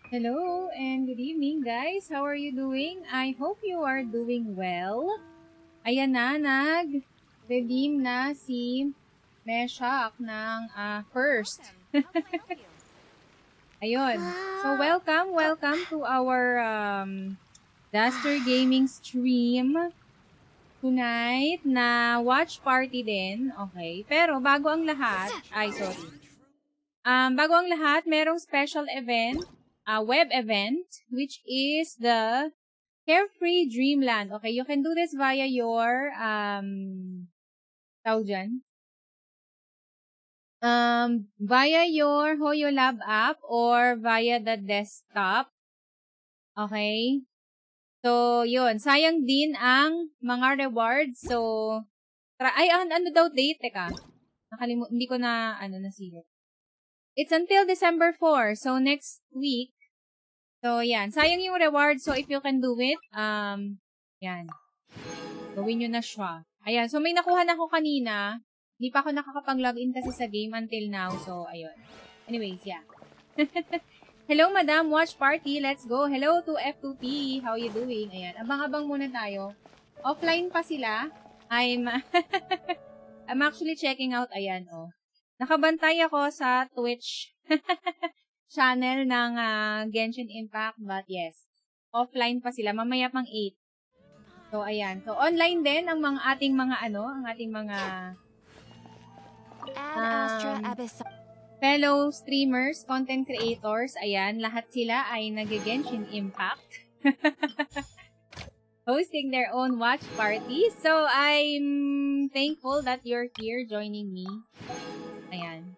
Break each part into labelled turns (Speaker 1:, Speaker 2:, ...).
Speaker 1: Hello and good evening guys. How are you doing? I hope you are doing well. Ayan na, nag-redeem na si Meshak ng first. Ayun. So welcome to our Duster Gaming stream tonight na watch party din. Okay. Pero bago ang lahat, bago ang lahat, merong special event. Web event, which is the Carefree Dreamland. Okay, you can do this via your, via your HoYoLab app or via the desktop. Okay? So, yun. Sayang din ang mga rewards. So, ano daw date? Teka. Hindi ko na, nasilip. It's until December 4. So, next week. So, yan. Sayang yung reward. So, if you can do it, yan. Gawin nyo na siya. Ayan. So, may nakuha na ako kanina. Hindi pa ako nakakapag-login kasi sa game until now. So, ayun. Anyways, yeah. Hello, Madam. Watch party. Let's go. Hello to F2P. How you doing? Ayan. Abang-abang muna tayo. Offline pa sila. I'm actually checking out. Ayan, oh. Nakabantay ako sa Twitch channel ng Genshin Impact, but yes, offline pa sila. Mamaya pang 8. So, ayan. So, online din ang ating mga fellow streamers, content creators. Ayan, lahat sila ay nag-Genshin Impact. Hosting their own watch party. So, I'm thankful that you're here joining me. Ayan.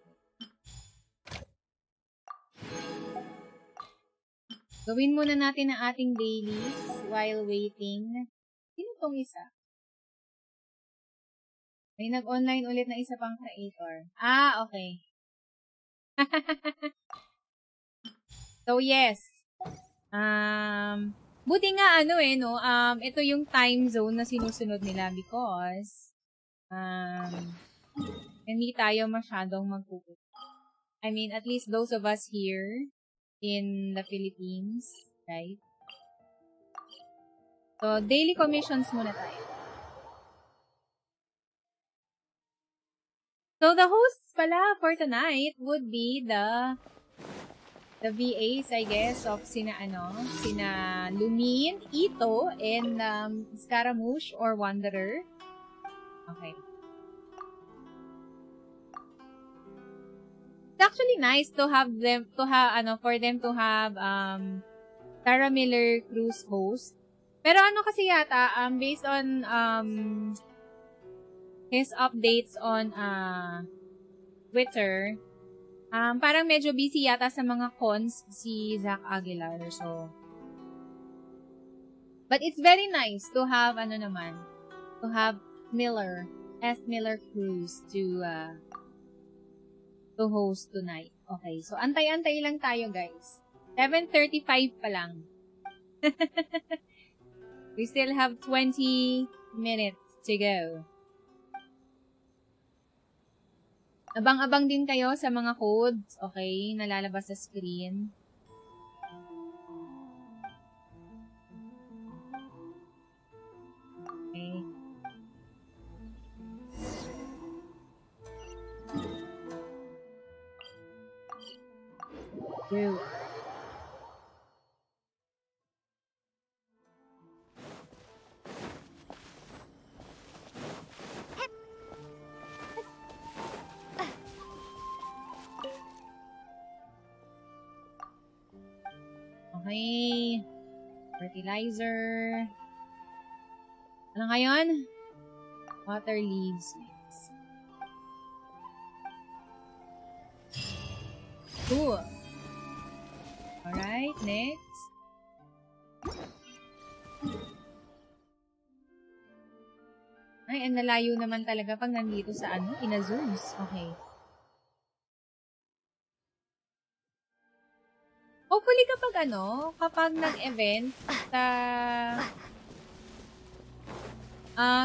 Speaker 1: Gawin muna natin ang ating dailies while waiting. Sino tong isa? May nag-online ulit na isa pang creator. Okay. So, yes. Buti nga, ito yung time zone na sinusunod nila because, hindi tayo masyadong magpuput. I mean, at least those of us here in the Philippines, right? So, daily commissions muna tayo. So, the hosts pala for tonight would be the VAs, I guess, of sina Lumin, Ito, and Scaramouche or Wanderer. Okay. It's actually nice to have them, for them to have, Sarah Miller Cruz host. Pero kasi yata, based on, his updates on, Twitter, parang medyo busy yata sa mga cons si Zach Aguilar, so. But it's very nice to have, to have Miller Cruz to host tonight. Okay, so antay-antay lang tayo, guys. 7:35 pa lang. We still have 20 minutes to go. Abang-abang din kayo sa mga codes, okay, nalalabas sa screen. Okay. Go. Okay. Fertilizer. Ano ngayon? Water leaves mix. Cool. Alright, next. Ay, ang nalayo naman talaga pag nandito sa ina-zooms. Okay. Hopefully kapag nag-event sa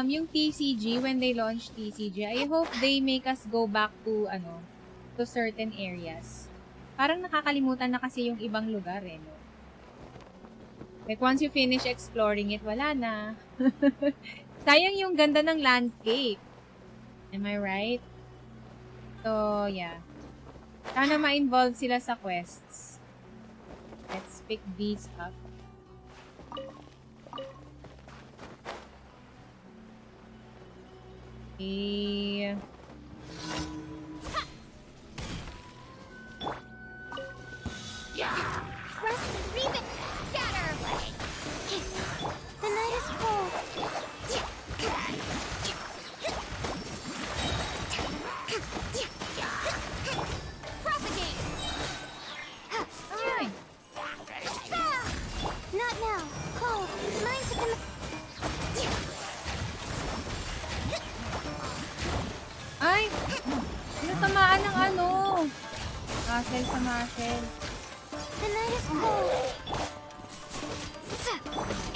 Speaker 1: yung TCG, when they launch TCG, I hope they make us go back to certain areas. Parang nakakalimutan na kasi yung ibang lugar eh, no? Like, once you finish exploring it, wala na. Sayang yung ganda ng landscape. Am I right? So, yeah. Sana ma-involve sila sa quests. Let's pick these up. Okay.
Speaker 2: Press the remix. Scatter. The night is cold. Propagate.
Speaker 1: Ay!
Speaker 2: Not now. Cold. Mine's at the...
Speaker 1: Ay! Natamaan ng ano? Muscle sa muscle.
Speaker 2: The night is cold.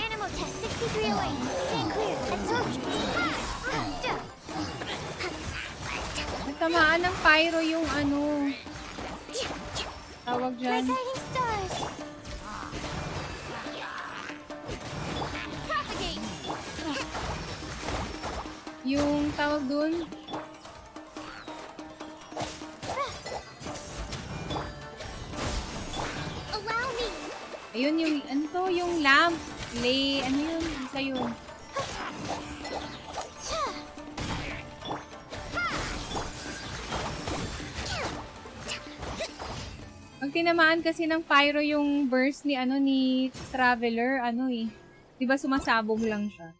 Speaker 2: Animal test 63 away. Stay clear. Absorption.
Speaker 1: Natamaan ng pyro yung ano. Tawag
Speaker 2: My
Speaker 1: dyan.
Speaker 2: guiding stars. Propagate.
Speaker 1: Yung tawag dun.
Speaker 2: Allow me.
Speaker 1: Ayun yung, ano to, yung lamp. Lay, ano yun? Isa yun. Pag tinamaan kasi ng pyro yung burst ni, ano, ni Traveler, ano eh. Diba sumasabog lang siya?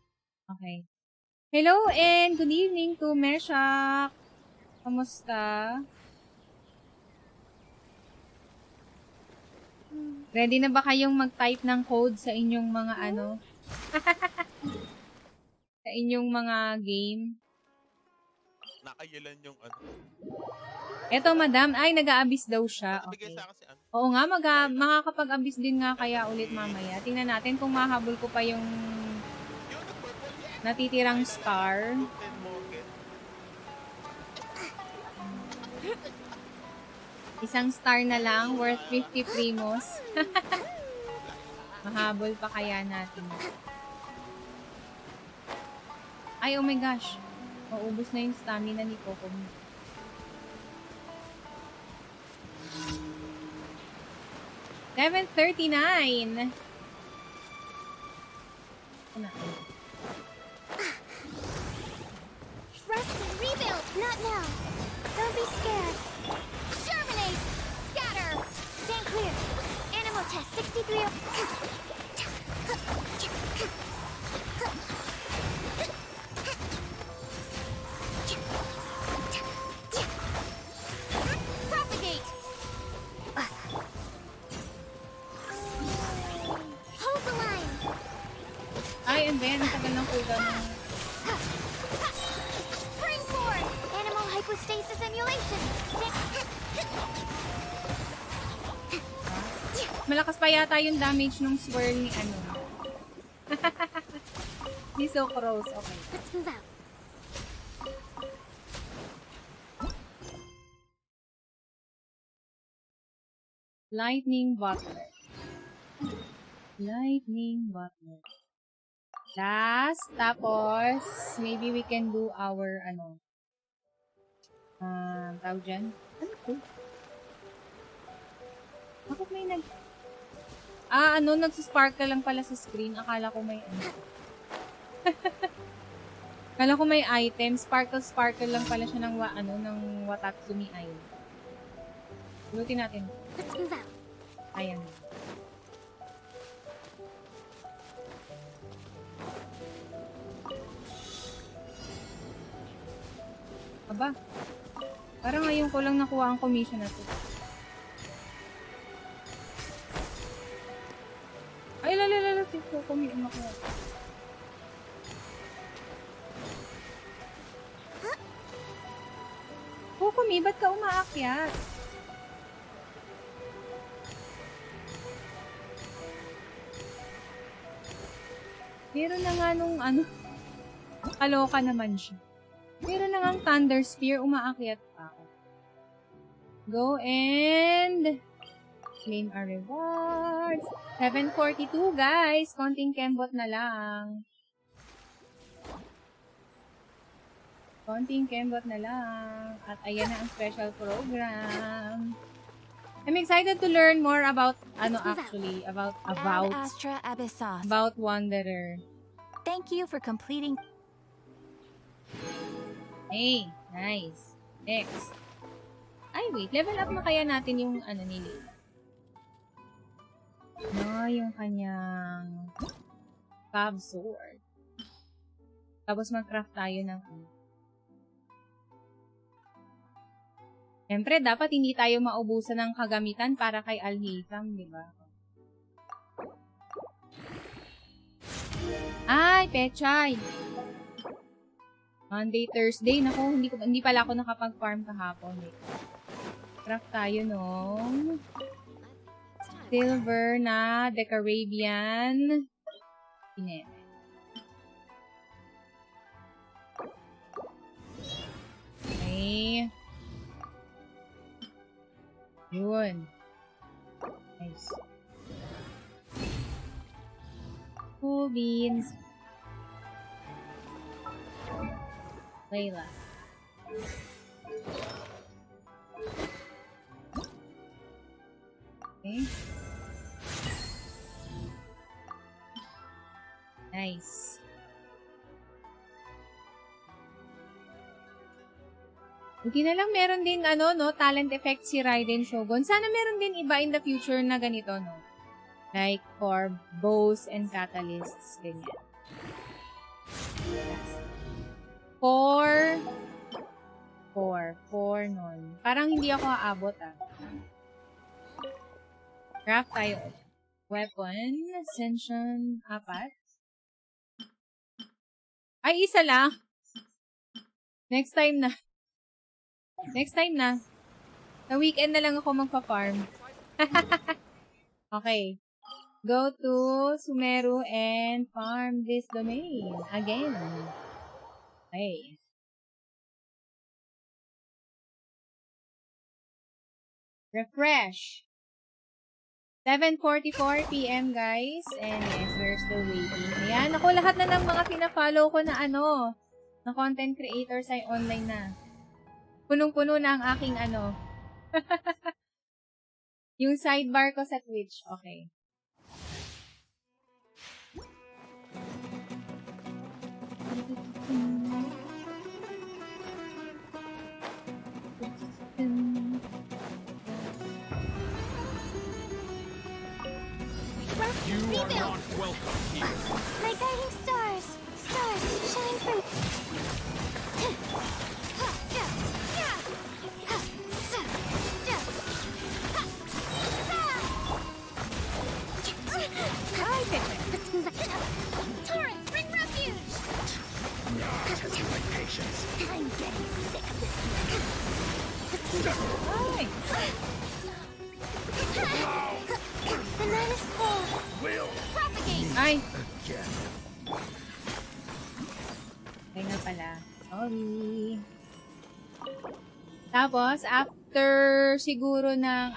Speaker 1: Okay. Hello and good evening to Meshak. Kamusta? Ready na ba kayong mag-type ng code sa inyong mga ano? Sa inyong mga game?
Speaker 3: Nakailan yung ano.
Speaker 1: Eto, madam. Ay, nag-a-abyss daw siya.
Speaker 3: Nabigay
Speaker 1: Okay.
Speaker 3: sa akin si ano.
Speaker 1: Oo nga, makakapag-abyss din nga kaya ulit mamaya. Tingnan natin kung mahabol ko pa yung
Speaker 3: Yung nag-purple yan.
Speaker 1: natitirang star.
Speaker 3: Golden Mocket.
Speaker 1: Isang star na lang, worth 50 primos. Mahabol pa kaya natin. Ay, oh my gosh. Maubos na yung stamina ni Coco. $7.39.
Speaker 2: Rest and rebuild. Not now. Don't be scared. Germinate. Scatter. Stand clear. Animal test 63. Propagate. Hold the line.
Speaker 1: Ay, and then, tagal ng cooldown ng...
Speaker 2: Spring forward. Animal hypostasis emulation.
Speaker 1: Malakas pa yata yung damage nung swirl ni ano. Ni Sucrose. Okay.
Speaker 2: Let's move out.
Speaker 1: Lightning Butler. Lightning Butler. Last. Tapos, maybe we can do our, ano, tawag dyan? Ano to? Bakit may nag... ano, nagsisparkle lang pala sa screen. Akala ko may, ano. Akala ko may item. Sparkle lang pala siya ng, ng Watatsumi Eye. Lutin natin.
Speaker 2: Let's move out.
Speaker 1: Ayan. Aba. Parang ngayon ko lang nakuha ang commission na to. Ay, lalala. Ito, commission nakuha. Kukumi, ba't ka umaakyat? Meron na nga nung ano, kaloka naman siya. Meron na nga Thunder Spear, umaakyat pa ako. Go and claim our rewards. 742, guys. Konting kembot na lang. Konting kembot na lang. At ayan na ang special program. I'm excited to learn more about,
Speaker 2: Astra Abyssos.
Speaker 1: about Wanderer.
Speaker 2: Thank you for completing.
Speaker 1: Hey, nice. Next. Ay, wait. Level up na kaya natin yung nila. No, yung kanyang Cav Sword. Tapos mag-craft tayo ng Siyempre, dapat hindi tayo maubusan ng kagamitan para kay Alhikam, di ba? Ay, Pechay! Monday, Thursday. Naku, hindi pala ako nakapag-farm kahapon. Craft tayo nung silver na Decarabian Pinete. Okay. Yun. Nice. Cool beans. Layla. Okay. Nice. Buti na lang meron din, talent effect si Raiden Shogun. Sana meron din iba in the future na ganito, no? Like, for bows and catalysts, ganyan. Four nun. Parang hindi ako aabot, Craft tayo. Weapon, Ascension, 4. Ay, isa lang. Next time na. Sa weekend na lang ako magpa-farm. Okay. Go to Sumeru and farm this domain again. Okay. Refresh. 7:44 PM, guys. And yes, we're still waiting. Ayan. Ako, lahat na ng mga pina-follow ko na na content creators ay online na. Punong-puno na ang aking yung sidebar ko sa Twitch. Okay.
Speaker 2: You are not welcome here. My guiding stars. Stars, shine through. Torrent, bring refuge!
Speaker 4: Testing my patience.
Speaker 2: I'm getting sick of this.
Speaker 1: Ay!
Speaker 2: The night is full.
Speaker 4: Will
Speaker 2: Propagate!
Speaker 1: Ay!
Speaker 4: again.
Speaker 1: Ay nga pala. Sorry. Tapos, after siguro ng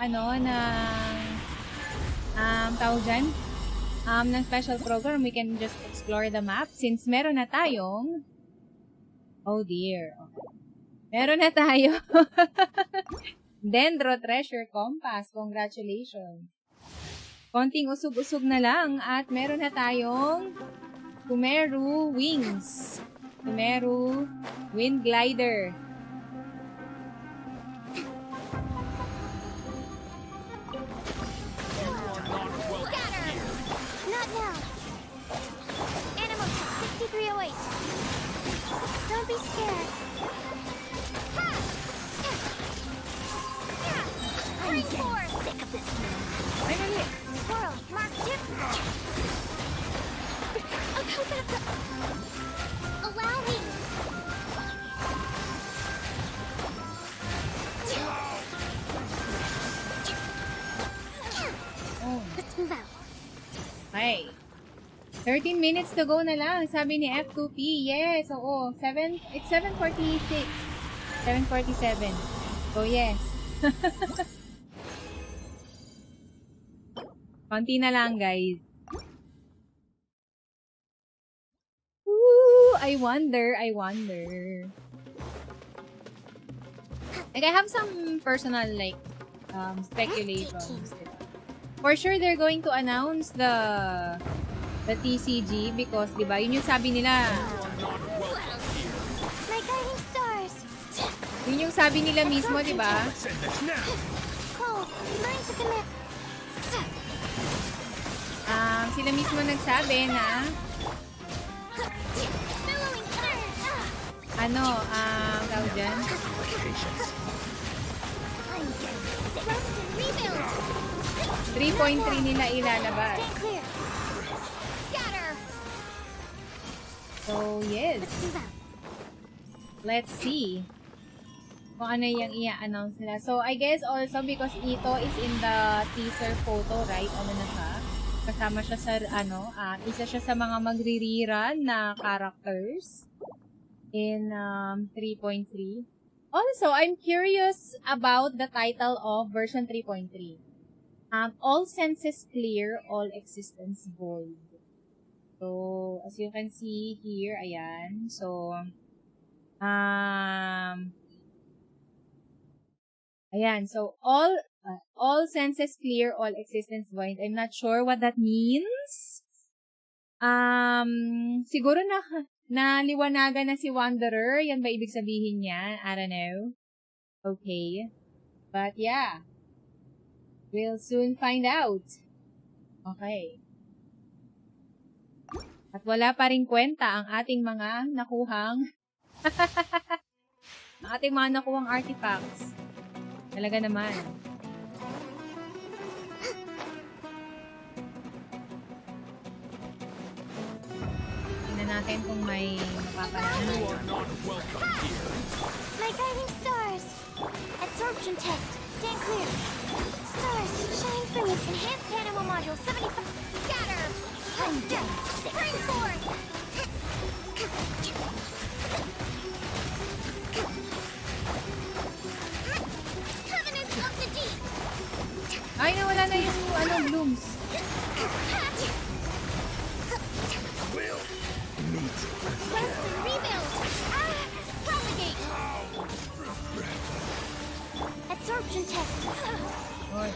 Speaker 1: tawag dyan, ng special program, we can just explore the map since meron na tayong meron na tayo Dendro Treasure Compass. Congratulations. Konting usog-usog na lang at meron na tayong Sumeru Wings. Sumeru Wind Glider.
Speaker 2: Not now. Animal 6308. Don't be scared. Ha! I'm getting sick of this.
Speaker 1: Finally!
Speaker 2: Squirrel, mark tip. Allow me.
Speaker 1: Oh.
Speaker 2: Let's move out.
Speaker 1: Okay. 13 minutes to go na lang, sabi ni F2P. Yes, oo. It's 7:46. 7:47. So, yes. Konti na lang, guys. Ooh, I wonder. Like, I have some personal, like, speculations. For sure, they're going to announce the TCG because, di ba, yun yung sabi nila.
Speaker 2: My guiding stars.
Speaker 1: Yun yung sabi nila mismo, di ba?
Speaker 2: Cole, learn to commit.
Speaker 1: Sila mismo nagsabi na
Speaker 2: Billowing surge.
Speaker 1: tawag dyan?
Speaker 2: Rest and rebuild.
Speaker 1: 3.3 nila ilalabas.
Speaker 2: Stay clear. Scatter.
Speaker 1: So, yes.
Speaker 2: Let's move out.
Speaker 1: Let's see kung ano yung i-announce nila. So, I guess also because ito is in the teaser photo, right? Ano na siya? Kasama siya sa, isa siya sa mga magre-rerun na characters in 3.3. Also, I'm curious about the title of version 3.3. All senses clear, all existence void. So, as you can see here, ayan. So, ayan. So, all senses clear, all existence void. I'm not sure what that means. Siguro naliwanagan na si Wanderer. Yan ba ibig sabihin niya? I don't know. Okay. But yeah. We'll soon find out. Okay. At wala pa rin kwenta ang ating mga nakuhang artifacts. Talaga naman. Tingnan natin kung may mapapalaman.
Speaker 2: My guiding stars. Absorption test. Stand clear. Stars, shine for me. Enhanced animal module 75. Scatter. Thunder. Spring forth. Covenant of the deep.
Speaker 1: Ay, nawala na yung blooms.
Speaker 4: Will meet.
Speaker 2: Rest and rebuild. Propagate. Absorption test.
Speaker 1: Oy.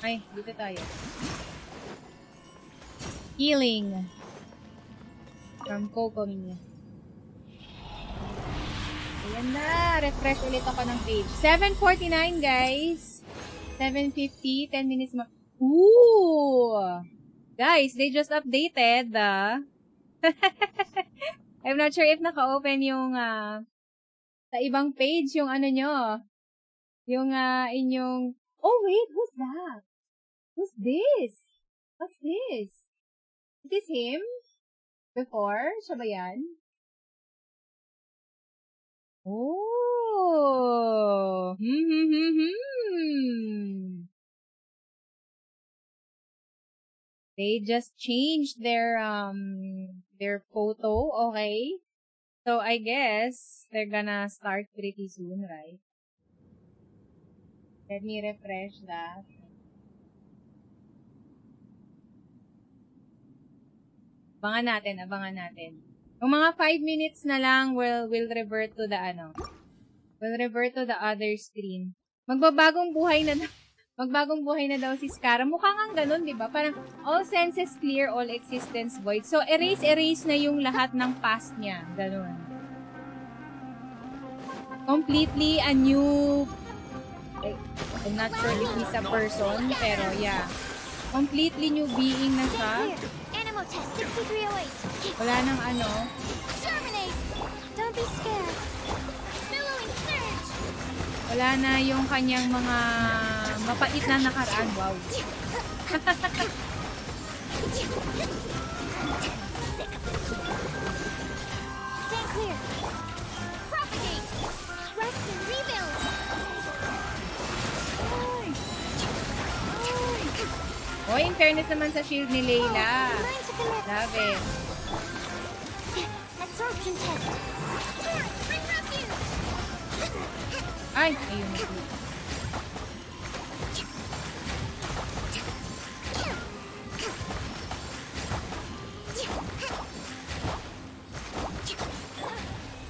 Speaker 1: Ay, dito tayo. Healing. From Kokomi. Ayan na. Refresh ulit ako ng page. 7:49, guys. 7:50. 10 minutes more. Ooh! Guys, they just updated the... I'm not sure if naka-open yung sa ibang page yung ano nyo. Yung inyong... Oh, wait! Who's that? Who's this? What's this? Is this him? Before? Siya ba yan? Oh! They just changed their photo, okay? So, I guess they're gonna start pretty soon, right? Let me refresh that. Abangan natin. Kung mga 5 minutes na lang, we'll revert to the We'll revert to the other screen. Magbabagong buhay na daw si Scara. Mukhang ang ganun, di ba? Parang all senses clear, all existence void. So, erase na yung lahat ng past niya. Ganun. Completely a new... I'm not sure if he's a person, pero yeah. Completely new being na siya.
Speaker 2: Animal test 6308.
Speaker 1: Wala nang
Speaker 2: Terminate. Don't be scared. Billowing surge.
Speaker 1: wala na yung kanyang mga mapait na nakaraan. Wow.
Speaker 2: Stay clear. Propagate. Rest and rebuild.
Speaker 1: Oy, in fairness naman sa shield ni Layla.
Speaker 2: Learn to commit.
Speaker 1: Love it.
Speaker 2: Absorption test. Bring refuge.
Speaker 1: Ay, ayun.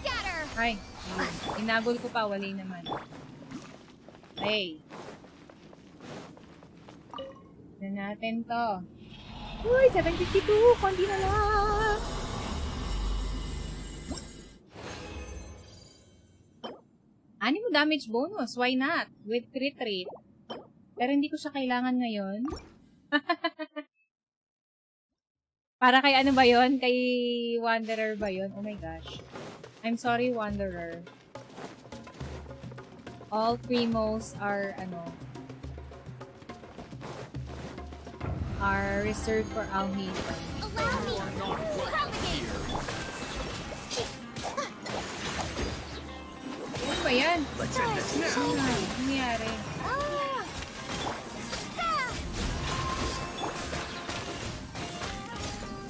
Speaker 2: Scatter!
Speaker 1: Ay, ayun. Inabol ko pa, wali naman. Hey. Na natin to. Uy, 752! Konti na lang! Animo damage bonus, why not? With crit rate. Pero hindi ko siya kailangan ngayon. Para kay ano ba yon? Kay Wanderer ba yon? Oh my gosh. I'm sorry, Wanderer. All primos are, are reserved for Alhazen.
Speaker 2: Allow me! Propagate!
Speaker 1: Ano ba yan?
Speaker 4: Let's end this now.
Speaker 1: Ano nga? Ano nangyari?
Speaker 2: Ah! Ah!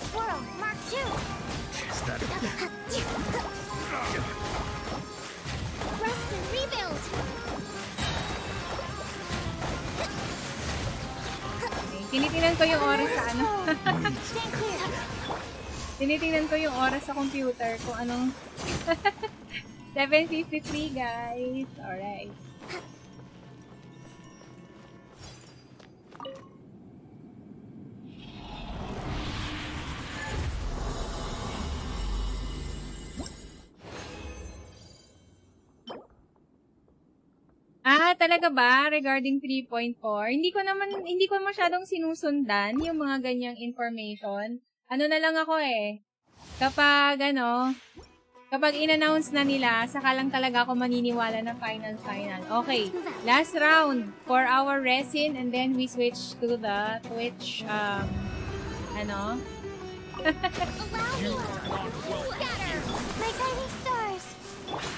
Speaker 2: Swirl, Mark 2!
Speaker 4: Is that
Speaker 2: Rest and rebuild!
Speaker 1: Okay. Tinitingnan ko yung oras sa ano.
Speaker 2: Stand clear!
Speaker 1: Tinitingnan ko yung oras sa computer kung anong 7:53 guys. Alright. Ah, talaga ba? Regarding 3.4? Hindi ko masyadong sinusundan yung mga ganyang information. Ano na lang ako kapag in-announce na nila, saka lang talaga ako maniniwala na final. Okay, last round for our resin and then we switch to the Twitch,
Speaker 2: Allow me! Scatter! My guiding stars!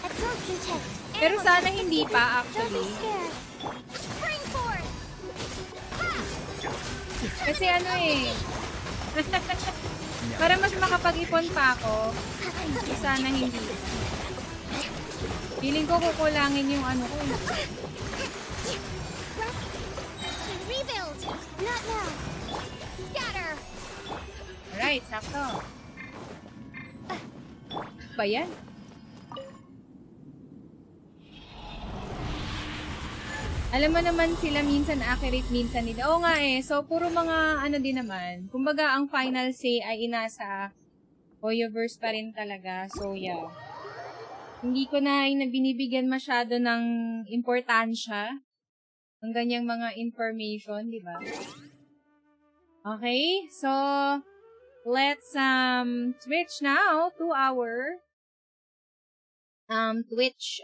Speaker 2: Absorption test!
Speaker 1: pero sana hindi pa
Speaker 2: Don't be
Speaker 1: actually.
Speaker 2: scared! Spring forth!
Speaker 1: Kasi para mas makapag-ipon pa ako, sana hindi. Feeling ko kukulangin yung ko.
Speaker 2: Rebuild! Not now! Scatter!
Speaker 1: Alright, sakto. Ba yan? Alam mo naman sila minsan accurate, minsan hindi. Oo nga So, puro mga din naman. Kumbaga, ang final say ay inasa Hoyoverse pa rin talaga. So, yeah. Hindi ko na binibigyan masyado ng importansya ng ganyang mga information, di ba? Okay, so let's switch now to our Twitch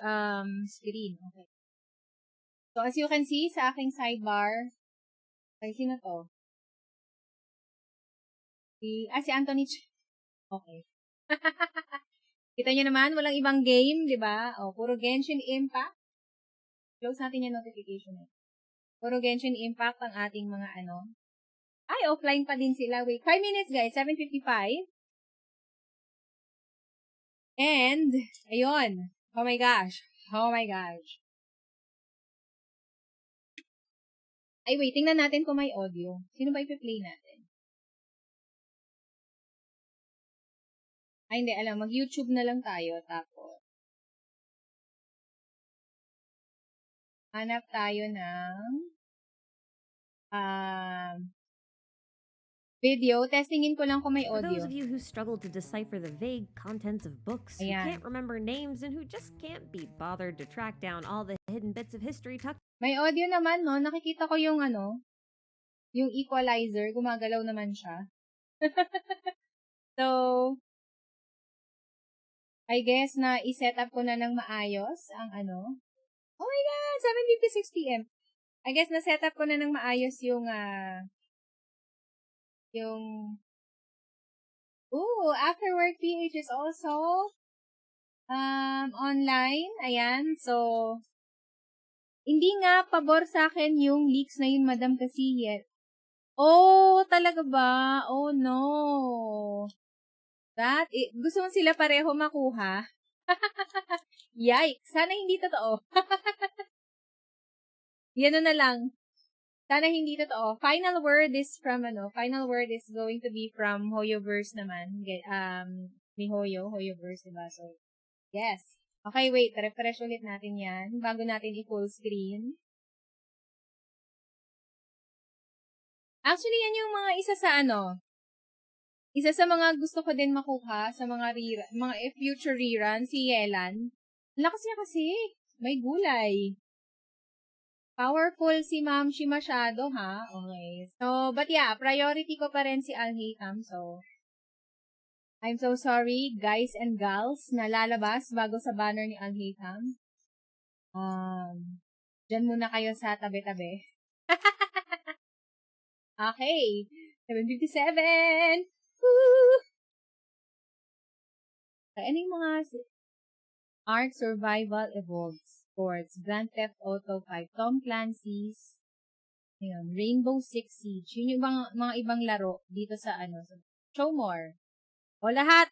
Speaker 1: screen. Okay. So as you can see sa aking sidebar, ay sino to? Si Anthony. Okay. Kita nyo naman, walang ibang game, di ba? Puro Genshin Impact. Close natin yung notification. Puro Genshin Impact ang ating mga Ay, offline pa din sila. Wait, 5 minutes guys, 7:55. And, ayun. Oh my gosh. Ay, wait, tingnan natin kung may audio. Sino ba ipi-play natin? Ay, hindi, mag-YouTube na lang tayo. Tapos, hanap tayo ng video. Testingin ko lang kung may
Speaker 5: For
Speaker 1: audio.
Speaker 5: those of you who struggle to decipher the vague contents of books, who
Speaker 1: Ayan.
Speaker 5: can't remember names, and who just can't be bothered to track down all the hidden bits of history tucked
Speaker 1: May audio naman, no? Nakikita ko yung yung equalizer. Gumagalaw naman siya. So, I guess na i-set up ko na ng maayos ang Oh my God! 7:56 p.m. I guess na set up ko na ng maayos yung After Work PH is also online. Ayan. So, hindi nga pabor sa akin yung leaks na yun, Madam, kasi yet. Oh, talaga ba? Oh, no. Gusto mo sila pareho makuha? Yikes! Sana hindi totoo. Yan na lang. Sana hindi totoo. Final word is going to be from Hoyoverse naman. Ni Hoyoverse, diba? So, yes. Okay, wait. Refresh ulit natin yan bago natin i-full screen. Actually, yan yung mga isa sa mga gusto ko din makuha sa mga future rerun, si Yelan. Ang lakas niya kasi. May gulay. Powerful si Ma'am Shi masyado, ha? Okay. So, but yeah, priority ko pa rin si Al-Haytham. So, I'm so sorry, guys and gals, na lalabas bago sa banner ni Al-Haytham. Diyan muna kayo sa tabi-tabi. Okay. 7:57! Woo! So, ano yung mga Ark Survival Evolved Sports, Grand Theft Auto 5, Tom Clancy's, ayun, Rainbow Six Siege. Yun yung mga ibang laro dito sa show more. O lahat.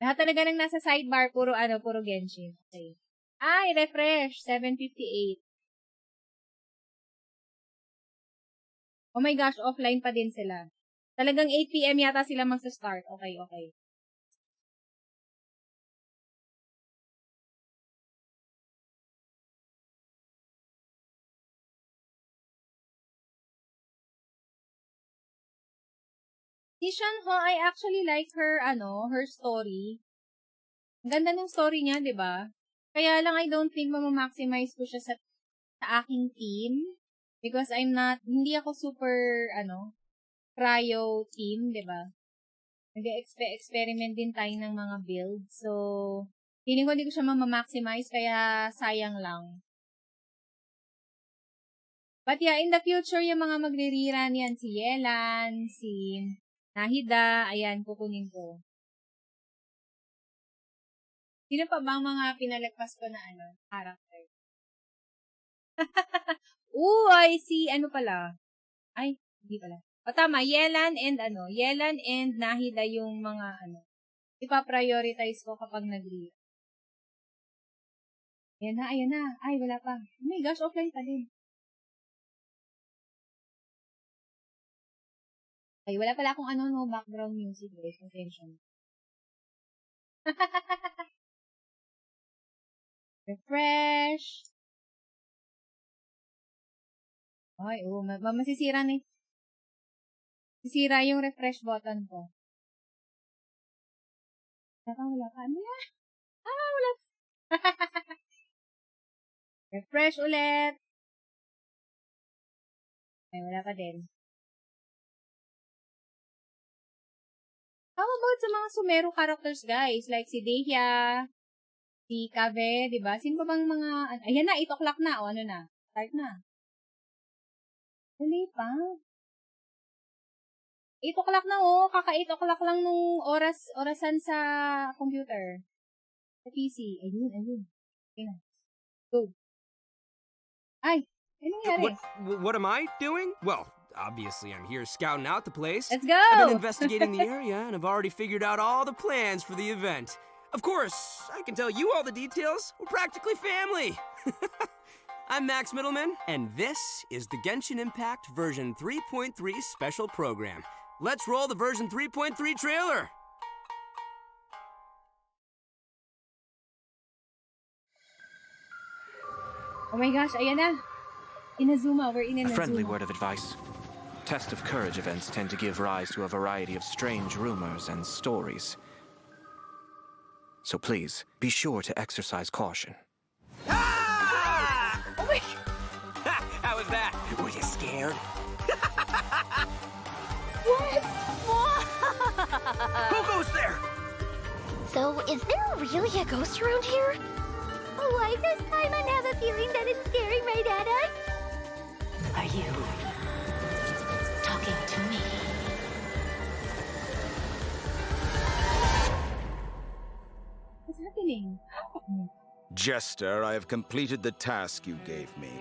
Speaker 1: Lahat talaga nang nasa sidebar, puro Genshin. Okay. Ay, refresh, 7:58. Oh my gosh, offline pa din sila. Talagang 8 PM yata sila magsa-start. Okay. Si Shanho, I actually like her story. Ang ganda ng story niya, 'di ba? Kaya lang I don't think ma-maximize ko siya sa aking team because hindi ako super cryo team, 'di ba? Nag-experiment din tayo ng mga builds. So, feeling ko hindi ko siya ma-maximize kaya sayang lang. But yeah, in the future, yung mga magre-rerun yan, si Yelan, si Nahida, ayan, kukunin ko. Sino pa bang mga pinalagpas ko na character? Uy, pala. Ay, hindi pala. O tama, Yelan and Nahida yung mga ipa-prioritize ko kapag nag-rerun. Ayan na. Ay, wala pa. Oh my gosh, offline pa din. Ay, wala pala akong background music, guys. Attention. Refresh. Ay, masisira na. Sisira yung refresh button ko. Wala pa. Ano yan? Wala. Refresh ulit. Ay, wala pa din. How about sa mga Sumero characters, guys? Like si Dehya, si Kave, diba? Sino ba bang mga... Ayan na, 8 o'clock na. O ano na? Start na. Dali pa. 8 o'clock na, Kaka 8 o'clock lang nung orasan sa computer. Sa PC. Ayun. Okay na. Go. Ay, ano nangyari?
Speaker 4: What am I doing? Well, obviously I'm here scouting out the place.
Speaker 1: Let's go!
Speaker 4: I've been investigating the area and I've already figured out all the plans for the event. Of course, I can tell you all the details. We're practically family. I'm Max Middleman, and this is the Genshin Impact version 3.3 special program. Let's roll the version 3.3 trailer.
Speaker 1: Oh my gosh, ayan na. Inazuma, we're in Inazuma.
Speaker 6: A friendly word of advice. Test of Courage events tend to give rise to a variety of strange rumors and stories. So please, be sure to exercise caution.
Speaker 4: Ah!
Speaker 1: Oh my...
Speaker 4: How was that? Were you scared?
Speaker 1: What?
Speaker 4: Who goes there?
Speaker 2: So, is there really a ghost around here? Why does Paimon have a feeling that it's staring right at us?
Speaker 7: Are you talking to me?
Speaker 1: What's happening?
Speaker 8: Jester, I have completed the task you gave me.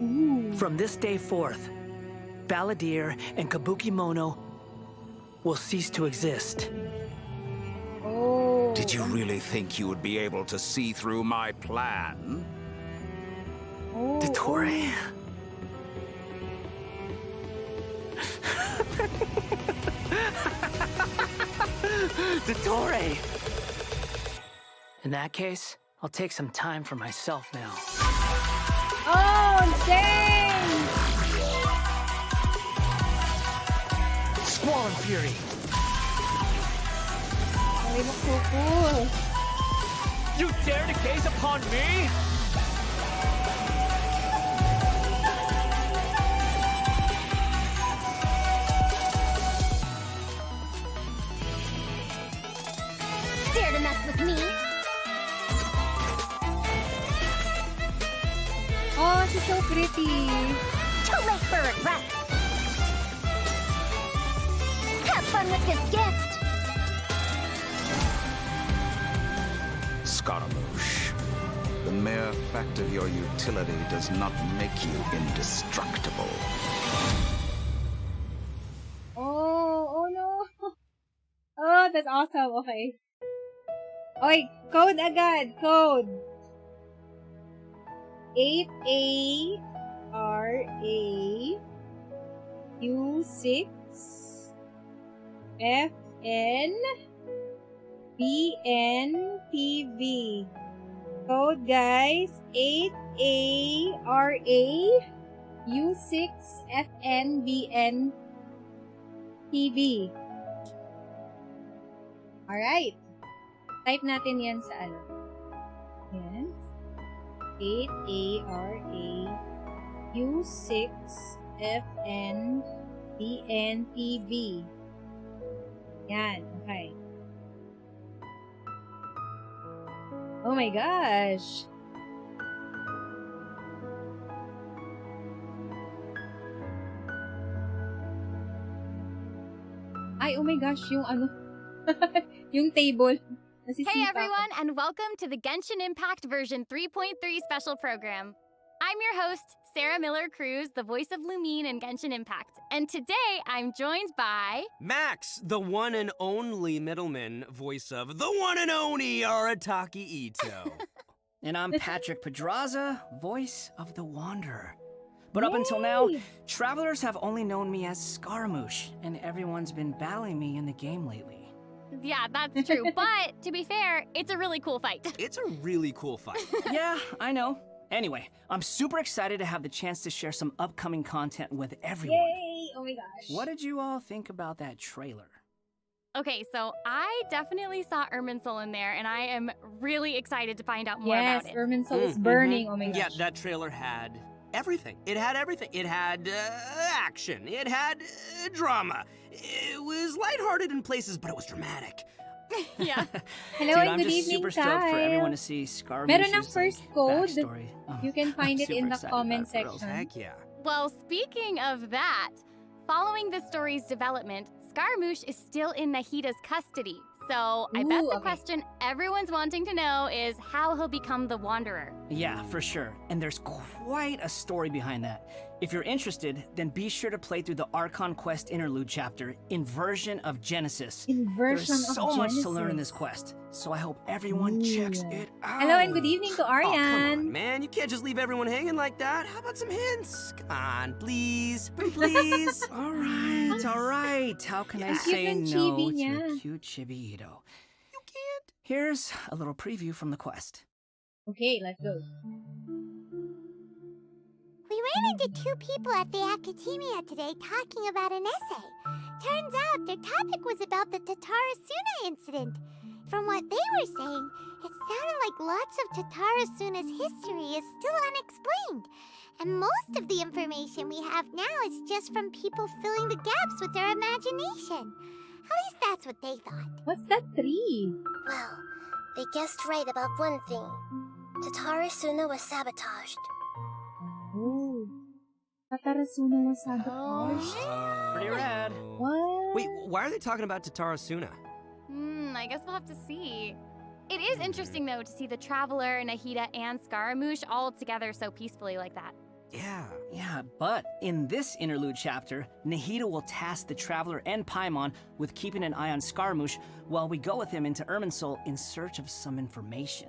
Speaker 1: Ooh.
Speaker 7: From this day forth, Balladeer and Kabuki Mono will cease to exist.
Speaker 1: Oh.
Speaker 8: Did you really think you would be able to see through my plan?
Speaker 1: Oh,
Speaker 7: Dottore. Dottore! In that case, I'll take some time for myself now.
Speaker 1: Oh, dang!
Speaker 7: Squall and Fury!
Speaker 1: They look so cool.
Speaker 7: You dare to gaze upon me?
Speaker 2: Dare to mess with me?
Speaker 1: Oh, she's so pretty.
Speaker 2: Too late for regret. Have fun with this gift.
Speaker 8: Scaramouche, the mere fact of your utility does not make you indestructible.
Speaker 1: Oh no. Oh, that's awesome. Okay. Oy, code agad. Code. 8ARAU6FNBNTV. Code, guys. 8ARAU6FNBNTV. Alright. Type natin yan sa ano. Yan. 8ARAU6FNBNTV. Yan. Okay. Oh my gosh. Ay, oh my gosh, yung ano, yung table. Nasisipa
Speaker 2: Hey
Speaker 1: ako.
Speaker 2: everyone, and welcome to the Genshin Impact version 3.3 special program. I'm your host, Sarah Miller Cruz, the voice of Lumine in Genshin Impact. And today I'm joined by...
Speaker 4: Max, the one and only middleman, voice of the one and only Arataki Ito.
Speaker 7: And I'm Patrick Pedraza, voice of the Wanderer. But up until now, travelers have only known me as Scaramouche, and everyone's been battling me in the game lately.
Speaker 2: Yeah, that's true. But to be fair, it's a really cool fight.
Speaker 4: It's a really cool fight.
Speaker 7: Yeah, I know. Anyway, I'm super excited to have the chance to share some upcoming content with everyone.
Speaker 1: Yay! Oh my gosh.
Speaker 7: What did you all think about that trailer?
Speaker 2: Okay, so I definitely saw Irminsul in there, and I am really excited to find out more
Speaker 1: Yes,
Speaker 2: about it.
Speaker 1: Irminsul is burning. Oh my gosh.
Speaker 4: Yeah, that trailer had everything. It had everything. It had action. It had drama. It was lighthearted in places, but it was dramatic.
Speaker 2: Yeah.
Speaker 1: Hello
Speaker 7: Dude,
Speaker 1: and
Speaker 7: I'm
Speaker 1: good
Speaker 7: just
Speaker 1: evening,
Speaker 7: super stoked for everyone to
Speaker 1: Kyle.
Speaker 7: see Scaramouche's
Speaker 1: Meron ng first code.
Speaker 7: backstory.
Speaker 1: You can find it
Speaker 7: super
Speaker 1: in the
Speaker 7: excited
Speaker 1: comment
Speaker 7: about it, girls.
Speaker 1: section.
Speaker 4: Heck yeah.
Speaker 2: Well, speaking of that, following the story's development, Scaramouche is still in Nahida's custody. So I bet
Speaker 1: Ooh,
Speaker 2: the
Speaker 1: okay.
Speaker 2: question everyone's wanting to know is how he'll become the Wanderer.
Speaker 7: Yeah, for sure. And there's quite a story behind that. If you're interested, then be sure to play through the Archon Quest interlude chapter, Inversion of Genesis.
Speaker 1: Inversion
Speaker 7: There's
Speaker 1: of
Speaker 7: so much to learn in
Speaker 1: Genesis.
Speaker 7: this quest, so I hope everyone checks it out.
Speaker 1: Hello and good evening to
Speaker 4: Oh, come
Speaker 1: Aryan.
Speaker 4: on, man. You can't just leave everyone hanging like that. How about some hints? Come on, please. Please.
Speaker 7: All right. How can I
Speaker 1: Ang cute
Speaker 7: say
Speaker 1: ng
Speaker 7: no
Speaker 1: chibi
Speaker 7: to
Speaker 1: niya.
Speaker 7: a cute Chibi-Ito? You can't. Here's a little preview from the quest.
Speaker 1: Okay, let's go.
Speaker 2: We ran into two people at the Academia today talking about an essay. Turns out their topic was about the Tatarasuna incident. From what they were saying, it sounded like lots of Tatarasuna's history is still unexplained. And most of the information we have now is just from people filling the gaps with their imagination. At least that's what they thought.
Speaker 1: What's that tree?
Speaker 9: Well, they guessed right about one thing. Tatarasuna was sabotaged.
Speaker 1: Oh. Tatarasuna was sabotaged.
Speaker 7: Pretty rad.
Speaker 1: What?
Speaker 4: Wait, why are they talking about Tatarasuna?
Speaker 2: I guess we'll have to see. It is interesting, though, to see the Traveler, Nahida, and Scaramouche all together so peacefully like that.
Speaker 4: Yeah.
Speaker 7: Yeah, but in this interlude chapter, Nahida will task the Traveler and Paimon with keeping an eye on Scaramouche while we go with him into Irminsul in search of some information.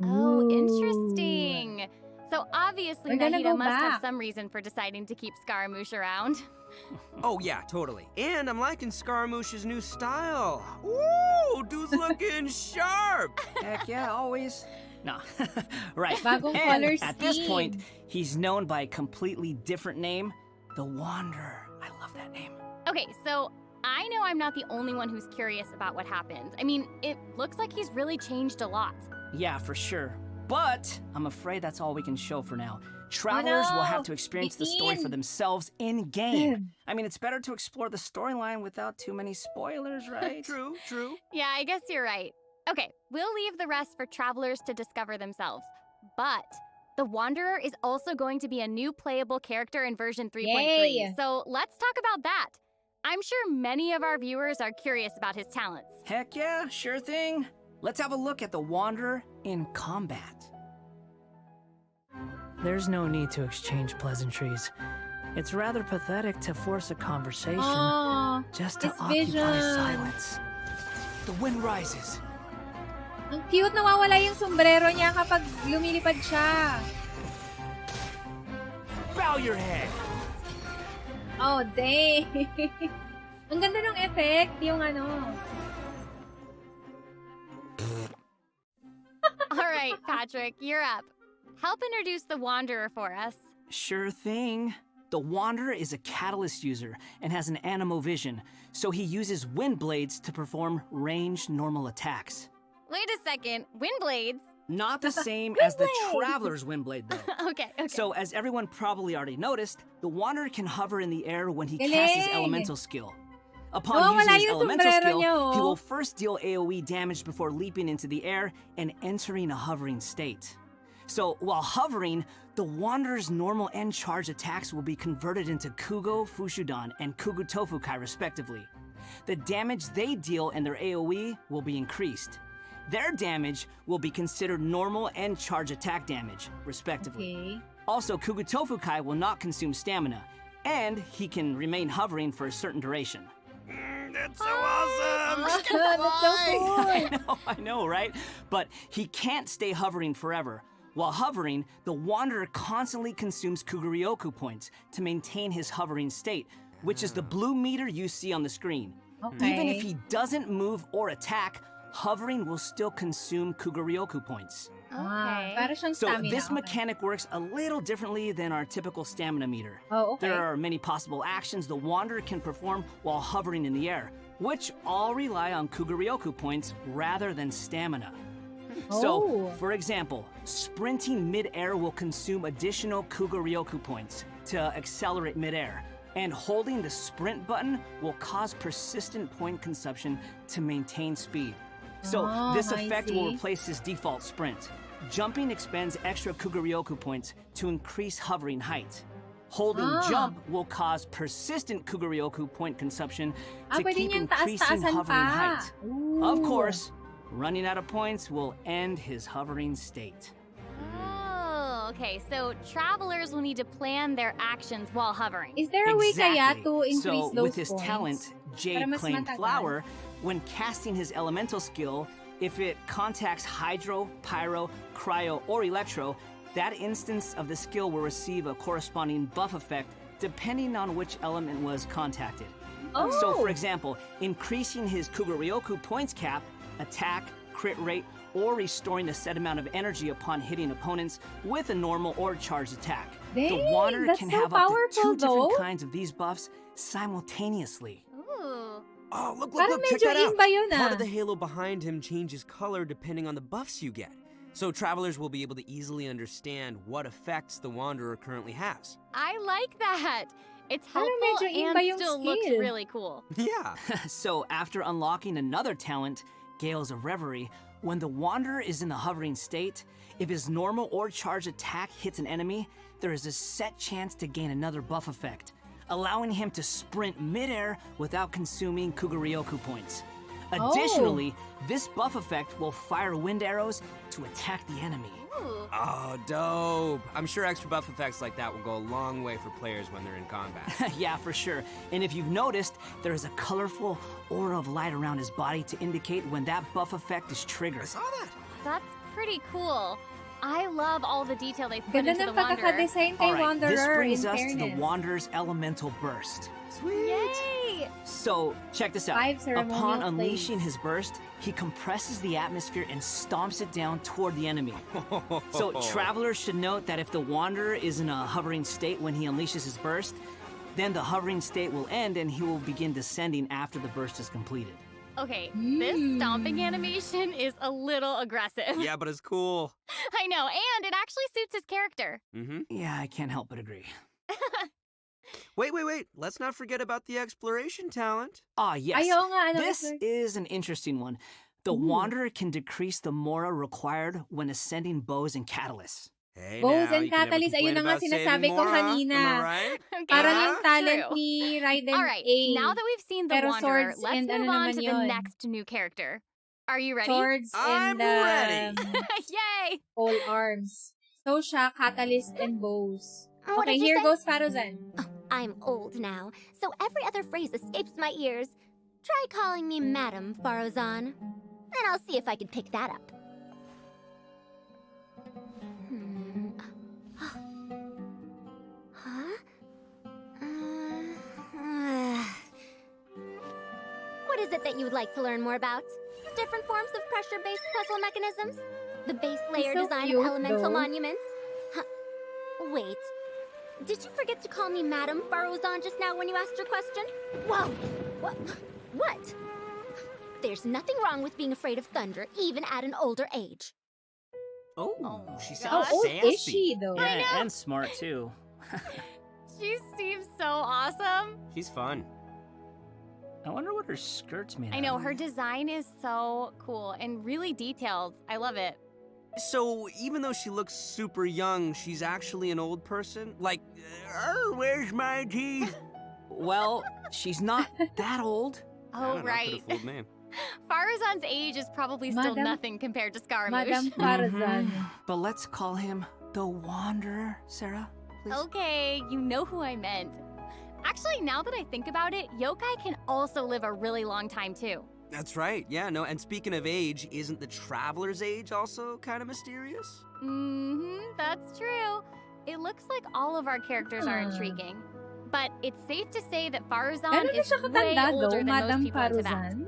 Speaker 10: Oh,
Speaker 1: Ooh.
Speaker 10: interesting. So obviously
Speaker 1: We're gonna
Speaker 10: Nahida
Speaker 1: go
Speaker 10: must have
Speaker 1: back.
Speaker 10: some reason for deciding to keep Scaramouche around.
Speaker 4: Oh, yeah, totally. And I'm liking Scaramouche's new style. Ooh, dude's looking sharp.
Speaker 7: Heck yeah, always. No, right.
Speaker 1: Bagong
Speaker 7: And
Speaker 1: color
Speaker 7: at this
Speaker 1: scheme.
Speaker 7: point, he's known by a completely different name, the Wanderer. I love that name.
Speaker 10: Okay, so I know I'm not the only one who's curious about what happened. I mean, it looks like he's really changed a lot.
Speaker 7: Yeah, for sure. But I'm afraid that's all we can show for now. Travelers will have to experience the story for themselves in-game. I mean, it's better to explore the storyline without too many spoilers, right?
Speaker 4: True, true.
Speaker 10: Yeah, I guess you're right. Okay, we'll leave the rest for travelers to discover themselves. But the Wanderer is also going to be a new playable character in version 3.3.
Speaker 1: Yay.
Speaker 10: So let's talk about that. I'm sure many of our viewers are curious about his talents.
Speaker 7: Heck yeah, sure thing. Let's have a look at the Wanderer in combat.
Speaker 11: There's no need to exchange pleasantries. It's rather pathetic to force a conversation
Speaker 1: Aw,
Speaker 11: just to
Speaker 1: his
Speaker 11: occupy
Speaker 1: vision.
Speaker 11: silence.
Speaker 7: The wind rises.
Speaker 1: Ang cute, nawawala yung sombrero niya kapag lumilipad siya.
Speaker 7: Bow your head.
Speaker 1: Oh, dang. Ang ganda ng effect, yung ano.
Speaker 10: All right, Patrick, you're up. Help introduce the Wanderer for us.
Speaker 7: Sure thing. The Wanderer is a catalyst user and has an animo vision, so he uses wind blades to perform ranged normal attacks.
Speaker 10: Wait a second, wind blades?
Speaker 7: Not the same as the Traveler's wind blade, though.
Speaker 10: Okay.
Speaker 7: So, as everyone probably already noticed, the Wanderer can hover in the air when he
Speaker 1: Galing.
Speaker 7: casts his elemental skill. Upon
Speaker 1: Oh,
Speaker 7: using
Speaker 1: wala
Speaker 7: his
Speaker 1: yung
Speaker 7: elemental
Speaker 1: sombrero
Speaker 7: skill,
Speaker 1: niya, oh.
Speaker 7: he will first deal AoE damage before leaping into the air and entering a hovering state. So, while hovering, the Wanderer's normal and charge attacks will be converted into Kugo Fushudan and Kugu Tofukai, respectively. The damage they deal and their AoE will be increased. Their damage will be considered normal and charge attack damage, respectively.
Speaker 1: Okay.
Speaker 7: Also, Kugu Tofukai will not consume stamina, and he can remain hovering for a certain duration.
Speaker 4: That's so awesome.
Speaker 1: That's so cool.
Speaker 7: I know, right? But he can't stay hovering forever. While hovering, the Wanderer constantly consumes Kuguryoku points to maintain his hovering state, which is the blue meter you see on the screen.
Speaker 1: Okay.
Speaker 7: Even if he doesn't move or attack, hovering will still consume Kuguryoku points.
Speaker 1: Ah, para siyang
Speaker 7: So
Speaker 1: stamina.
Speaker 7: this
Speaker 1: okay.
Speaker 7: mechanic works a little differently than our typical stamina meter.
Speaker 1: Oh, okay.
Speaker 7: There are many possible actions the Wanderer can perform while hovering in the air, which all rely on Kuguryoku points rather than stamina. So,
Speaker 1: Oh.
Speaker 7: for example, sprinting mid-air will consume additional Kuguryoku points to accelerate mid-air, and holding the sprint button will cause persistent point consumption to maintain speed. So,
Speaker 1: Oh,
Speaker 7: this
Speaker 1: I
Speaker 7: effect will
Speaker 1: see.
Speaker 7: replace his default sprint. Jumping expends extra Kuguryoku points to increase hovering height. Holding
Speaker 1: Ah.
Speaker 7: jump will cause persistent Kuguryoku point consumption to
Speaker 1: pwede
Speaker 7: keep
Speaker 1: niyang
Speaker 7: increasing
Speaker 1: taas-taasan
Speaker 7: hovering
Speaker 1: pa.
Speaker 7: height.
Speaker 1: Ooh.
Speaker 7: Of course, running out of points will end his hovering state.
Speaker 10: Oh, okay. So travelers will need to plan their actions while hovering.
Speaker 1: Is there a way kaya
Speaker 7: Exactly.
Speaker 1: to increase
Speaker 7: So,
Speaker 1: those
Speaker 7: with his
Speaker 1: points?
Speaker 7: talent,
Speaker 1: Para
Speaker 7: Jade
Speaker 1: mas
Speaker 7: Claim
Speaker 1: matagal.
Speaker 7: Flower, when casting his elemental skill, if it contacts Hydro, Pyro, Cryo, or Electro, that instance of the skill will receive a corresponding buff effect depending on which element was contacted. So, for example, increasing his Kuguryoku points cap, attack, crit rate, or restoring a set amount of energy upon hitting opponents with a normal or charged attack. The
Speaker 1: Dang,
Speaker 7: Wanderer
Speaker 1: that's
Speaker 7: can
Speaker 1: so
Speaker 7: have up to
Speaker 1: powerful,
Speaker 7: 2 different
Speaker 1: though.
Speaker 7: kinds of these buffs simultaneously.
Speaker 10: Ooh.
Speaker 4: Oh, look,
Speaker 1: Parang
Speaker 4: check
Speaker 1: medyo
Speaker 4: that out.
Speaker 1: iba yun,
Speaker 4: Part
Speaker 1: ah.
Speaker 4: of the halo behind him changes color depending on the buffs you get. So travelers will be able to easily understand what effects the Wanderer currently has.
Speaker 10: I like that. It's
Speaker 1: Parang
Speaker 10: helpful
Speaker 1: medyo iba
Speaker 10: and
Speaker 1: yung
Speaker 10: still looks
Speaker 1: skill.
Speaker 10: really cool.
Speaker 4: Yeah.
Speaker 7: So, after unlocking another talent, Gales of Reverie, when the Wanderer is in the hovering state, if his normal or charged attack hits an enemy, there is a set chance to gain another buff effect, allowing him to sprint midair without consuming Kuguryoku points. Additionally, this buff effect will fire wind arrows to attack the enemy.
Speaker 10: Ooh.
Speaker 4: Oh, dope. I'm sure extra buff effects like that will go a long way for players when they're in combat.
Speaker 7: Yeah, for sure. And if you've noticed, there is a colorful aura of light around his body to indicate when that buff effect is triggered.
Speaker 4: I saw that.
Speaker 10: That's pretty cool. I love all the detail they put
Speaker 1: Ganda
Speaker 10: into the
Speaker 1: ng
Speaker 10: Wanderer.
Speaker 1: pagkakadesign kay
Speaker 7: All right, this
Speaker 1: Wanderer,
Speaker 7: brings
Speaker 1: in
Speaker 7: us to the
Speaker 1: fairness.
Speaker 7: Wanderer's elemental burst.
Speaker 4: Sweet.
Speaker 10: Yay!
Speaker 7: So, check this out.
Speaker 1: 5 ceremonial
Speaker 7: Upon unleashing
Speaker 1: plates.
Speaker 7: his burst, he compresses the atmosphere and stomps it down toward the enemy. So, travelers should note that if the Wanderer is in a hovering state when he unleashes his burst, then the hovering state will end and he will begin descending after the burst is completed.
Speaker 10: Okay, this stomping animation is a little aggressive.
Speaker 4: Yeah, but it's cool.
Speaker 10: I know, and it actually suits his character.
Speaker 4: Mm-hmm.
Speaker 7: Yeah, I can't help but agree.
Speaker 4: Wait. Let's not forget about the exploration talent.
Speaker 7: Ah, yes.
Speaker 1: Ayaw nga, ano,
Speaker 7: This
Speaker 1: exploration.
Speaker 7: is an interesting one. The Wanderer can decrease the mora required when ascending bows and catalysts.
Speaker 4: Hey,
Speaker 1: Bows
Speaker 4: now,
Speaker 1: and
Speaker 4: you can never
Speaker 1: catalyst, ayun
Speaker 4: complain
Speaker 1: na nga
Speaker 4: about saving
Speaker 1: sinasabi ko
Speaker 4: Mora.
Speaker 1: kanina.
Speaker 4: Am I right?
Speaker 10: Okay,
Speaker 1: Parang
Speaker 10: that's
Speaker 1: yung talent
Speaker 10: true.
Speaker 1: ni Raiden
Speaker 10: All right,
Speaker 1: A.
Speaker 10: now that we've seen the
Speaker 1: Pero
Speaker 10: Wanderer,
Speaker 1: swords
Speaker 10: let's
Speaker 1: and
Speaker 10: move
Speaker 1: ano
Speaker 10: on
Speaker 1: naman
Speaker 10: to the
Speaker 1: yun?
Speaker 10: next new character. Are you ready?
Speaker 1: Swords
Speaker 4: I'm
Speaker 1: and
Speaker 4: ready.
Speaker 10: Yay!
Speaker 1: pole arms. So siya, catalyst and bows.
Speaker 2: What
Speaker 1: Okay,
Speaker 2: did you
Speaker 1: here
Speaker 2: say?
Speaker 1: goes Faruzan.
Speaker 2: I'm old now, so every other phrase escapes my ears. Try calling me Madam Farozan, and I'll see if I can pick that up. Huh? What is it that you would like to learn more about? Different forms of pressure-based puzzle mechanisms? The base layer
Speaker 1: so
Speaker 2: design
Speaker 1: cute,
Speaker 2: of elemental
Speaker 1: though.
Speaker 2: monuments? Huh. Wait. Did you forget to call me Madam Farozan just now when you asked your question? Whoa! What? There's nothing wrong with being afraid of thunder, even at an older age.
Speaker 7: Oh, she
Speaker 1: How
Speaker 7: sounds
Speaker 1: old
Speaker 7: sassy.
Speaker 1: is she, though?
Speaker 7: Yeah, and smart, too.
Speaker 10: She seems so awesome.
Speaker 4: She's fun.
Speaker 7: I wonder what her skirt's made
Speaker 10: I
Speaker 7: out
Speaker 10: know,
Speaker 7: of.
Speaker 10: her design is so cool and really detailed. I love it.
Speaker 4: So, even though she looks super young, she's actually an old person? Like, where's my teeth?
Speaker 7: Well, she's not that old.
Speaker 4: I
Speaker 10: Oh,
Speaker 4: don't know,
Speaker 10: right.
Speaker 4: could've fooled me.
Speaker 10: Faruzan's age is probably still
Speaker 1: Madam-
Speaker 10: nothing compared to Scaramouche.
Speaker 1: Madam Faruzan.
Speaker 7: But let's call him the Wanderer, Sarah. Please.
Speaker 10: Okay, you know who I meant. Actually, now that I think about it, yokai can also live a really long time too.
Speaker 4: That's right, yeah, no, and speaking of age, isn't the Traveler's age also kind of mysterious?
Speaker 10: That's true. It looks like all of our characters are
Speaker 1: Hmm.
Speaker 10: intriguing. But it's safe to say that Faruzan
Speaker 1: Gano'n na
Speaker 10: is
Speaker 1: siya
Speaker 10: way
Speaker 1: katanda,
Speaker 10: older
Speaker 1: though,
Speaker 10: than
Speaker 1: Madam
Speaker 10: most people in Tibet.
Speaker 1: Faruzan.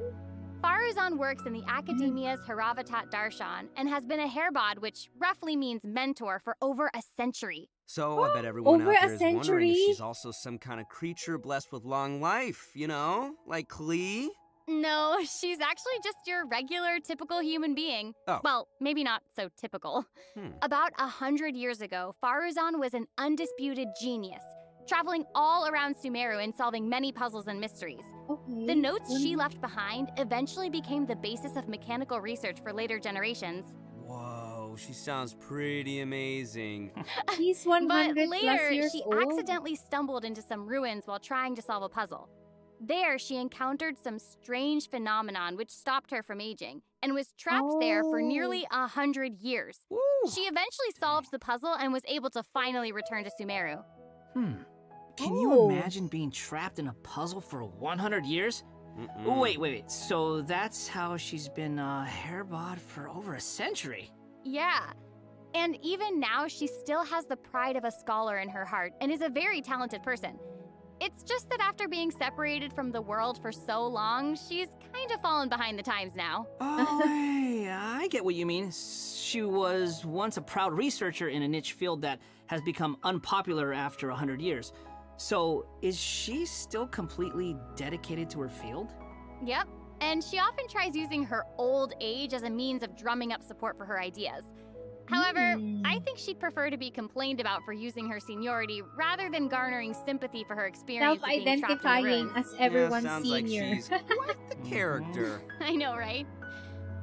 Speaker 10: Faruzan works in the Academia's Haravatat Darshan and has been a hairbod, which roughly means mentor, for over a century.
Speaker 4: So I bet everyone
Speaker 1: Over
Speaker 4: out
Speaker 1: a
Speaker 4: there is wondering if
Speaker 1: century?
Speaker 4: she's also some kind of creature blessed with long life, you know? Like Klee?
Speaker 10: No, she's actually just your regular, typical human being.
Speaker 4: Oh.
Speaker 10: Well, maybe not so typical. About 100 years ago, Faruzan was an undisputed genius, traveling all around Sumeru and solving many puzzles and mysteries.
Speaker 1: Okay.
Speaker 10: The notes she left behind eventually became the basis of mechanical research for later generations.
Speaker 4: Whoa, she sounds pretty amazing.
Speaker 1: She's 100
Speaker 10: But
Speaker 1: plus
Speaker 10: later,
Speaker 1: years
Speaker 10: she
Speaker 1: old.
Speaker 10: accidentally stumbled into some ruins while trying to solve a puzzle. There, she encountered some strange phenomenon which stopped her from aging, and was trapped there for nearly 100 years.
Speaker 4: Woo.
Speaker 10: She eventually solved the puzzle and was able to finally return to Sumeru.
Speaker 7: Can you imagine being trapped in a puzzle for 100 years?
Speaker 4: Mm-mm.
Speaker 7: Wait. So that's how she's been hairbod for over a century.
Speaker 10: Yeah. And even now, she still has the pride of a scholar in her heart and is a very talented person. It's just that after being separated from the world for so long, she's kind of fallen behind the times now.
Speaker 7: Oh, hey, I get what you mean. She was once a proud researcher in a niche field that has become unpopular after 100 years. So, is she still completely dedicated to her field?
Speaker 10: Yep. And she often tries using her old age as a means of drumming up support for her ideas. However, I think she'd prefer to be complained about for using her seniority rather than garnering sympathy for her experience of being trapped in the
Speaker 1: Self-identifying
Speaker 10: ruins.
Speaker 1: as everyone's
Speaker 4: sounds
Speaker 1: senior.
Speaker 4: like she's quite the character.
Speaker 10: I know, right?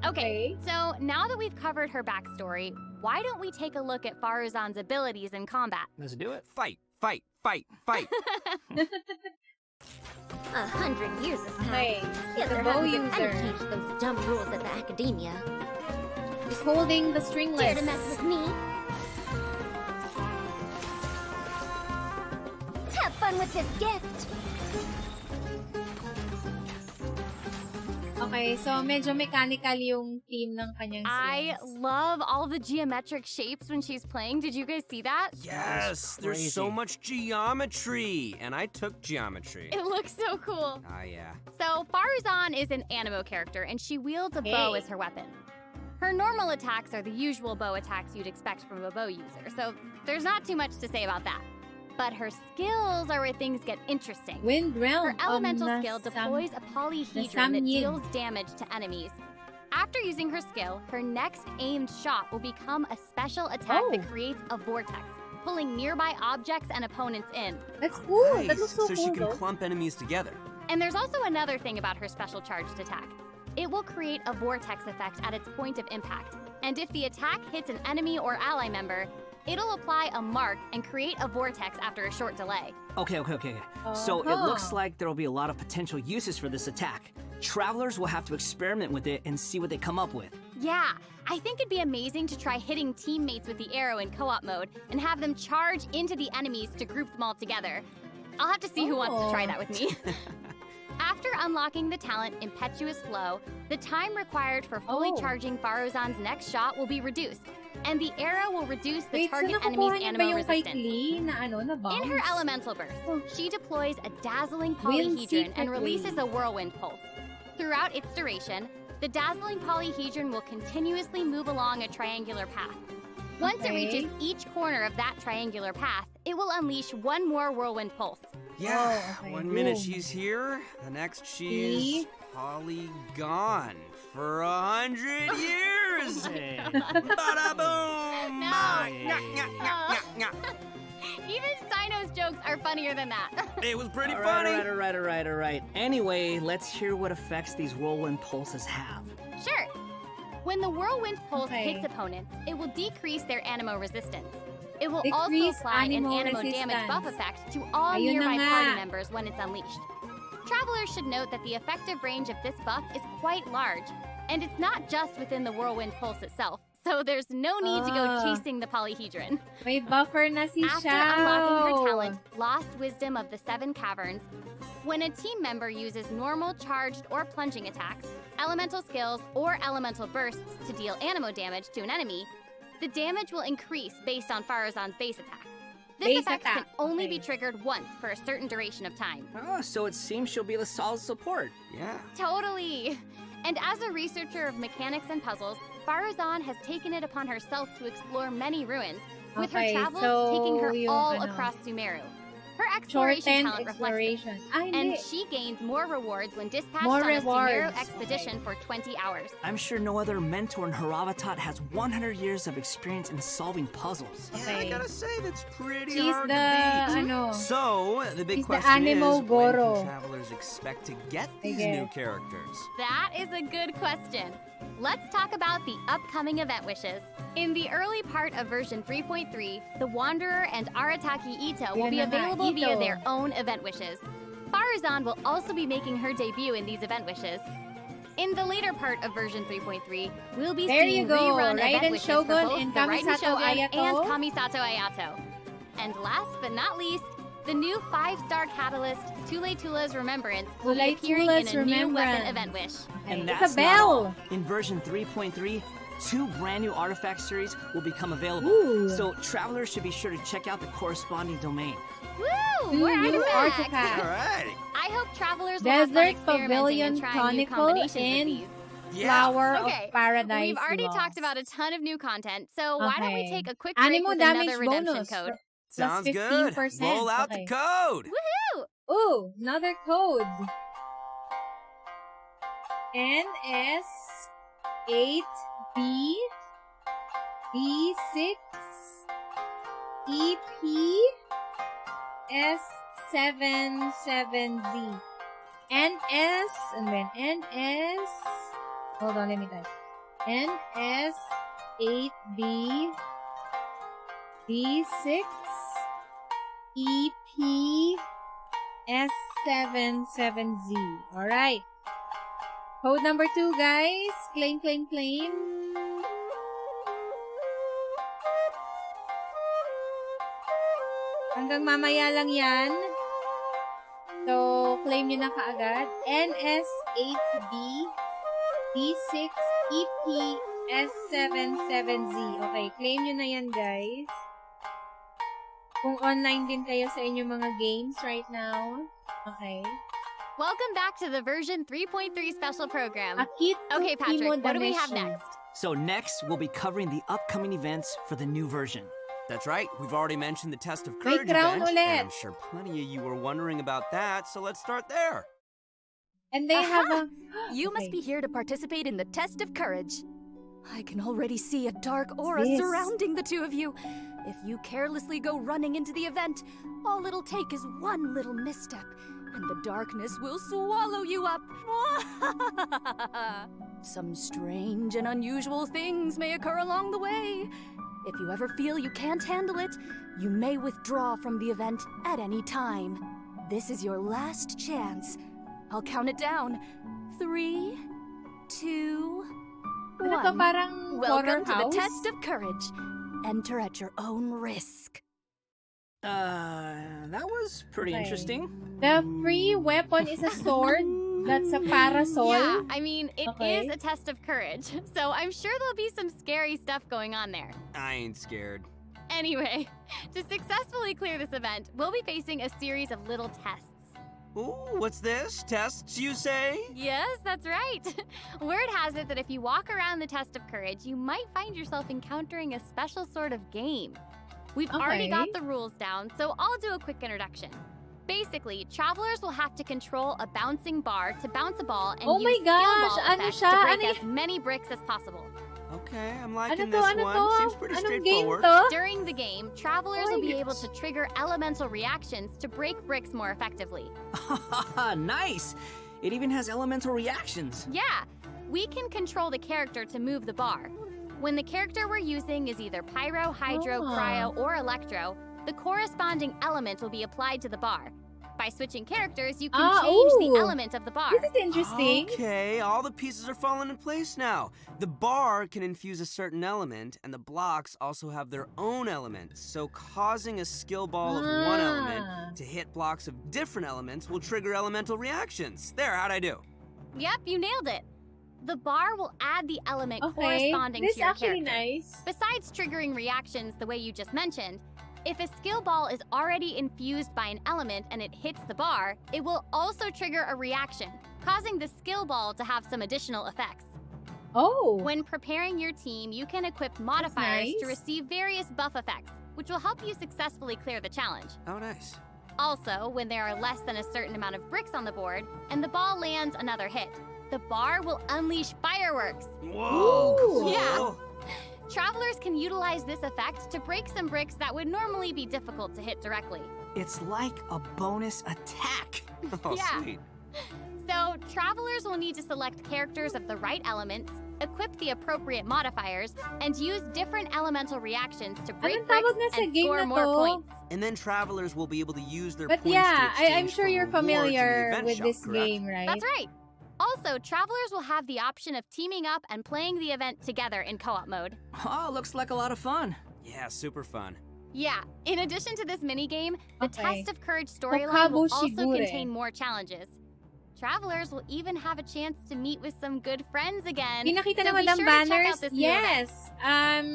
Speaker 10: Okay, so now that we've covered her backstory, why don't we take a look at Faruzan's abilities in combat?
Speaker 7: Let's do it.
Speaker 4: Fight.
Speaker 12: 100 years has passed.
Speaker 1: Okay,
Speaker 12: Yet
Speaker 1: the
Speaker 12: there
Speaker 1: bow
Speaker 12: hasn't been any
Speaker 1: user.
Speaker 12: change to those dumb rules at the academia.
Speaker 1: He's holding the
Speaker 12: Dare
Speaker 1: stringless.
Speaker 12: to mess with me? Have fun with this gift!
Speaker 1: Okay, so medyo mechanical yung theme ng kanyang
Speaker 10: I
Speaker 1: strings.
Speaker 10: love all the geometric shapes when she's playing. Did you guys see that?
Speaker 4: Yes, there's so much geometry, and I took geometry.
Speaker 10: It looks so cool.
Speaker 4: Ah, yeah.
Speaker 10: So, Faruzan is an animo character, and she wields a bow as her weapon. Her normal attacks are the usual bow attacks you'd expect from a bow user, so there's not too much to say about that. But her skills are where things get interesting.
Speaker 1: Wind Realm.
Speaker 10: Her elemental skill deploys a polyhedron that deals damage to enemies. After using her skill, her next aimed shot will become a special attack that creates a vortex, pulling nearby objects and opponents in.
Speaker 1: That's cool.
Speaker 4: Nice.
Speaker 1: That looks so
Speaker 4: so
Speaker 1: cool.
Speaker 4: she can clump enemies together.
Speaker 10: And there's also another thing about her special charged attack. It will create a vortex effect at its point of impact. And if the attack hits an enemy or ally member, it'll apply a mark and create a vortex after a short delay.
Speaker 7: Okay. So it looks like there will be a lot of potential uses for this attack. Travelers will have to experiment with it and see what they come up with.
Speaker 10: Yeah, I think it'd be amazing to try hitting teammates with the arrow in co-op mode and have them charge into the enemies to group them all together. I'll have to see who wants to try that with me. After unlocking the talent Impetuous Flow, the time required for fully charging Faruzan's next shot will be reduced, and the arrow will reduce the target enemy's animo resistance. In her elemental burst, she deploys a dazzling polyhedron and releases a whirlwind pulse. Throughout its duration, the dazzling polyhedron will continuously move along a triangular path. Once it reaches each corner of that triangular path, it will unleash one more whirlwind pulse.
Speaker 4: Yeah, 1 minute she's here, the next she's gone for 100 years. Bada boom!
Speaker 10: Even Sino's jokes are funnier than that.
Speaker 4: It was pretty
Speaker 7: funny. All right. Anyway, let's hear what effects these whirlwind pulses have.
Speaker 10: Sure. When the whirlwind pulse hits opponents, it will decrease their animo resistance. It will also apply an animo damage buff effect to all nearby party members when it's unleashed. Travelers should note that the effective range of this buff is quite large, and it's not just within the whirlwind pulse itself, so there's no need to go chasing the polyhedron.
Speaker 1: May buffer na si
Speaker 10: After unlocking her talent, Lost Wisdom of the Seven Caverns, when a team member uses normal, charged, or plunging attacks, elemental skills, or elemental bursts to deal animo damage to an enemy, the damage will increase based on Faruzan's base attack. This effect can only be triggered once for a certain duration of time.
Speaker 7: Oh, so it seems she'll be the solid support.
Speaker 4: Yeah.
Speaker 10: Totally. And as a researcher of mechanics and puzzles, Faruzan has taken it upon herself to explore many ruins, with her travels taking her all across Sumeru. Her exploration talent reflects this, and she gains more rewards when dispatched on a Sumeru expedition for 20 hours.
Speaker 7: I'm sure no other mentor in Haravatat has 100 years of experience in solving puzzles.
Speaker 4: Yeah, I gotta say, that's pretty
Speaker 1: She's
Speaker 4: hard
Speaker 1: the,
Speaker 4: to beat. So, the big
Speaker 1: she's the
Speaker 4: question is,
Speaker 1: Animo
Speaker 4: when
Speaker 1: Goro.
Speaker 4: can travelers expect to get these new characters?
Speaker 10: That is a good question. Let's talk about the upcoming event wishes. In the early part of version 3.3, the Wanderer and Arataki Ito will be available via their own event wishes. Faruzan will also be making her debut in these event wishes. In the later part of version 3.3, we'll be seeing rerun event wishes for both the Raiden Shogun and Kamisato Ayato. And last but not least, the new 5-star catalyst, Tule Tula's Remembrance, will be appearing in a new weapon event wish.
Speaker 7: And that's not all. In version 3.3, 2 brand new artifact series will become available. So travelers should be sure to check out the corresponding domain.
Speaker 10: Woo! More artifacts!
Speaker 4: All right.
Speaker 10: I hope travelers will have fun
Speaker 1: Desert
Speaker 10: experimenting
Speaker 1: Pavilion
Speaker 10: and trying new
Speaker 1: Chronicle
Speaker 10: combinations with
Speaker 1: and
Speaker 10: these.
Speaker 1: Flower
Speaker 10: Okay,
Speaker 1: of Paradise.
Speaker 10: We've already
Speaker 1: Lost.
Speaker 10: talked about a ton of new content, so why don't we take a quick break
Speaker 1: Animo
Speaker 10: with
Speaker 1: damage
Speaker 10: another redemption
Speaker 1: bonus
Speaker 10: code?
Speaker 4: Sounds good.
Speaker 1: 15%.
Speaker 4: Roll out the code.
Speaker 10: Woohoo!
Speaker 1: Ooh, another code. NS 8B B6 EP S77Z NS and then NS. Hold on, let me type. NS 8B B6 EP S77Z. Alright. Code number 2, guys. Claim, claim, claim. Hanggang mamaya lang yan. So, claim nyo na kaagad. NS8B D6EP S77Z. Okay, claim nyo na yan, guys. Kung online din kayo sa inyong mga games right now. Okay.
Speaker 10: Welcome back to the version 3.3 special program.
Speaker 1: Akit
Speaker 10: Okay, Patrick, what do we have next?
Speaker 7: So next, we'll be covering the upcoming events for the new version.
Speaker 4: That's right. We've already mentioned the Test of
Speaker 1: May
Speaker 4: Courage
Speaker 1: crown
Speaker 4: event,
Speaker 1: ulit.
Speaker 4: and I'm sure plenty of you were wondering about that, so let's start there.
Speaker 1: And they have a...
Speaker 13: You must be here to participate in the Test of Courage. I can already see a dark aura
Speaker 1: Yes.
Speaker 13: surrounding the two of you. If you carelessly go running into the event, all it'll take is one little misstep, and the darkness will swallow you up. Some strange and unusual things may occur along the way. If you ever feel you can't handle it, you may withdraw from the event at any time. This is your last chance. I'll count it down. 3, 2, 1.
Speaker 1: Ano to, parang
Speaker 13: Welcome
Speaker 1: horror
Speaker 13: to the
Speaker 1: house?
Speaker 13: Test of Courage. Enter at your own risk.
Speaker 7: That was pretty
Speaker 1: Okay.
Speaker 7: interesting.
Speaker 1: The free weapon is a sword. That's a parasol.
Speaker 10: Yeah, I mean, it is
Speaker 1: Okay.
Speaker 10: a test of courage, so I'm sure there'll be some scary stuff going on there.
Speaker 4: I ain't scared.
Speaker 10: Anyway, to successfully clear this event, we'll be facing a series of little tests.
Speaker 4: Ooh, what's this? Tests, you say?
Speaker 10: Yes, that's right. Word has it that if you walk around the test of courage, you might find yourself encountering a special sort of game. We've already got
Speaker 1: Okay.
Speaker 10: the rules down, so I'll do a quick introduction. Basically, travelers will have to control a bouncing bar to bounce a ball and
Speaker 1: Oh
Speaker 10: use
Speaker 1: my
Speaker 10: skill
Speaker 1: gosh,
Speaker 10: ball
Speaker 1: ano
Speaker 10: effects
Speaker 1: siya?
Speaker 10: to break
Speaker 1: Ano
Speaker 10: as many bricks as possible.
Speaker 4: Okay, I'm
Speaker 1: Ano
Speaker 4: liking
Speaker 1: to?
Speaker 4: this
Speaker 1: Ano
Speaker 4: one.
Speaker 1: to?
Speaker 4: Seems pretty
Speaker 1: Anong game
Speaker 4: straightforward.
Speaker 1: to?
Speaker 10: During the game, travelers
Speaker 1: Oh my
Speaker 10: will be able
Speaker 1: gosh.
Speaker 10: to trigger elemental reactions to break bricks more effectively.
Speaker 7: Nice! It even has elemental reactions.
Speaker 10: Yeah, we can control the character to move the bar. When the character we're using is either pyro, hydro, cryo, or electro, the corresponding element will be applied to the bar. By switching characters, you can change the
Speaker 1: ooh.
Speaker 10: element of the bar.
Speaker 1: This is interesting.
Speaker 4: Okay, all the pieces are falling in place now. The bar can infuse a certain element, and the blocks also have their own elements. So causing a skill ball of one element to hit blocks of different elements will trigger elemental reactions. There, how'd I do?
Speaker 10: Yep, you nailed it. The bar will add the element
Speaker 1: Okay,
Speaker 10: corresponding
Speaker 1: this
Speaker 10: to your
Speaker 1: is actually
Speaker 10: character.
Speaker 1: nice.
Speaker 10: Besides triggering reactions the way you just mentioned, if a skill ball is already infused by an element and it hits the bar, it will also trigger a reaction, causing the skill ball to have some additional effects.
Speaker 1: Oh.
Speaker 10: When preparing your team, you can equip modifiers to
Speaker 1: nice.
Speaker 10: receive various buff effects, which will help you successfully clear the challenge.
Speaker 4: Oh, nice.
Speaker 10: Also, when there are less than a certain amount of bricks on the board and the ball lands another hit, the bar will unleash fireworks.
Speaker 4: Whoa, cool.
Speaker 10: Yeah. Travelers can utilize this effect to break some bricks that would normally be difficult to hit directly.
Speaker 7: It's like a bonus attack.
Speaker 4: Oh,
Speaker 10: Yeah.
Speaker 4: sweet.
Speaker 10: So, travelers will need to select characters of the right elements, equip the appropriate modifiers, and use different elemental reactions to break
Speaker 1: Anong
Speaker 10: bricks
Speaker 1: tawag na sa
Speaker 10: and
Speaker 1: game
Speaker 10: score
Speaker 1: na
Speaker 10: more
Speaker 1: to?
Speaker 10: points.
Speaker 4: And then travelers will be able to use their
Speaker 1: But
Speaker 4: points
Speaker 1: yeah,
Speaker 4: to
Speaker 1: I'm
Speaker 4: exchange
Speaker 1: sure
Speaker 4: for
Speaker 1: you're
Speaker 4: rewards in the
Speaker 1: familiar
Speaker 4: event
Speaker 1: with
Speaker 4: shop,
Speaker 1: this
Speaker 4: correct?
Speaker 1: game, right?
Speaker 10: That's right. Also, travelers will have the option of teaming up and playing the event together in co-op mode.
Speaker 7: Oh, looks like a lot of fun.
Speaker 4: Yeah, super fun.
Speaker 10: Yeah, in addition to this minigame, the
Speaker 1: Okay.
Speaker 10: Test of Courage storyline will also
Speaker 1: Shigure.
Speaker 10: contain more challenges. Travelers will even have a chance to meet with some good friends again.
Speaker 1: Pinakita
Speaker 10: so
Speaker 1: na
Speaker 10: be
Speaker 1: Madam
Speaker 10: sure to check
Speaker 1: Banners?
Speaker 10: out this new event.
Speaker 1: Yes.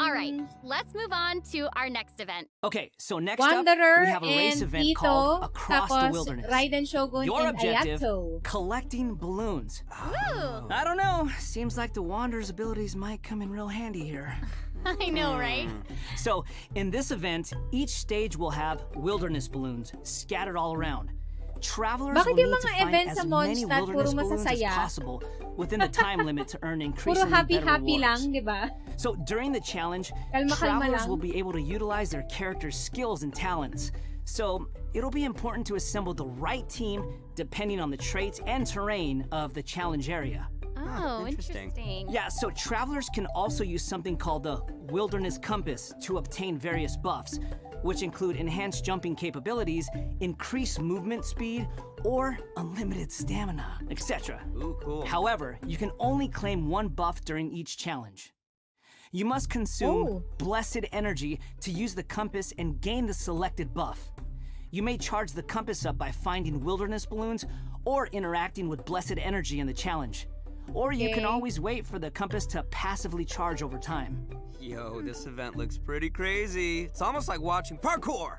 Speaker 10: All right, let's move on to our next event.
Speaker 7: Okay, so next
Speaker 1: Wanderer
Speaker 7: up, we have a race
Speaker 1: and
Speaker 7: event
Speaker 1: Ito,
Speaker 7: called Across the
Speaker 1: tapos
Speaker 7: Wilderness.
Speaker 1: Raiden Shogun
Speaker 7: Your
Speaker 1: and
Speaker 7: objective,
Speaker 1: Ayato.
Speaker 7: collecting balloons.
Speaker 10: Ooh,
Speaker 7: I don't know, seems like the Wanderer's abilities might come in real handy here.
Speaker 10: I know, right?
Speaker 7: So, in this event, each stage will have wilderness balloons scattered all around. Travelers
Speaker 1: Bakit
Speaker 7: will
Speaker 1: yung
Speaker 7: need to
Speaker 1: mga
Speaker 7: find
Speaker 1: events
Speaker 7: as
Speaker 1: sa
Speaker 7: many
Speaker 1: Mondstadt
Speaker 7: wilderness
Speaker 1: puro
Speaker 7: balloons as
Speaker 1: masasaya?
Speaker 7: possible within the time limit to earn
Speaker 1: Puro
Speaker 7: increasingly better
Speaker 1: happy-happy
Speaker 7: rewards.
Speaker 1: lang, di ba?
Speaker 7: So during the challenge,
Speaker 1: Kalma-kalma
Speaker 7: travelers
Speaker 1: lang.
Speaker 7: will be able to utilize their character's skills and talents. So it'll be important to assemble the right team depending on the traits and terrain of the challenge area.
Speaker 10: Oh,
Speaker 4: interesting.
Speaker 10: interesting.
Speaker 7: Yeah, so travelers can also use something called the Wilderness Compass to obtain various buffs. which include enhanced jumping capabilities, increased movement speed, or unlimited stamina, etc.
Speaker 4: Ooh, cool.
Speaker 7: However, you can only claim one buff during each challenge. You must consume blessed energy to use the compass and gain the selected buff. You may charge the compass up by finding wilderness balloons or interacting with blessed energy in the challenge. Or you can always wait for the compass to passively charge over time.
Speaker 4: Yo, this event looks pretty crazy. It's almost like watching parkour.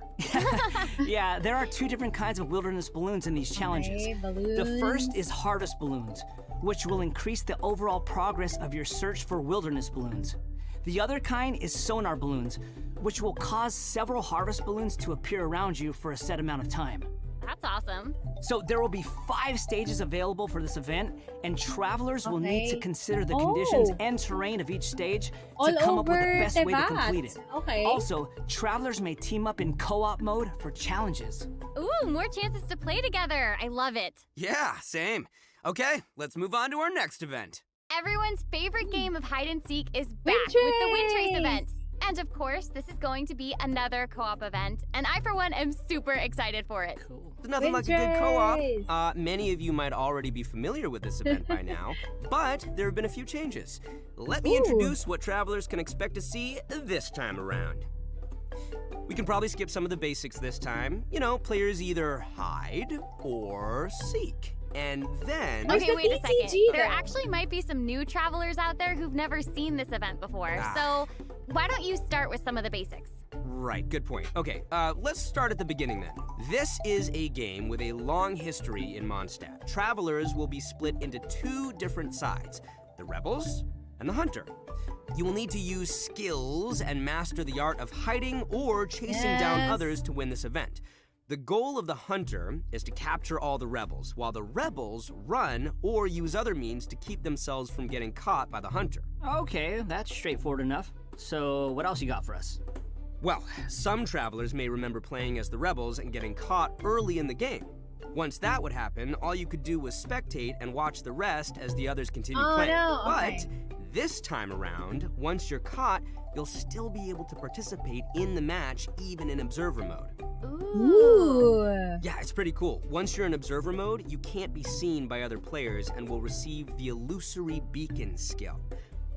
Speaker 7: Yeah, there are 2 different kinds of wilderness balloons in these challenges. The first is harvest balloons, which will increase the overall progress of your search for wilderness balloons. The other kind is sonar balloons, which will cause several harvest balloons to appear around you for a set amount of time.
Speaker 10: That's awesome.
Speaker 7: So there will be 5 stages available for this event, and travelers will need to consider the conditions and terrain of each stage to come up with the best way to complete it. Also, travelers may team up in co-op mode for challenges.
Speaker 10: Ooh, more chances to play together. I love it.
Speaker 4: Yeah, same. Okay, let's move on to our next event.
Speaker 10: Everyone's favorite game of hide and seek is back with the Wind Trace event. And of course, this is going to be another co-op event, and I, for one, am super excited for it.
Speaker 7: Cool.
Speaker 4: There's nothing like a good co-op. Many of you might already be familiar with this event by now, but there have been a few changes. Let me introduce what travelers can expect to see this time around. We can probably skip some of the basics this time. You know, players either hide or seek. And then...
Speaker 10: Okay, wait a second. There actually might be some new travelers out there who've never seen this event before. So why don't you start with some of the basics?
Speaker 4: Right, good point. Okay, let's start at the beginning then. This is a game with a long history in Mondstadt. Travelers will be split into 2 different sides, the Rebels and the Hunter. You will need to use skills and master the art of hiding or chasing down others to win this event. The goal of the Hunter is to capture all the Rebels, while the Rebels run or use other means to keep themselves from getting caught by the Hunter.
Speaker 7: Okay, that's straightforward enough. So what else you got for us?
Speaker 4: Well, some travelers may remember playing as the Rebels and getting caught early in the game. Once that would happen, all you could do was spectate and watch the rest as the others continue playing. But this time around, once you're caught, you'll still be able to participate in the match even in observer mode.
Speaker 1: Ooh.
Speaker 4: Yeah, it's pretty cool. Once you're in observer mode, you can't be seen by other players and will receive the illusory beacon skill.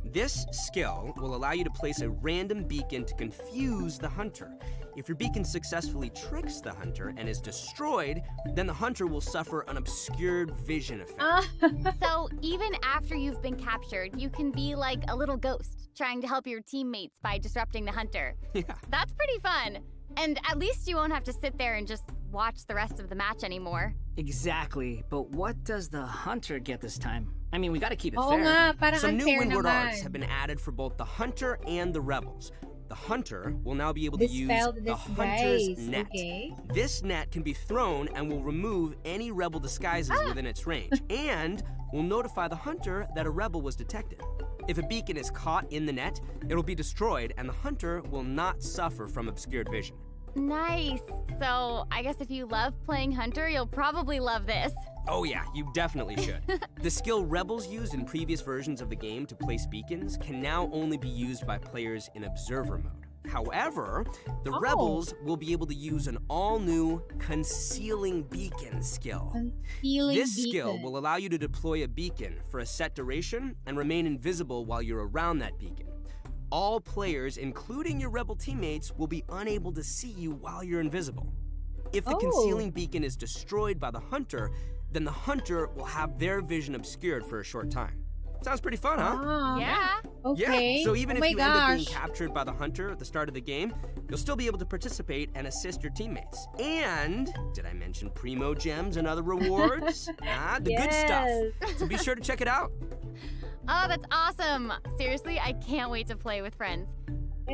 Speaker 4: This skill will allow you to place a random beacon to confuse the Hunter. If your beacon successfully tricks the Hunter and is destroyed, then the Hunter will suffer an obscured vision effect.
Speaker 10: So even after you've been captured, you can be like a little ghost, trying to help your teammates by disrupting the Hunter.
Speaker 4: Yeah.
Speaker 10: That's pretty fun. And at least you won't have to sit there and just watch the rest of the match anymore.
Speaker 7: Exactly, but what does the Hunter get this time? I mean, we gotta keep it
Speaker 1: Oo
Speaker 7: fair.
Speaker 1: nga, parang
Speaker 4: Some new
Speaker 1: unfair
Speaker 4: Windward
Speaker 1: naman.
Speaker 4: arts have been added for both the Hunter and the Rebels. The Hunter will now be able to use the Hunter's net.
Speaker 1: Okay.
Speaker 4: This net can be thrown and will remove any Rebel disguises within its range, and will notify the Hunter that a Rebel was detected. If a beacon is caught in the net, it will be destroyed, and the Hunter will not suffer from obscured vision.
Speaker 10: Nice. So I guess if you love playing Hunter, you'll probably love this.
Speaker 4: Oh yeah, you definitely should. The skill Rebels used in previous versions of the game to place beacons can now only be used by players in observer mode. However, the Rebels will be able to use an all-new Concealing Beacon skill. This skill will allow you to deploy a beacon for a set duration and remain invisible while you're around that beacon. All players, including your Rebel teammates, will be unable to see you while you're invisible. If the Concealing Beacon is destroyed by the Hunter, then the Hunter will have their vision obscured for a short time. Sounds pretty fun, huh?
Speaker 10: Yeah.
Speaker 1: Okay.
Speaker 4: Yeah, so even
Speaker 1: Oh
Speaker 4: if
Speaker 1: my
Speaker 4: you end up being
Speaker 1: gosh.
Speaker 4: captured by the Hunter at the start of the game, you'll still be able to participate and assist your teammates. And, did I mention Primo Gems and other rewards? The good stuff. So be sure to check it out.
Speaker 10: Oh, that's awesome. Seriously, I can't wait to play with friends.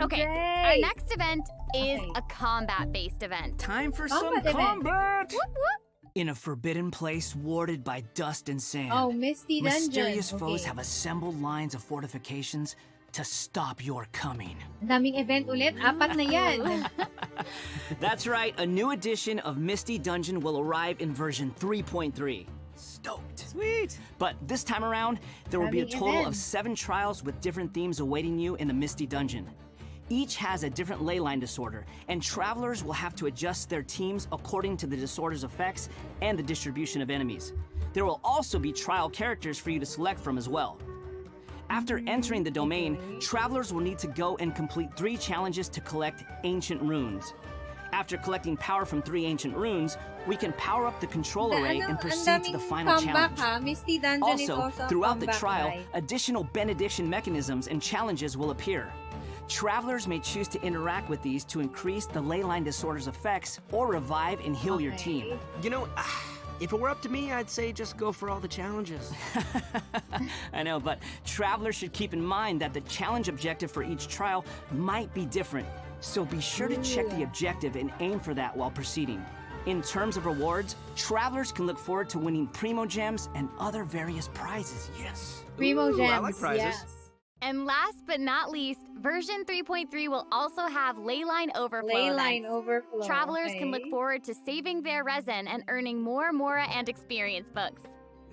Speaker 10: Okay, our
Speaker 1: Great.
Speaker 10: next event is a combat-based event.
Speaker 7: Time for
Speaker 1: Combat
Speaker 7: some
Speaker 1: event.
Speaker 7: combat!
Speaker 10: Whoop, whoop.
Speaker 7: In a forbidden place warded by dust and sand,
Speaker 1: Oh, Misty Dungeon.
Speaker 7: mysterious foes
Speaker 1: Okay.
Speaker 7: have assembled lines of fortifications to stop your coming.
Speaker 1: Ang daming event ulit. 4 na yan.
Speaker 7: That's right, a new edition of Misty Dungeon will arrive in version 3.3. Stoked.
Speaker 4: Sweet.
Speaker 7: But this time around, there will be a
Speaker 1: Daming
Speaker 7: total of
Speaker 1: events.
Speaker 7: 7 trials with different themes awaiting you in the Misty Dungeon. Each has a different ley line disorder, and travelers will have to adjust their teams according to the disorder's effects and the distribution of enemies. There will also be trial characters for you to select from as well. After entering the domain, travelers will need to go and complete 3 challenges to collect ancient runes. After collecting power from 3 ancient runes, we can power up the control array and proceed to the final challenge. Also, throughout the trial, additional benediction mechanisms and challenges will appear. Travelers may choose to interact with these to increase the ley line disorder's effects or revive and heal your team.
Speaker 4: You know, if it were up to me, I'd say just go for all the challenges.
Speaker 7: I know, but travelers should keep in mind that the challenge objective for each trial might be different, so be sure to check the objective and aim for that while proceeding. In terms of rewards, travelers can look forward to winning Primo Gems and other various prizes. Yes.
Speaker 1: Primo Gems,
Speaker 4: I like prizes.
Speaker 1: yes.
Speaker 10: And last but not least, version 3.3 will also have Leyline Overflow
Speaker 1: Leyline
Speaker 10: events.
Speaker 1: Overflow.
Speaker 10: Travelers can
Speaker 1: okay.
Speaker 10: look forward to saving their resin and earning more Mora and experience books.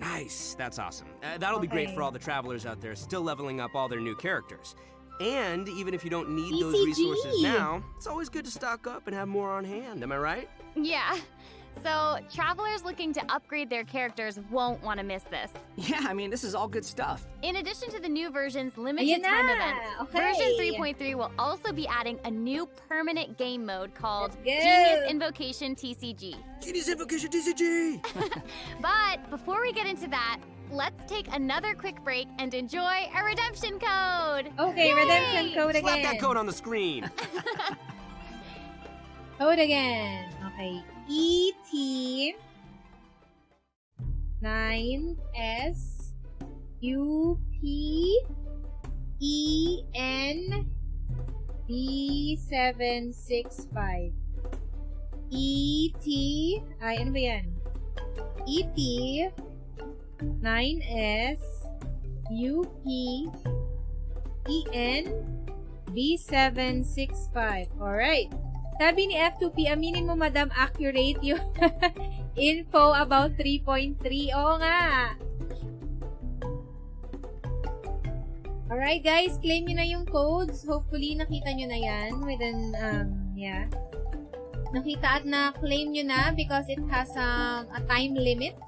Speaker 4: Nice, that's awesome. That'll be great for all the travelers out there still leveling up all their new characters. And even if you don't need those resources now, it's always good to stock up and have more on hand, am I right?
Speaker 10: Yeah. So, travelers looking to upgrade their characters won't want to miss this.
Speaker 7: Yeah, I mean, this is all good stuff.
Speaker 10: In addition to the new version's limited time events, version 3.3 will also be adding a new permanent game mode called Genius Invocation TCG.
Speaker 4: Genius Invocation TCG!
Speaker 10: But before we get into that, let's take another quick break and enjoy a redemption code.
Speaker 1: Okay,
Speaker 10: Yay!
Speaker 1: redemption code again.
Speaker 4: Slap that code on the screen.
Speaker 1: Code again. Okay. ET 9S UP EN B765 ET ay ano ba yan? ET 9S UP EN B765. Alright. Sabi ni F2P, aminin mo, madam, accurate yung info about 3.3. Oo nga. Alright, guys. Claim nyo na yung codes. Hopefully, nakita nyo na yan within, yeah. Nakita at na-claim nyo na because it has a time limit.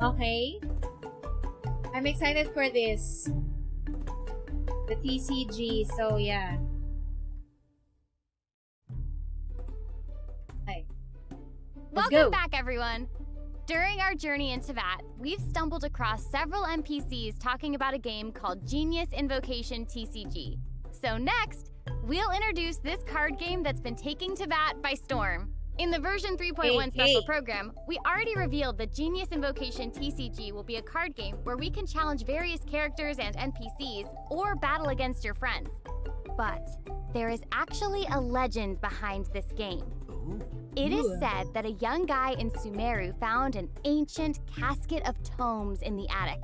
Speaker 1: Okay? I'm excited for this. The TCG. So, yeah.
Speaker 10: Welcome back, everyone! During our journey into VAT, we've stumbled across several NPCs talking about a game called Genius Invocation TCG. So next, we'll introduce this card game that's been taking to VAT by storm. In the version 3.1 special program, we already revealed that Genius Invocation TCG will be a card game where we can challenge various characters and NPCs or battle against your friends. But there is actually a legend behind this game. It is said that a young guy in Sumeru found an ancient casket of tomes in the attic.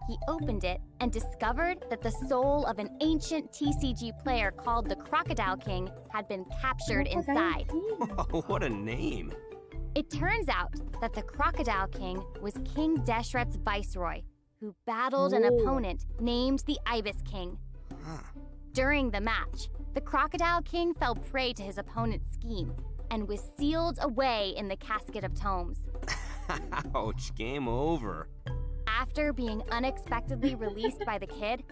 Speaker 10: He opened it and discovered that the soul of an ancient TCG player called the Crocodile King had been captured inside.
Speaker 4: What a name.
Speaker 10: It turns out that the Crocodile King was King Deshret's viceroy, who battled an opponent named the Ibis King. During the match, the Crocodile King fell prey to his opponent's scheme and was sealed away in the casket of tomes.
Speaker 4: Ouch, game over.
Speaker 10: After being unexpectedly released by the kid,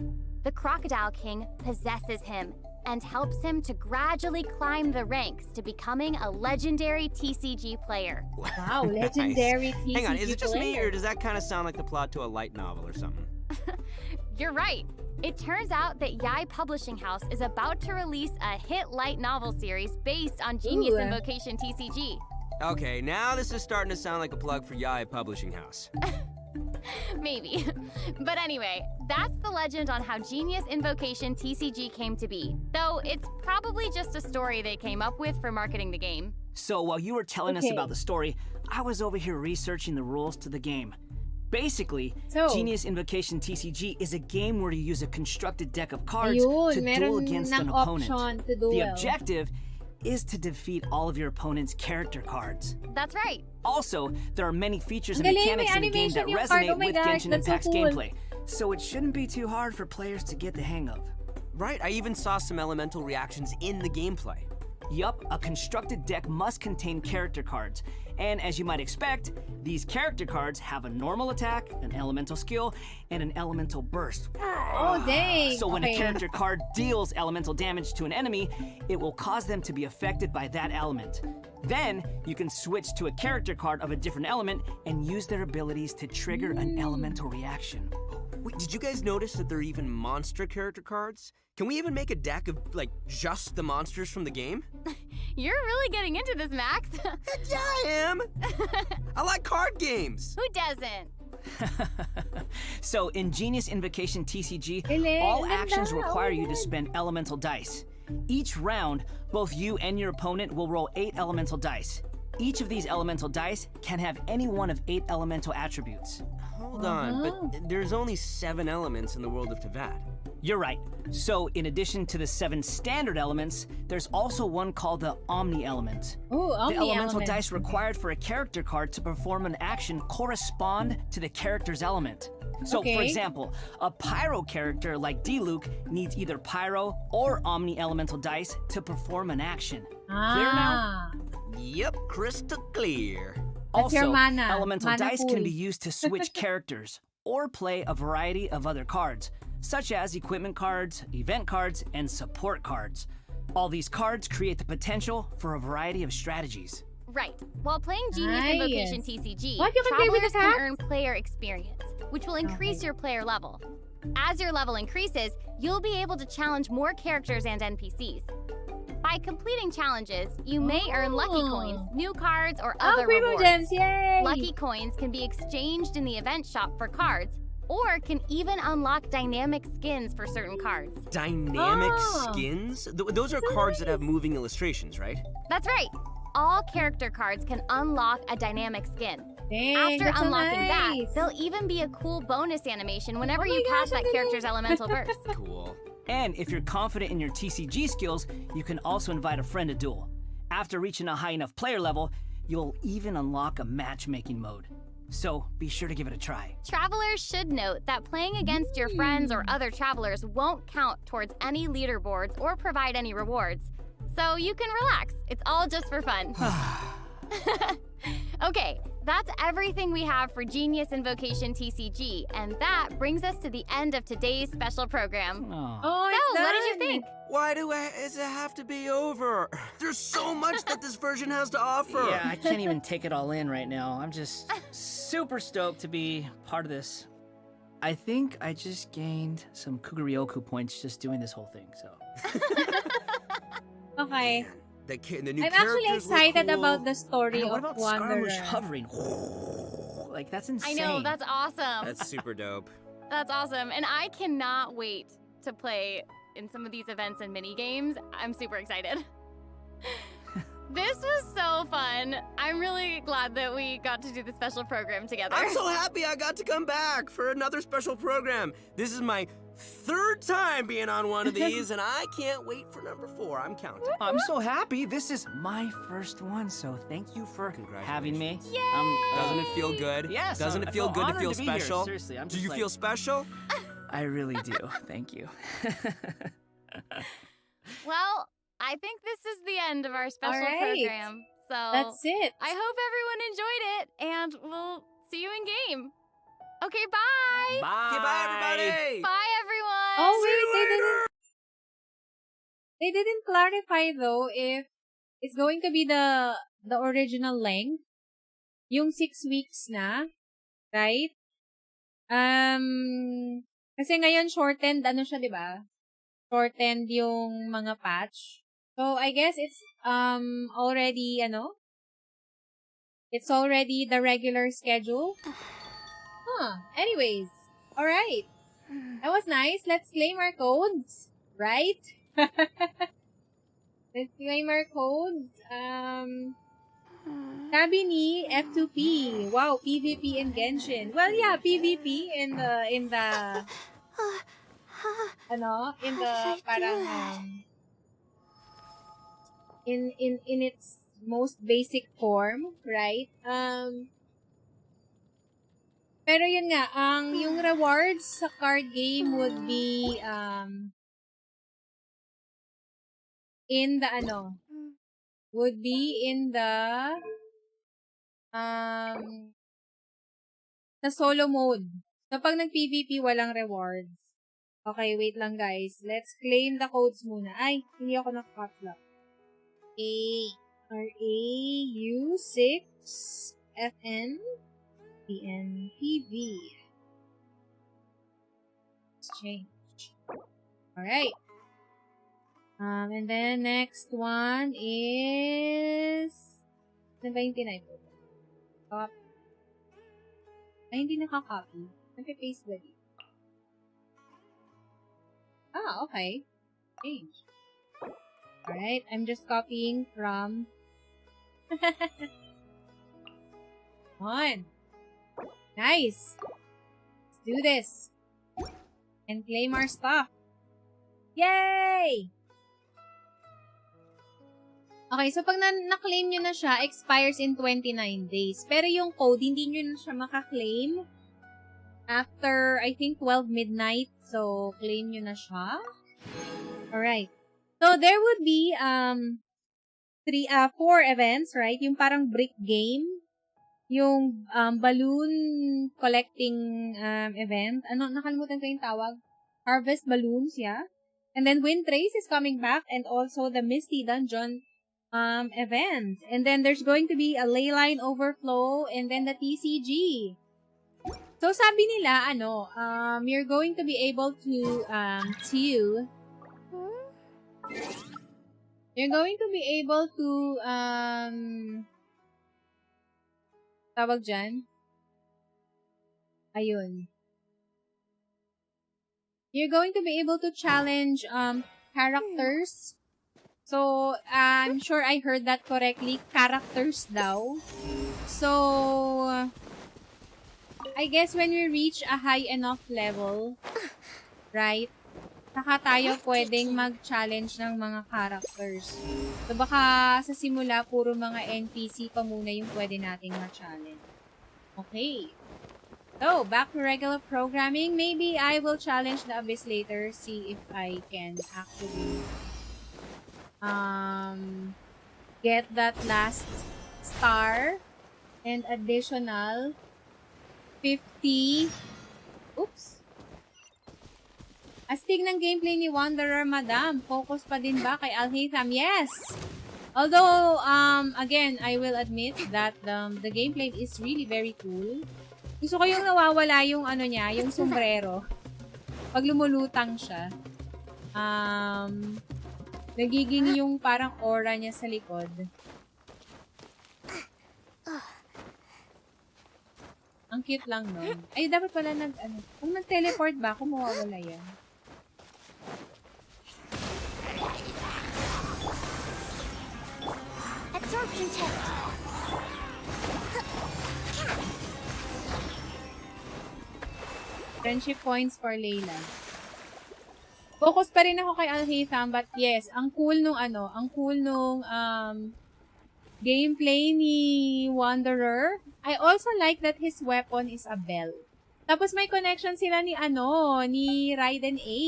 Speaker 10: the Crocodile King possesses him and helps him to gradually climb the ranks to becoming a legendary TCG player.
Speaker 1: Wow, legendary TCG
Speaker 4: Hang on, is it just me,
Speaker 1: player.
Speaker 4: or does that kind of sound like the plot to a light novel or something?
Speaker 10: You're right. It turns out that Yai Publishing House is about to release a hit light novel series based on Genius Invocation TCG.
Speaker 4: Okay, now this is starting to sound like a plug for Yai Publishing House.
Speaker 10: Maybe. But anyway, that's the legend on how Genius Invocation TCG came to be. Though it's probably just a story they came up with for marketing the game.
Speaker 7: So while you were telling us about the story, I was over here researching the rules to the game. Basically, Genius Invocation TCG is a game where you use a constructed deck of cards to duel against an opponent. The objective is to defeat all of your opponent's character cards.
Speaker 10: That's right.
Speaker 7: Also, there are many features and mechanics in the game that resonate with Genshin Impact's gameplay, so it shouldn't be too hard for players to get the hang of.
Speaker 4: Right, I even saw some elemental reactions in the gameplay.
Speaker 7: Yup, a constructed deck must contain character cards. And as you might expect, these character cards have a normal attack, an elemental skill, and an elemental burst.
Speaker 1: Oh, dang.
Speaker 7: So when a character card deals elemental damage to an enemy, it will cause them to be affected by that element. Then, you can switch to a character card of a different element and use their abilities to trigger an elemental reaction.
Speaker 4: Wait, did you guys notice that there are even monster character cards? Can we even make a deck of, like, just the monsters from the game?
Speaker 10: You're really getting into this, Max.
Speaker 4: Yeah, I am. I like card games.
Speaker 10: Who doesn't?
Speaker 7: So, in Genius Invocation TCG, all actions require you to spend elemental dice. Each round, both you and your opponent will roll 8 elemental dice. Each of these elemental dice can have any one of 8 elemental attributes.
Speaker 4: Hold on, but there's only 7 elements in the world of Teyvat.
Speaker 7: You're right. So, in addition to the 7 standard elements, there's also one called the Omni Element.
Speaker 1: Ooh, Omni
Speaker 7: The elemental
Speaker 1: Element.
Speaker 7: dice required for a character card to perform an action correspond to the character's element. So, for
Speaker 1: Okay.
Speaker 7: example, a Pyro character like Diluc needs either Pyro or Omni Elemental dice to perform an action. Clear now?
Speaker 4: Yep, crystal clear.
Speaker 1: That's your
Speaker 7: Also,
Speaker 1: mana.
Speaker 7: elemental
Speaker 1: Mana
Speaker 7: dice
Speaker 1: pool.
Speaker 7: can be used to switch characters or play a variety of other cards, such as equipment cards, event cards, and support cards. All these cards create the potential for a variety of strategies.
Speaker 10: Right. While playing Genius
Speaker 1: Nice.
Speaker 10: Invocation TCG,
Speaker 1: What, you can play with
Speaker 10: travelers
Speaker 1: attack?
Speaker 10: can earn player experience, which will increase your player level. As your level increases, you'll be able to challenge more characters and NPCs. By completing challenges, you may earn lucky coins, new cards, or other
Speaker 1: Primo
Speaker 10: rewards.
Speaker 1: Gems, yay!
Speaker 10: Lucky coins can be exchanged in the event shop for cards, or can even unlock dynamic skins for certain cards.
Speaker 4: Dynamic skins? Those are cards that have moving illustrations, right?
Speaker 10: That's right. All character cards can unlock a dynamic skin.
Speaker 1: Dang,
Speaker 10: After
Speaker 1: that's so
Speaker 10: unlocking that,
Speaker 1: nice.
Speaker 10: there'll even be a cool bonus animation whenever
Speaker 1: Oh my
Speaker 10: you pass
Speaker 1: gosh,
Speaker 10: that character's elemental burst.
Speaker 4: Cool.
Speaker 7: And if you're confident in your TCG skills, you can also invite a friend to duel. After reaching a high enough player level, you'll even unlock a matchmaking mode. So be sure to give it a try.
Speaker 10: Travelers should note that playing against your friends or other travelers won't count towards any leaderboards or provide any rewards. So you can relax. It's all just for fun. Okay, that's everything we have for Genius Invocation TCG, and that brings us to the end of today's special program.
Speaker 1: Oh,
Speaker 10: So, what did you think?
Speaker 4: Why does it have to be over? There's so much that this version has to offer.
Speaker 7: Yeah, I can't even take it all in right now. I'm just super stoked to be part of this. I think I just gained some Kuguryoku points just doing this whole thing, so.
Speaker 1: Okay.
Speaker 4: The new
Speaker 1: I'm actually
Speaker 4: characters were
Speaker 1: excited
Speaker 4: cool.
Speaker 1: about the story
Speaker 7: Man, what
Speaker 1: of
Speaker 7: about
Speaker 1: Wanderer.
Speaker 7: Scaramouche hovering? Like, that's insane.
Speaker 10: I know, that's awesome.
Speaker 4: That's super dope.
Speaker 10: That's awesome. And I cannot wait to play in some of these events and mini games. I'm super excited. This was so fun. I'm really glad that we got to do the special program together.
Speaker 4: I'm so happy I got to come back for another special program. This is my 3rd time being on one of these, and I can't wait for number 4. I'm counting.
Speaker 7: I'm so happy. This is my first one, so thank you for having me.
Speaker 4: Doesn't it feel good?
Speaker 7: Yes.
Speaker 4: Doesn't
Speaker 7: I
Speaker 4: it feel good to
Speaker 7: honored
Speaker 4: feel
Speaker 7: be here.
Speaker 4: special?
Speaker 7: Seriously, I'm
Speaker 4: Do
Speaker 7: just
Speaker 4: you
Speaker 7: like-
Speaker 4: feel special?
Speaker 7: I really do. Thank you.
Speaker 10: Well, I think this is the end of our special
Speaker 1: All right.
Speaker 10: program. So
Speaker 1: That's it.
Speaker 10: I hope everyone enjoyed it, and we'll see you in game. Okay, bye.
Speaker 7: Bye.
Speaker 4: Okay, bye, everybody.
Speaker 10: Bye, everyone.
Speaker 1: Oh wait, they didn't clarify though if it's going to be the original length, yung 6 weeks na, right? Kasi ngayon shortened ano siya, 'di ba? Shortened yung mga patch. So I guess it's already it's already the regular schedule. Anyways, all right. That was nice. Let's claim our codes, right? Let's claim our codes. Sabi ni F2P. Wow, PvP in Genshin. Well, yeah, PvP in the parang in its most basic form, right? Pero yun nga, yung rewards sa card game would be in the would be in the sa solo mode. So, pag nag-PvP, walang rewards. Okay, wait lang guys. Let's claim the codes muna. Ay, hindi ako naka-caplock. RAU6FNPNPV. Exchange. Alright. And then, next one is 29. Copy. Ay, hindi nakaka-copy. Nagpe-paste ba dito? Ah, okay. Change. Alright, I'm just copying from... On. Nice! Let's do this. And claim our stuff. Yay! Okay, so pag na-claim nyo na siya, expires in 29 days. Pero yung code, hindi nyo na siya makaklaim after, I think, 12 midnight. So, claim nyo na siya. Alright. So, there would be 4 events, right? Yung parang brick game. Yung balloon collecting event. Ano, nakalimutan ko yung tawag? Harvest balloons, yeah. And then Wind Trace is coming back, and also the Misty Dungeon event. And then there's going to be a Leyline Overflow, and then the TCG. So sabi nila, you're going to be able to tawag dyan? Ayun. You're going to be able to challenge characters. So, I'm sure I heard that correctly. Characters daw. So, I guess when we reach a high enough level, right, saka tayo pwedeng mag-challenge ng mga characters. So, baka sa simula, puro mga NPC pa muna yung pwede nating ma-challenge. Okay. So, back to regular programming. Maybe I will challenge the Abyss later, see if I can actually get that last star and additional 50. Oops. Astig ng gameplay ni Wanderer, madam. Focus pa din ba kay Alhaitham? Yes! Although, again, I will admit that the gameplay is really very cool. Gusto ko yung nawawala yung niya, yung sombrero. Pag lumulutang siya. Nagiging yung parang aura niya sa likod. Ang cute lang nun. Ay, dapat pala kung nag-teleport ba, kung mawawala yan.
Speaker 2: Absorption test.
Speaker 1: Friendship points for Layla. Focus pa rin ako kay Alhaitham, but yes, ang cool nung gameplay ni Wanderer. I also like that his weapon is a bell. Tapos may connection sila ni Raiden A.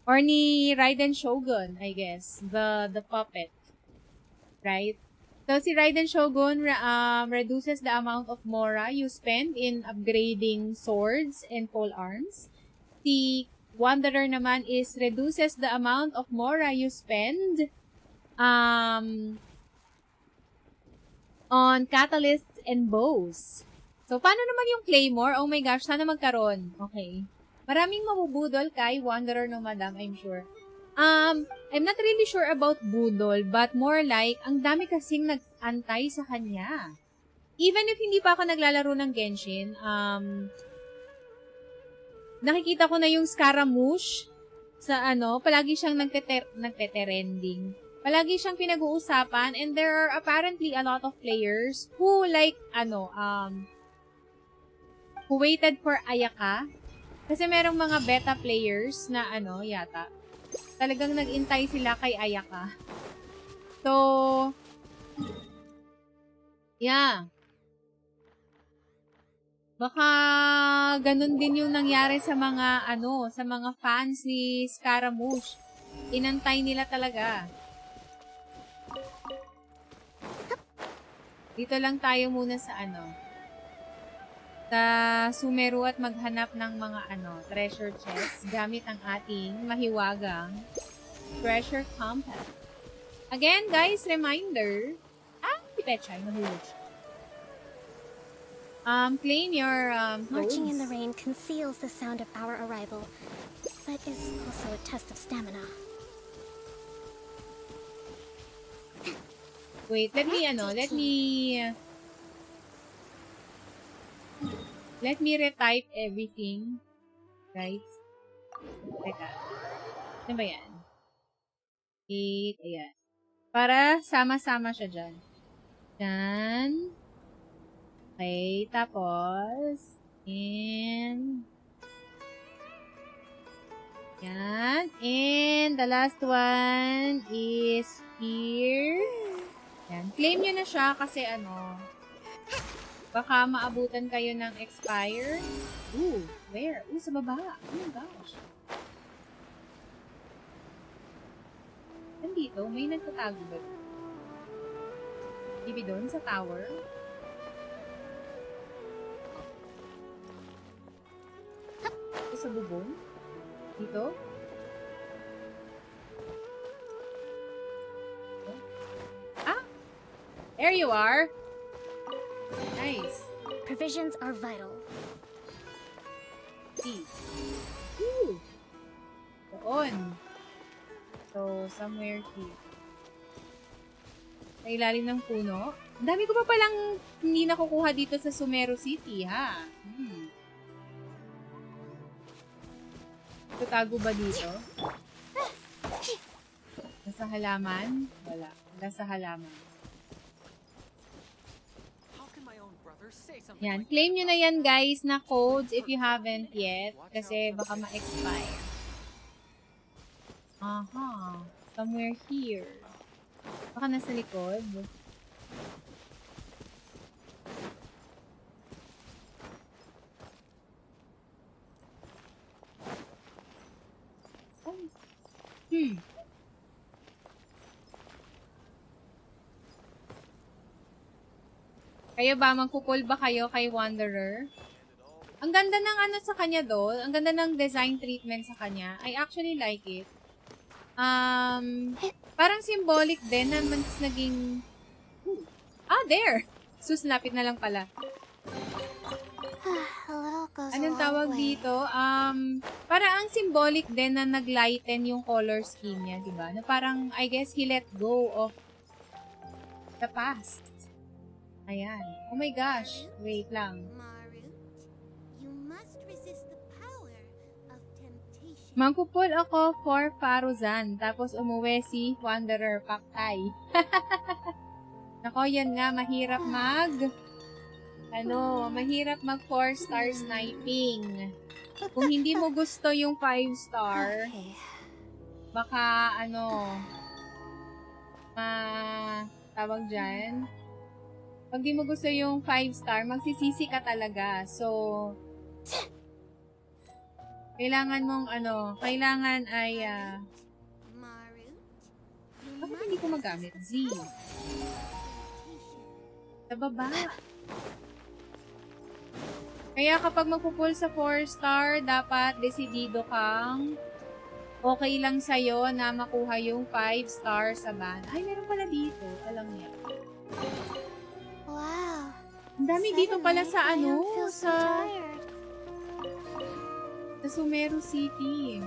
Speaker 1: Or ni Raiden Shogun, I guess. The puppet. Right? So si Raiden Shogun reduces the amount of mora you spend in upgrading swords and pole arms. Si Wanderer naman reduces the amount of mora you spend on catalysts and bows. So, paano naman yung claymore? Oh my gosh, sana magkaroon. Okay. Maraming mabubudol kay Wanderer no madam, I'm sure. I'm not really sure about budol, but more like, ang dami kasing nag-antay sa kanya. Even if hindi pa ako naglalaro ng Genshin, nakikita ko na yung Scaramouche sa palagi siyang nagtetrending. Palagi siyang pinag-uusapan, and there are apparently a lot of players who who waited for Ayaka. Kasi merong mga beta players na yata. Talagang nag-intay sila kay Ayaka. So, yeah. Baka ganun din yung nangyari sa mga fans ni Scaramouche. Inantay nila talaga. Dito lang tayo muna sa sa Sumeru at maghanap ng mga treasure chest gamit ang ating mahiwagang treasure compass. Again, guys, reminder. Si Pechay, nahulog siya. Claim your
Speaker 9: Marching in
Speaker 1: codes.
Speaker 9: the rain conceals the sound of our arrival, but is also a test of stamina.
Speaker 1: Wait, let me retype everything. Guys. Teka. Ano ba yan? 8, ayan. Para sama-sama siya dyan. Dyan. Okay, tapos, and yan. And the last one is here. Yan. Claim nyo na siya kasi baka maabutan kayo ng expire. Ooh, where? Ooh, sa baba. Oh my gosh. Nandito, may nagtatago ba? Maybe doon sa tower? Ito sa bubong? Dito? Ah! There you are! Nice.
Speaker 9: Provisions are vital.
Speaker 1: See. Ooh! Doon. So, somewhere here. Sa ilalim ng puno. Ang dami ko pa palang hindi nakukuha dito sa Sumeru City, ha? Tatago ba dito? Nasa halaman? Wala. Wala sa halaman. Yan. Claim nyo na yan, guys, na codes if you haven't yet. Kasi baka ma-expire. Aha. Somewhere here. Baka nasa likod. Kayo ba? Magpupul ba kayo kay Wanderer? Ang ganda ng sa kanya doon. Ang ganda ng design treatment sa kanya. I actually like it. Parang symbolic din na mas naging... there! Sus, lapit na lang pala. Anong tawag dito? Parang ang symbolic din na naglighten yung color scheme niya, diba? Na parang, I guess, he let go of the past. Ayan. Oh my gosh. Wait lang. Magpupul ako for Faruzan. Tapos umuwi si Wanderer Paktay. Nako, yan nga. Mahirap mahirap mag 4-star sniping. Kung hindi mo gusto yung 5-star, baka tawag dyan, pag di mo gusto yung 5-star, magsisisi ka talaga. So, kailangan mong kailangan ay, bakit hindi ko magamit? Z. Sa baba. Kaya kapag magpupul sa 4-star, dapat desidido kang okay lang sa'yo na makuha yung 5-star sa ban. Ay, meron pala dito. Alam niya.
Speaker 2: Wow.
Speaker 1: Ang dami dito pala sa sa Sumeru City.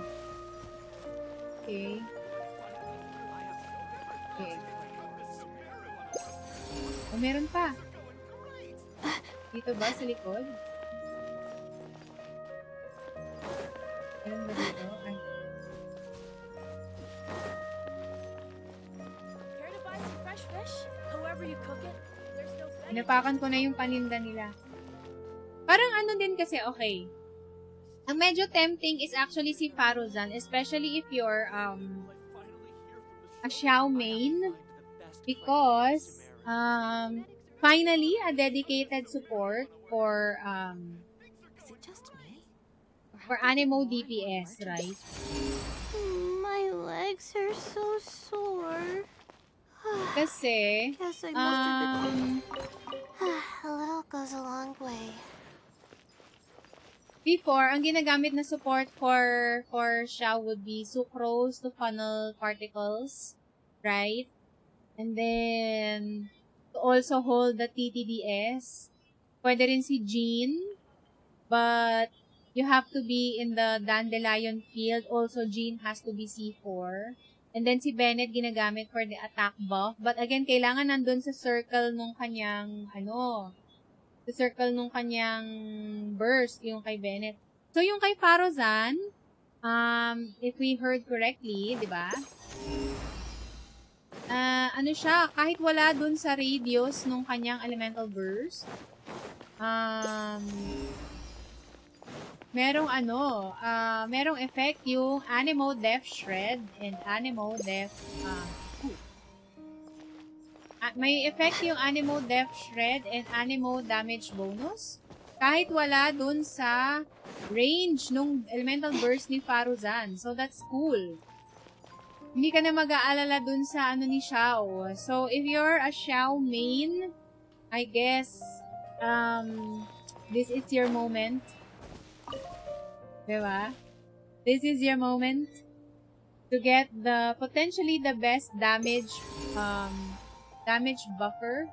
Speaker 1: Okay. Okay. Oh, meron pa. Dito ba sa likod? Meron ba dito? Ay.
Speaker 13: Care to buy some fresh fish? However you cook it.
Speaker 1: Inapakan ko na yung paninda nila. Parang din kasi, okay. Ang medyo tempting is actually si Faruzan, especially if you're a Xiao main, because finally a dedicated support for for Anemo DPS, right?
Speaker 2: My legs are so sore.
Speaker 1: Kasi,
Speaker 2: Guess I must have been... A little goes a long way.
Speaker 1: before, ang ginagamit na support for Xiao would be sucrose to funnel particles, right? And then, to also hold the TTDS. Pwede rin si Jean, but you have to be in the Dandelion field. Also, Jean has to be C4. And then si Bennett ginagamit for the attack buff. But again, kailangan nandun sa circle nung kanyang, sa circle nung kanyang burst, yung kay Bennett. So, yung kay Farozan, if we heard correctly, di ba? Siya, kahit wala dun sa radius nung kanyang elemental burst, merong effect yung Anemo Death Shred and Anemo Death, may effect yung Anemo Death Shred and Anemo Damage Bonus. Kahit wala dun sa range nung elemental burst ni Faruzan. So, that's cool. Hindi ka na mag-aalala dun sa ni Xiao. So, if you're a Xiao main, I guess, this is your moment. Diba? This is your moment to get potentially the best damage buffer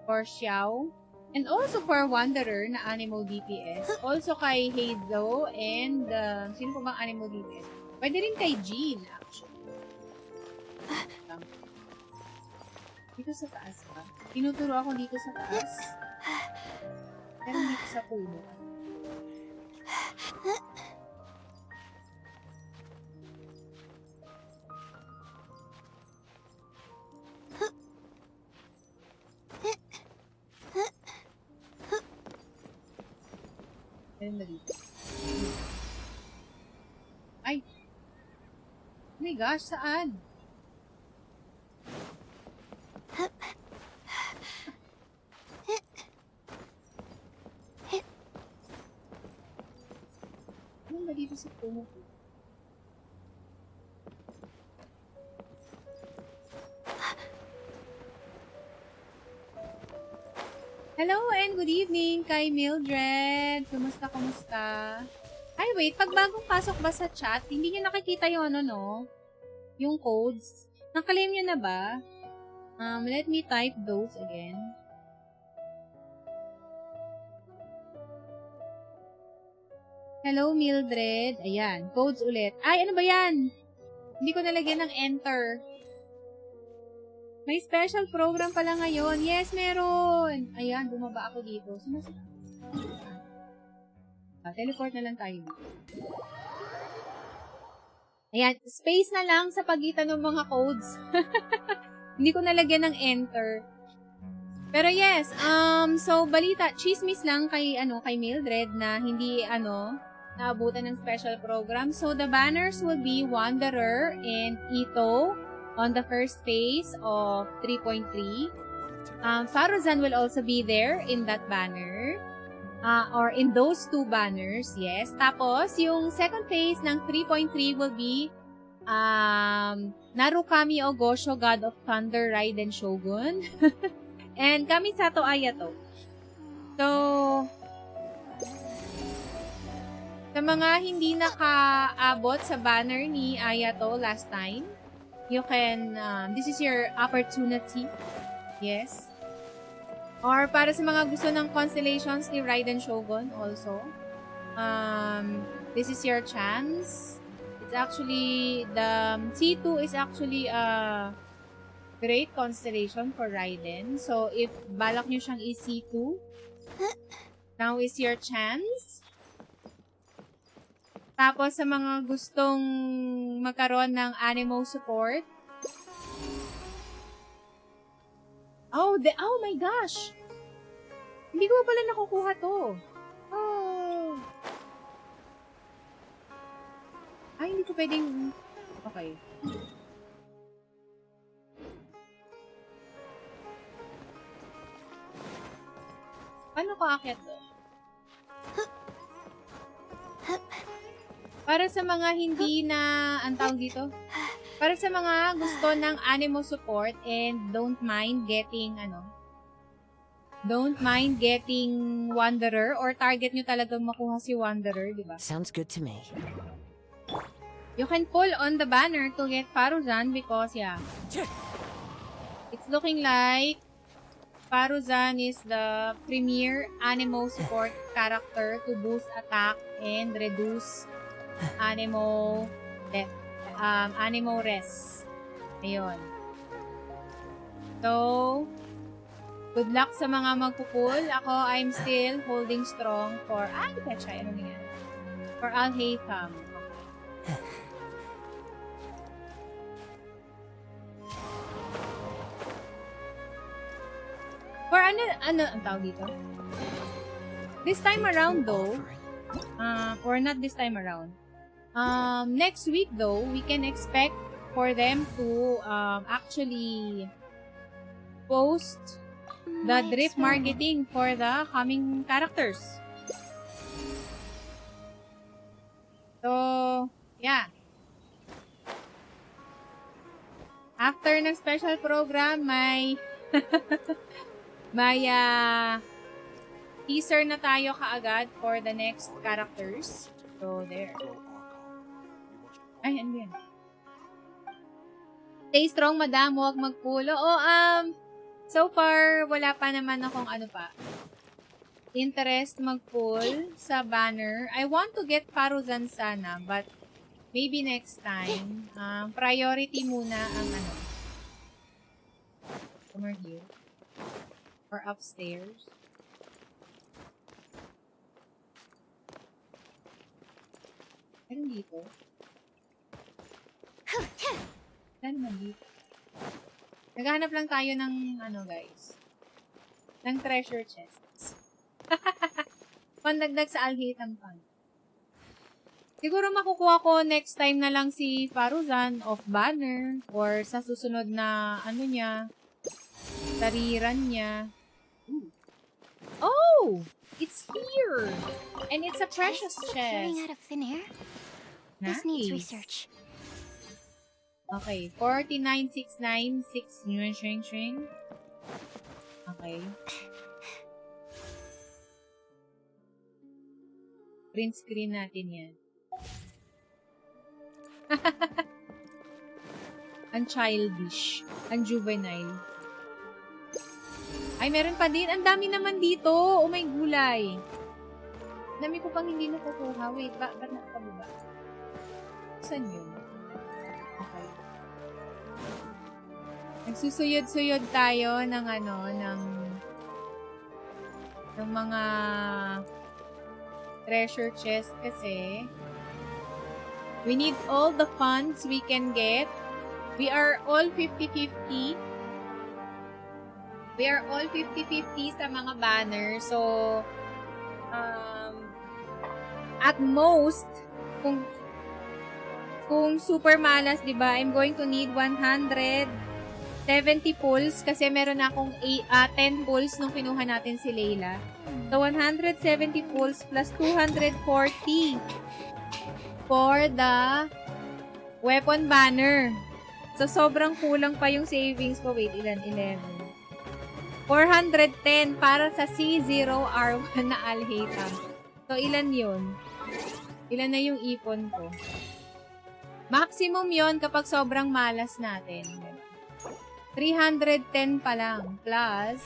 Speaker 1: for Xiao. And also for Wanderer na Anemo DPS. Also kay Hazo and, sino po bang Anemo DPS? Pwede rin kay Jean, actually. Dito sa taas ba? Tinuturo ako dito sa taas. Pero dito sa puno. Meron na dito. Ay! Oh my gosh, saan? Ano ba dito sa puno ko? Hello and good evening kay Mildred. Kumusta? Ay, wait. Pag bagong pasok ba sa chat, hindi nyo nakikita yung yung codes. Nakalim nyo na ba? Let me type those again. Hello, Mildred. Ayan. Codes ulit. Ay, ano ba yan? Hindi ko nalagyan ng enter. May special program pala ngayon. Yes, meron. Ayan, bumaba ako dito. Teleport na lang tayo. Ayan, space na lang sa pagitan ng mga codes. Hindi ko nalagyan ng enter. Pero yes, so balita, chismis lang kay Mildred na hindi naabutan ng special program. So the banners will be Wanderer and Ito on the first phase of 3.3. Faruzan will also be there in that banner. Or in those two banners, yes. Tapos, yung second phase ng 3.3 will be Narukami Ogosho, God of Thunder, Raiden Shogun. And Kamisato Ayato. So, sa mga hindi nakaabot sa banner ni Ayato last time, you can, this is your opportunity. Yes. Or para sa mga gusto ng constellations ni Raiden Shogun also, this is your chance. It's actually, the C2 is actually a great constellation for Raiden. So, if balak nyo siyang i-C2, now is your chance. Tapos, sa mga gustong magkaroon ng Anemo support. Oh my gosh! Hindi ko pala nakukuha to. Oh. Ay, hindi ko pwedeng... Okay. Paano ko aakyat to? Para sa mga hindi na, ang tawag dito, Para sa mga gusto ng animo support and don't mind getting Wanderer or target nyo talagang makuha si Wanderer, di ba?
Speaker 11: Sounds good to me.
Speaker 1: You can pull on the banner to get Faruzan because, yeah, it's looking like Faruzan is the premier animo support character to boost attack and reduce animo death. Animo res. Ayun. So, good luck sa mga magpupul. Ako, I'm still holding strong for, Pecha, ano nga? For Al-Haytham. For ano ang tawag dito? This time around though, or not this time around, next week though, we can expect for them to actually post the drip marketing for the coming characters. So, yeah. After ng special program, may teaser na tayo kaagad for the next characters. So, there. Ay, ano yan? Stay strong, madam. Huwag magpulo. So far, wala pa naman akong interest mag-pull sa banner. I want to get Faruzan sana, but maybe next time. Priority muna ang somewhere here. Or upstairs. Meron dito. Wala naman dito. Naghanap lang tayo ng, guys. Ng treasure chests. Pandagdag sa Al-Haytham Fund. Siguro makukuha ko next time na lang si Faruzan off banner or sa susunod na, tariran niya. Ooh. Oh! It's here! And it's a precious chest.
Speaker 10: Appearing out of thin air?
Speaker 1: Nice.
Speaker 10: This needs research.
Speaker 1: Okay, 49,696 shrink. Okay. Print screen natin yan. Ang childish. Ang juvenile. Ay, meron pa din. Ang dami naman dito. Oh, may gulay. Dami ko pang hindi nakukuha. Wait, ba't nakakababa? Saan yun? Okay. Nagsusuyod-suyod tayo ng ng mga treasure chest kasi we need all the funds we can get. We are all 50-50. We are all 50-50 sa mga banners. So, at most, kung super malas, diba, I'm going to need 170 pulls kasi meron akong 10 pulls nung kinuha natin si Layla. So, 170 pulls plus 240 for the weapon banner. So, sobrang kulang pa yung savings ko. Wait, ilan? 11. 410 para sa C0R1 na Al-Haytham. So, ilan yun? Ilan na yung ipon ko? Maximum yon kapag sobrang malas natin. 310 pa lang. Plus,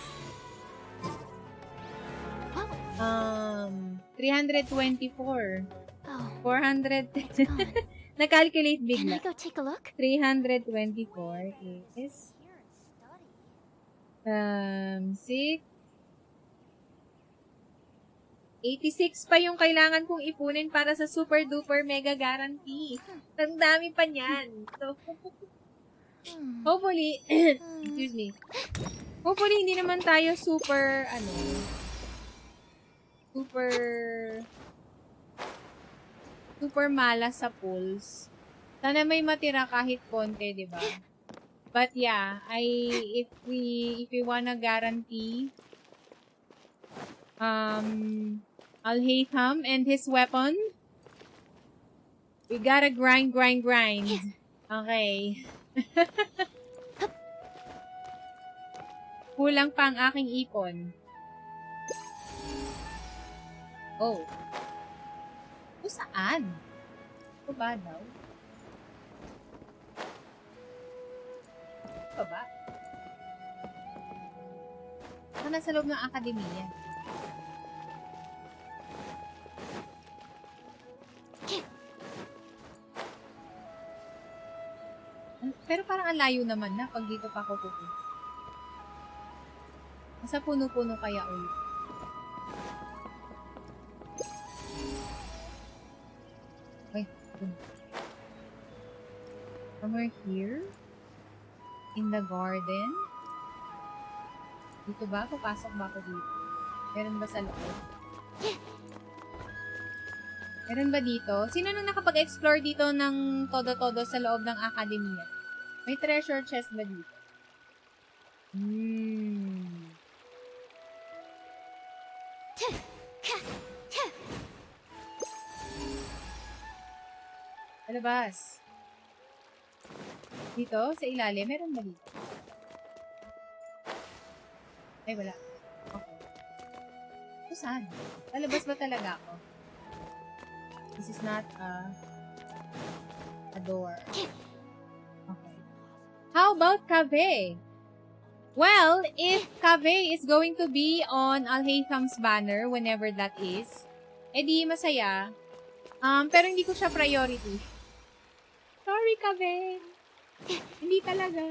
Speaker 1: 324. 410. Na-calculate bigla.
Speaker 10: Can I go take a look?
Speaker 1: 324 is 86 pa yung kailangan kong ipunin para sa super duper mega guarantee. Ang dami pa niyan. So, hopefully, excuse me. Hopefully, hindi naman tayo super malas sa pulls. Sana may matira kahit konti, di ba? But yeah, if we wanna guarantee Al-Haytham and his weapon, we gotta grind. Okay. Kulang pa ang aking ipon. Oh. Ito saan? Ito ba daw? Ito ba? Ito nasa loob ng akademiya. Pero parang ang layo naman na pag dito pa ako pupunta. Nasa puno-puno kaya ulit. Wait. Somewhere here? In the garden? Dito ba? Papasok ba ako dito? Meron ba sa loob? Meron ba dito? Sino nang nakapag-explore dito ng todo-todo sa loob ng akademiya? May treasure chest ba dito? Palabas. Dito? Sa ilalim? Meron ba dito? Ay, wala. Okay. So, saan? Palabas ba talaga ako? This is not a door. Okay. How about Cave? Well, if Cave is going to be on Al-Haytham's banner, whenever that is, edi masaya. Pero hindi ko siya priority. Sorry, Cave. Hindi talaga.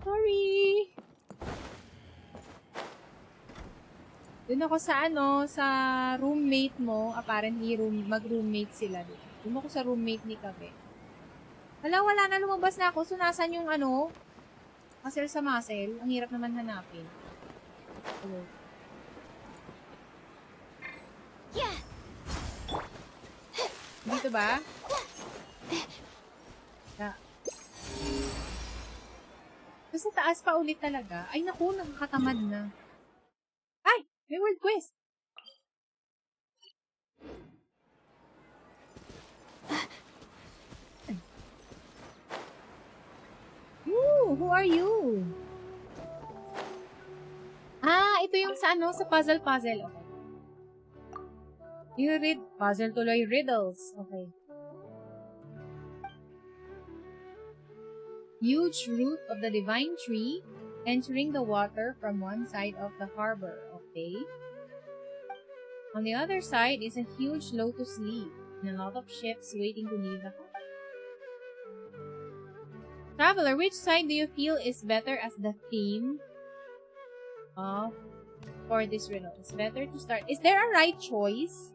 Speaker 1: Sorry. Doon ako sa sa roommate mo. Apparently, mag-roommate sila doon. Doon ako sa roommate ni Cave. Wala na, lumabas na ako. So, nasan yung muscle sa muscle? Ang hirap naman hanapin. Hello. Yeah. Dito ba? So, sa taas pa ulit talaga. Ay, naku, nakakatamad na. Ay! May world quest! Ooh, who are you? Ah, ito yung sa sa puzzle. Okay. You read puzzle tuloy riddles. Okay. Huge root of the divine tree entering the water from one side of the harbor. Okay. On the other side is a huge lotus leaf and a lot of ships waiting to leave the harbor. Traveler, which side do you feel is better as the theme for this riddle? It's better to start. Is there a right choice?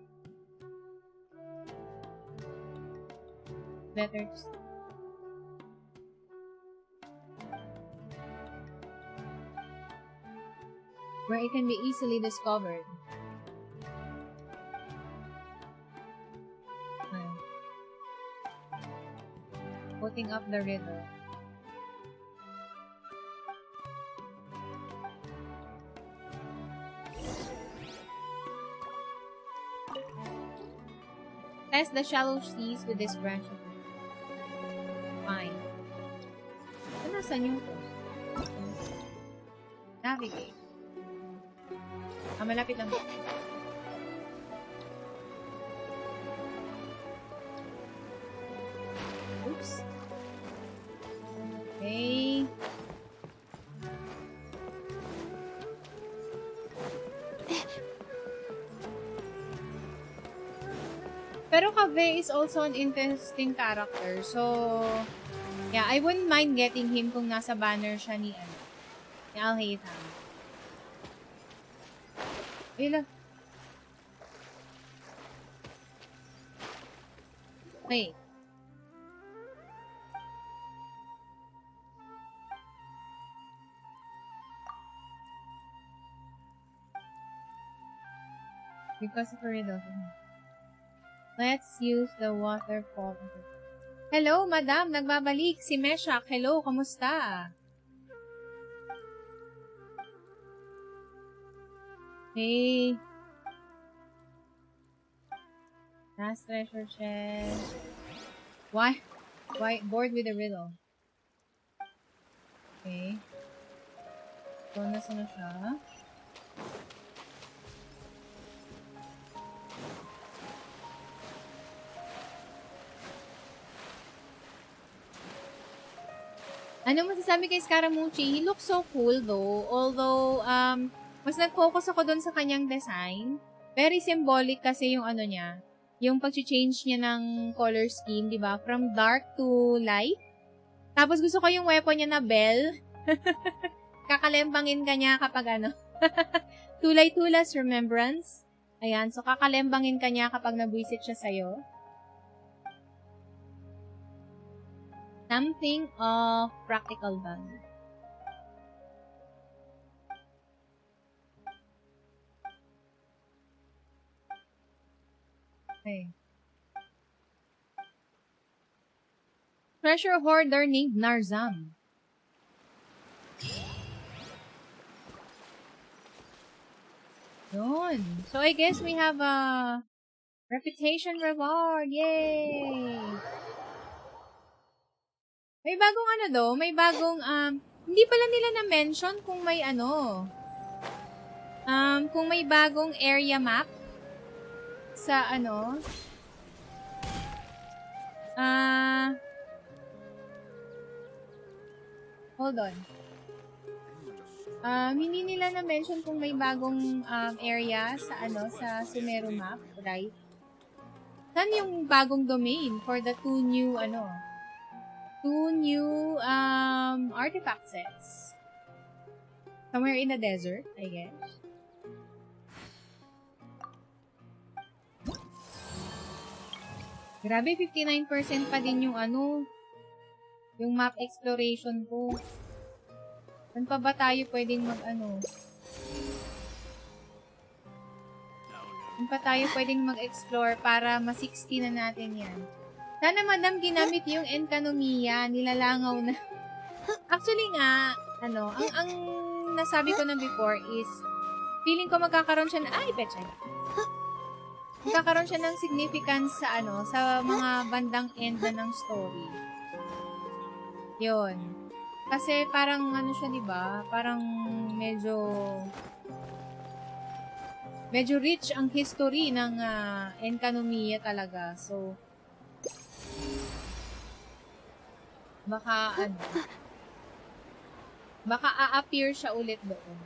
Speaker 1: Better to start. Where it can be easily discovered. Putting up the riddle. Test the shallow seas with this branch of wood. Fine. Ano saan yung post? Navigate. Malapit lang. Oops. Okay. Pero Cave is also an interesting character. So, yeah, I wouldn't mind getting him kung nasa banner siya ni Al-Haytham. Ayun lang. Wait. Because of a riddle. Let's use the waterfall. Hello, madam. Nagbabalik. Si Meshak. Hello, kamusta? Hey. Last treasure chest. Why? Bored with the riddle. Okay. So, nasa na siya? Ano masasabi kay Scaramucci? He looks so cool though. Although, mas nag-focus ako dun sa kanyang design. Very symbolic kasi yung ano niya. Yung pag-change niya ng color scheme, di ba? From dark to light. Tapos gusto ko yung weapon niya na bell. Kakalembangin ka niya kapag ano. Tulay-tulas remembrance. Ayan, so kakalembangin ka niya kapag nabwisit siya sa'yo. Something of practical value. Okay. Treasure hoarder named Narzam. Yun. So I guess we have a reputation reward. Yay! May bagong ano do, may bagong, hindi pala nila na-mention kung may ano, kung may bagong area map sa ano, hold on. Hindi nila na-mention kung may bagong area sa ano, sa Sumeru map, right? Saan yung bagong domain for the two new artifact sets. Somewhere in the desert, I guess. Grabe, 59% pa din yung ano, yung map exploration ko. Saan pa ba tayo pwedeng mag-ano? Saan pa tayo pwedeng mag-explore para ma-60 na natin yan? Sana, madam, ginamit yung enkanomiya, nilalangaw na. Actually nga, ano, ang nasabi ko na before is, feeling ko magkakaroon siya na, betchay. Magkakaroon siya ng significance sa, ano, sa mga bandang end na ng story. Yun. Kasi parang, ano siya, diba? Parang medyo rich ang history ng enkanomiya talaga. So, baka a-appear siya ulit doon.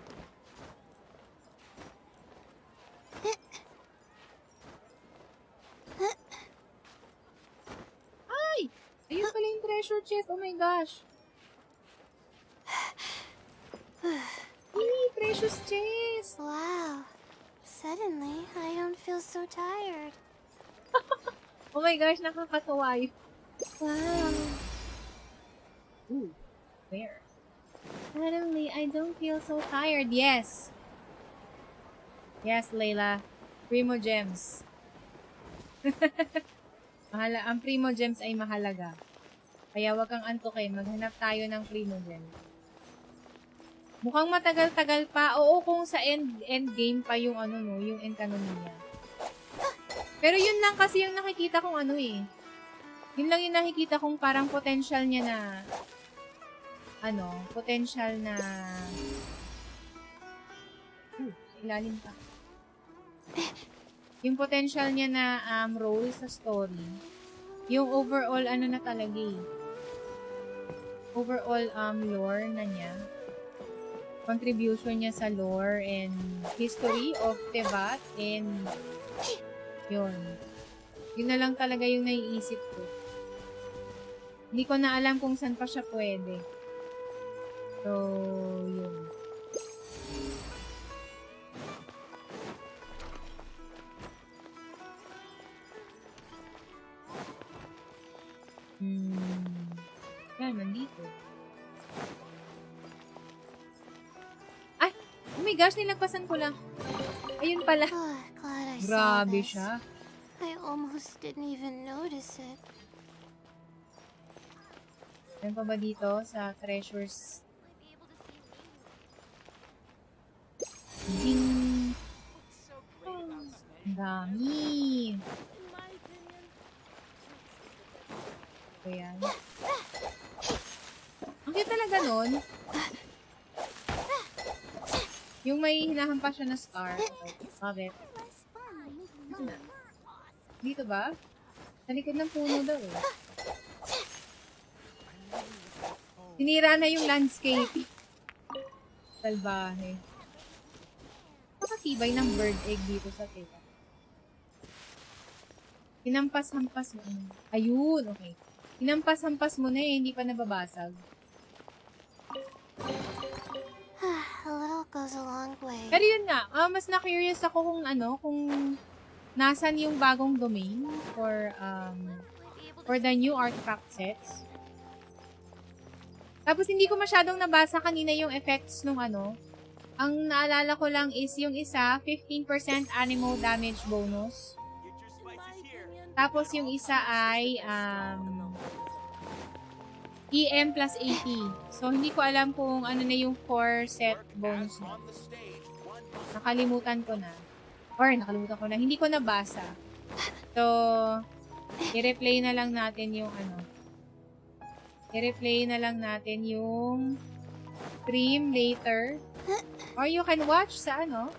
Speaker 1: Ay! Ayun pala yung treasure chest. Oh my gosh. Hey, precious chest.
Speaker 2: Wow. Suddenly, I don't feel so tired.
Speaker 1: Oh my gosh, nakakatawa yun. Wow. Ooh, where? Suddenly, I don't feel so tired. Yes. Yes, Layla. Primo Gems. Ang Primo Gems ay mahalaga. Kaya wag kang antukin. Maghanap tayo ng Primo Gems. Mukhang matagal-tagal pa. Oo, kung sa end game pa yung ano no, yung enkanomiya. Pero yun lang kasi yung nakikita kong ano eh. Yun lang yung nakikita kong parang potential niya na potential na ilalim pa. Yung potential niya na role sa story. Yung overall na talaga eh. Overall lore na niya. Contribution niya sa lore and history of Tevat and yun. Yun na lang talaga yung naiisip ko. Hindi ko na alam kung saan pa siya pwede. So, yun. Yan, nandito. Ay! Oh my gosh, nilagpasan ko lang. Ayun pala.
Speaker 2: Oh, glad I
Speaker 1: Grabe
Speaker 2: saw this.
Speaker 1: siya.
Speaker 2: I almost didn't even notice it.
Speaker 1: Yan pa ba dito sa treasures? Zing! Ang dami! So, yan. Ang cute talaga nun. Yung may hinahampas siya na star. Love it. Dito ba? Sa likod ng puno daw eh. Sinira na yung landscape. Salbahe. Nakatibay ng bird egg dito sa tela. Hinampas-hampas mo. Ayun, okay. Hinampas-hampas mo na eh, hindi pa nababasag.
Speaker 2: A little goes a long way.
Speaker 1: Pero yun nga, mas na-curious ako kung ano, kung nasan yung bagong domain for the new artifact sets. Tapos hindi ko masyadong nabasa kanina yung effects nung ano. Ang naalala ko lang is yung isa, 15% animal damage bonus. Tapos yung isa ay EM plus 80. So, hindi ko alam kung ano na yung 4 set bonus na. Nakalimutan ko na. Hindi ko nabasa. So, i-replay na lang natin yung ano. I-replay na lang natin yung stream later. Or you can watch sa ano.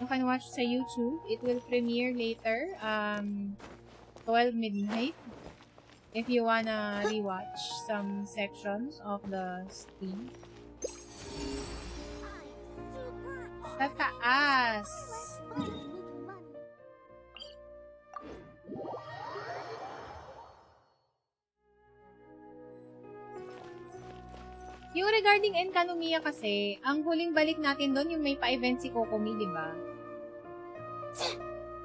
Speaker 1: You can watch sa YouTube. It will premiere later. 12 midnight. If you wanna rewatch some sections of the stream. Sa taas. Yung regarding Enkanomiya kasi, ang huling balik natin doon yung may pa-event si Kokomi, di ba?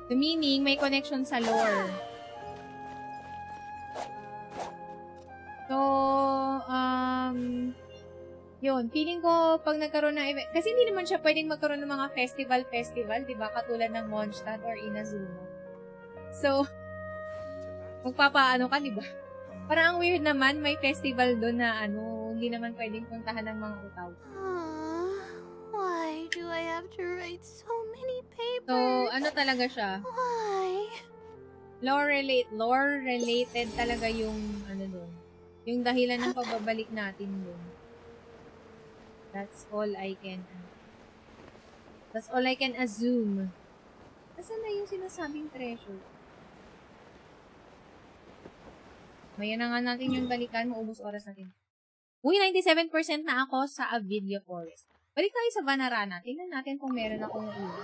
Speaker 1: The meaning, may connection sa lore. So, yun, feeling ko pag nagkaroon ng event, kasi hindi naman siya pwedeng magkaroon ng mga festival, di ba? Katulad ng Mondstadt or Inazuma. So, magpapaano ka, di ba? Parang ang weird naman, may festival doon na ano, hindi naman pwedeng puntahan ng mga utaw.
Speaker 2: Why do I have to write so many papers?
Speaker 1: So, ano talaga siya?
Speaker 2: Why?
Speaker 1: Lore-related talaga yung, ano doon. Yung dahilan ng pagbabalik natin doon. That's all I can assume. Nasaan na yung sinasabing treasure? Maya na nga natin yung balikan, maubos oras natin. Uy, 97% na ako sa Avidia Forest. Balik tayo sa Vanarana. Tingnan natin kung meron akong ulo.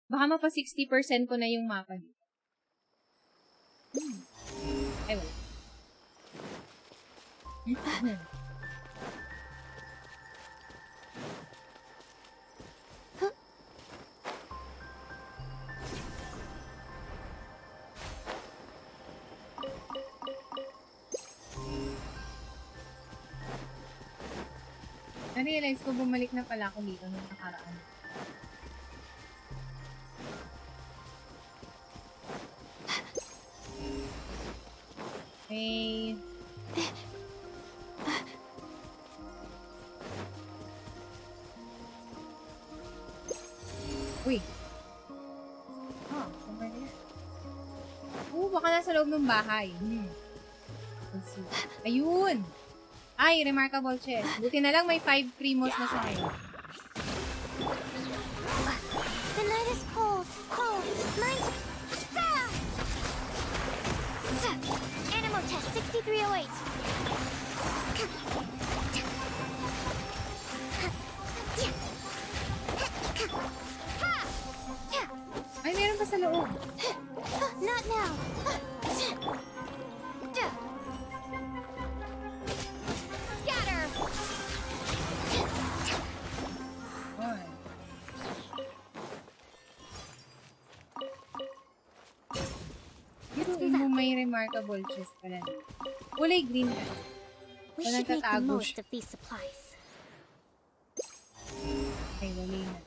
Speaker 1: Baka mapa 60% ko na yung mapa dito. Ay, wala. Na-realize ko, bumalik na pala ako dito nung nakaraan. Okay. Uy. Somewhere there. Baka nasa loob ng bahay. Let's see. Ayun! Ay, remarkable chest. Buti na lang may 5 primos na siya ngayon.
Speaker 2: The night is cold. Night. Animal test 6308.
Speaker 1: Ay, meron pa sa loob.
Speaker 2: Not now. Scatter.
Speaker 1: Yung may remarkable chest pala. Kulay green ka.
Speaker 2: We should make the most of these supplies.
Speaker 1: Okay, wali na.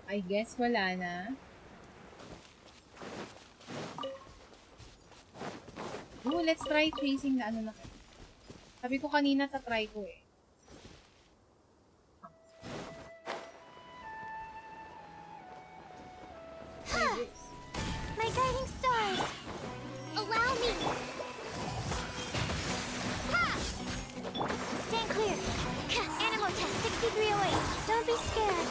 Speaker 1: I guess wala na. let's try chasing na ano na. Sabi ko kanina tatry ko eh.
Speaker 2: My guiding stars! Allow me! Ha! Stand clear! Animo test 6308. Don't be scared.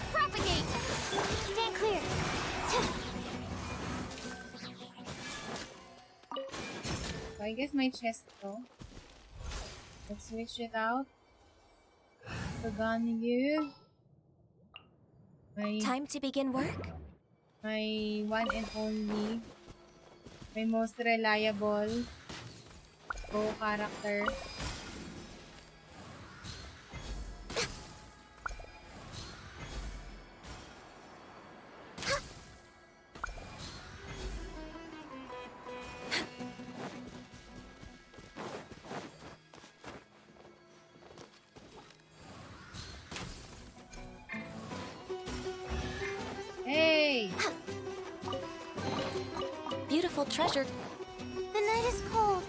Speaker 2: Propagate! Stand clear.
Speaker 1: So I guess my chest to. Let's switch it out. So gun you.
Speaker 12: Time to begin work?
Speaker 1: My one and only, my most reliable character. Hey!
Speaker 12: Beautiful treasure.
Speaker 2: The night is cold.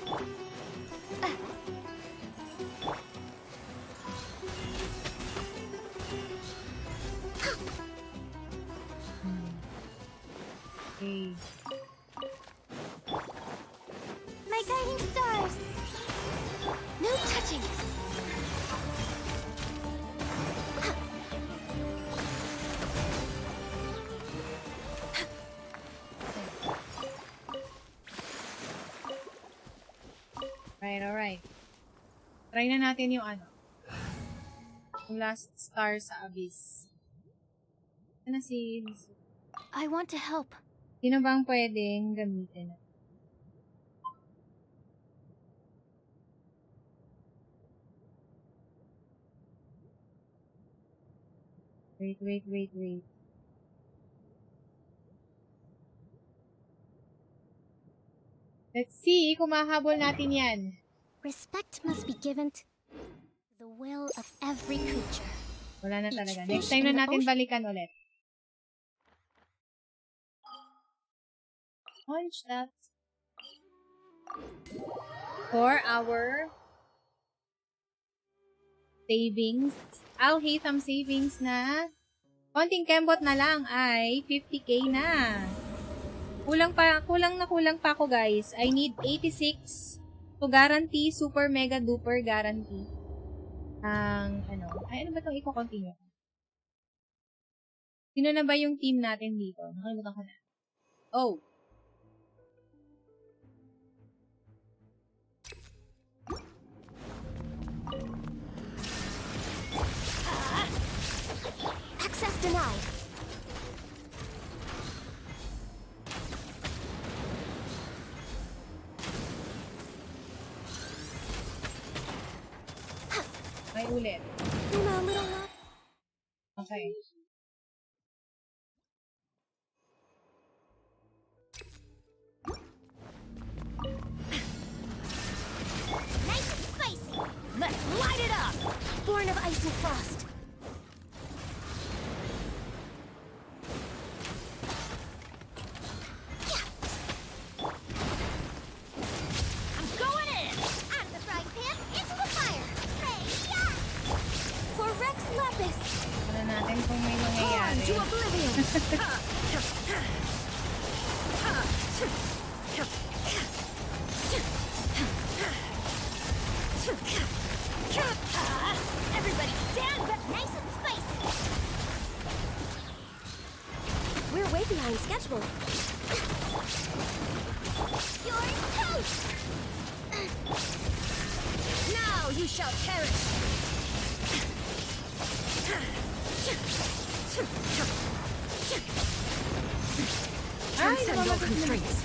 Speaker 1: Hey.
Speaker 2: My guiding stars. No touching.
Speaker 1: Alright. Try na natin yung ano. Yung last star sa abyss. Ano si...
Speaker 2: I want to help.
Speaker 1: Sino bang pwedeng gamitin? Wait. Let's see kung mahabol natin yan.
Speaker 2: Respect must be given to the will of every creature.
Speaker 1: Wala na talaga. Next time na natin balikan ulit. Punch that. For our savings, I'll hate some savings na konting kembot na lang ay 50k na. Kulang pa ako guys. I need 86 to guarantee super mega duper guarantee. Ang ano ba itong i-continue? Sino na ba yung team natin dito? Nakalimutan ko na. Oh.
Speaker 2: Access denied.
Speaker 1: May ulit. Okay.
Speaker 2: Nice and spicy. Let's light it up. Born of ice and frost. I'm going in. Out of the frying pan into the fire. For Rex Lapis.
Speaker 1: Ano natin kung may nangyayari.
Speaker 2: To oblivion. Everybody stand back. Nice and spicy.
Speaker 12: We're way behind schedule.
Speaker 2: You're toast. Now you shall perish.
Speaker 12: Transcendental constraints.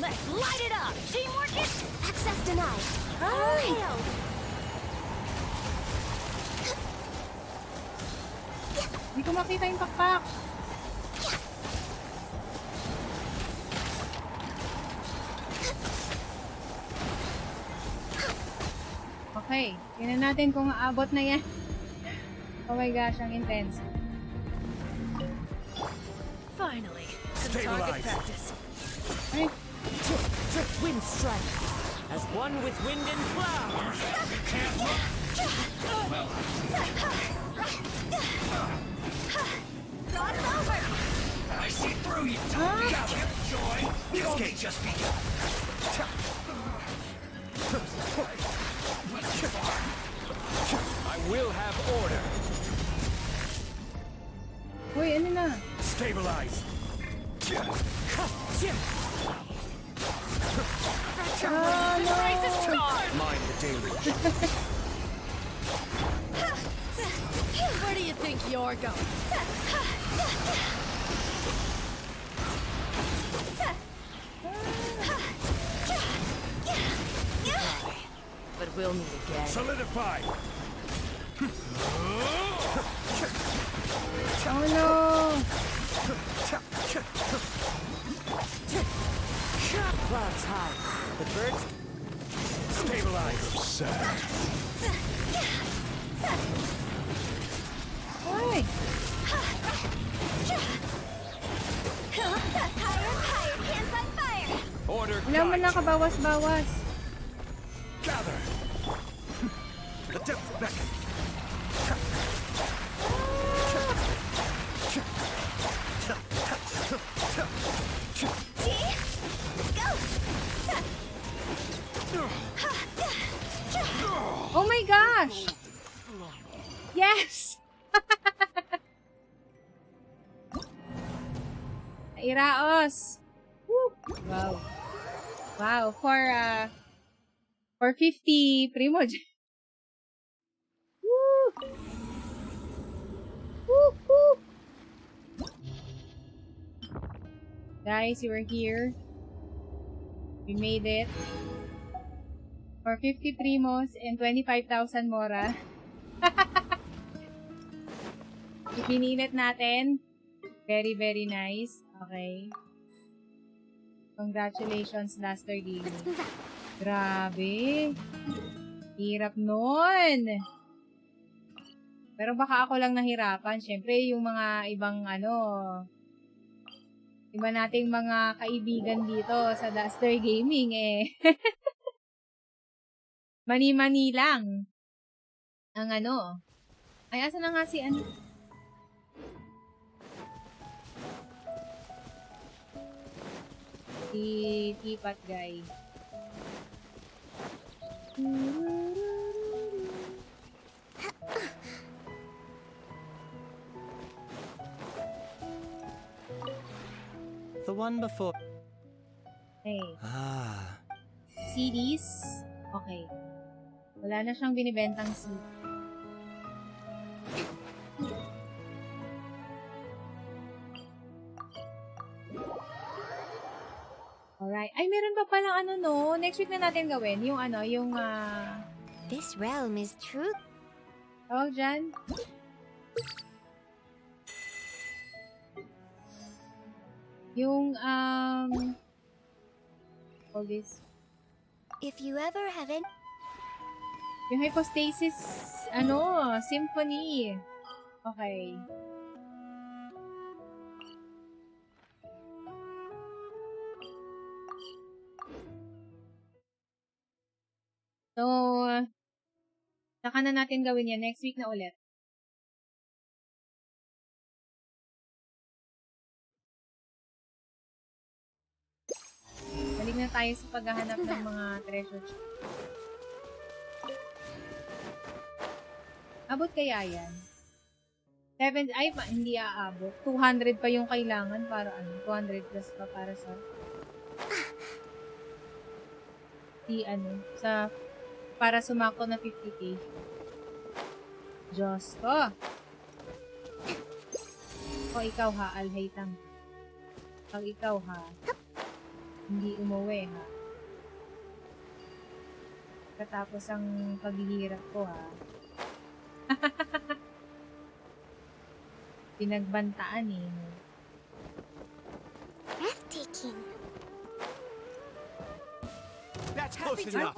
Speaker 2: Let's light it up. Teamwork is access denied. All hail.
Speaker 1: Hindi ko makita yung pakpak. Okay. Tingnan natin kung aabot na yan. Oh my gosh, ang intense.
Speaker 13: Finally, some target practice.
Speaker 1: Ay.
Speaker 11: Wind strike. As one with wind and cloud.
Speaker 2: Cross over!
Speaker 4: I see through you. Gather, joy. This can't just be. I will have order.
Speaker 1: Uy, ano na?
Speaker 4: Stabilize. Mind the deluge.
Speaker 13: Where do you think you're going? But we'll meet again.
Speaker 4: Solidify.
Speaker 1: Oh no!
Speaker 11: Clouds high. The birds
Speaker 4: Stabilize.
Speaker 1: Uy!
Speaker 2: Higher, can't fight fire!
Speaker 4: Order.
Speaker 1: Wala mo na kabawas-bawas.
Speaker 4: Gather. The depths beckon.
Speaker 1: Oh my gosh! Yes! Iraos! Woo! Wow. Wow, for 50 Primoge. Woo! Woo! Woo! Guys, you were here. We made it. For 50 Primos and 25,000 Mora. Ipinilit natin. Very, very nice. Okay. Congratulations, Laster Gaming. Grabe. Hirap nun. Pero baka ako lang nahirapan. Siyempre, yung mga ibang iba nating mga kaibigan dito sa Laster Gaming mani-mani lang ang Ay, asa na nga si si Tipat Guy.
Speaker 14: The one before.
Speaker 1: Hey.
Speaker 14: Ah.
Speaker 1: CDs? Okay. Wala na siyang binibentang CD. Alright. Ay, meron pa palang next week na natin gawin. Yung
Speaker 2: This realm is true.
Speaker 1: Oh, dyan. Yung, all this.
Speaker 2: If you ever have any...
Speaker 1: Yung hypostasis, symphony. Okay. So, saka na natin gawin yan. Next week na ulit. Balik na tayo sa paghahanap ng mga treasure chest. Abot kaya yan? 7, hindi aabot. 200 pa yung kailangan para 200 plus pa para sa para sumako na 50k. Diyos ko! O ikaw ha, Alhaytang. Pag ikaw ha, hindi umuwi ha. Katapos ang paghihirap ko ha. Pinagbantaan
Speaker 2: Breathtaking.
Speaker 4: That's close enough.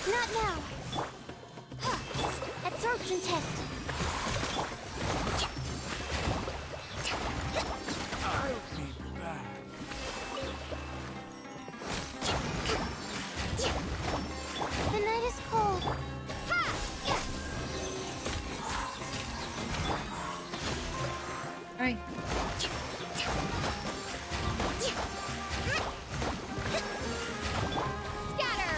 Speaker 2: Not now. Absorption test.
Speaker 1: Ay.
Speaker 10: Scatter!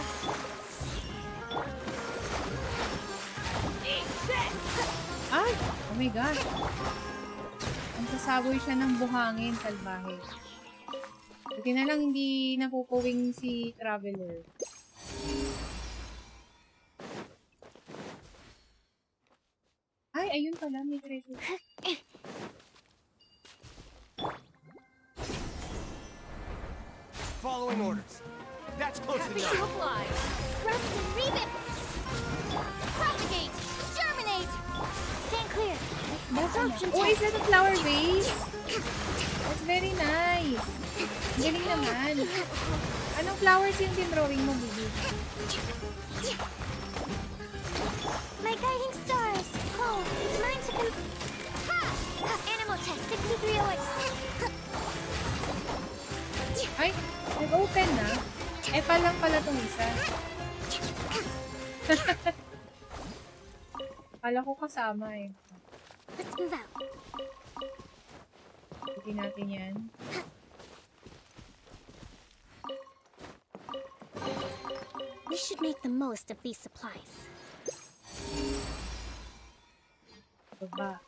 Speaker 1: Ay! Oh my gosh. Ang sasaboy siya ng buhangin, salbahe. Buti na lang hindi napupuwing si Traveler. Ay, ayun pala, may treasure.
Speaker 14: Following orders. That's close
Speaker 10: Happy
Speaker 14: enough.
Speaker 10: to apply. Rust and remit. Propagate. Germinate. Stand clear. Absorption
Speaker 1: Oh, is
Speaker 10: test.
Speaker 1: that a flower vase? That's very nice. Galing naman. Anong flowers yung drawing mo, Bibi?
Speaker 2: My guiding stars. Oh, it's mine to Ha! Animal test 6308.
Speaker 1: Ay, nag-open na. Eh, palang pala tong isa. Kala ko kasama eh.
Speaker 2: Let's move out.
Speaker 1: Buti natin yan.
Speaker 2: We should make the most of these supplies.
Speaker 1: Baba.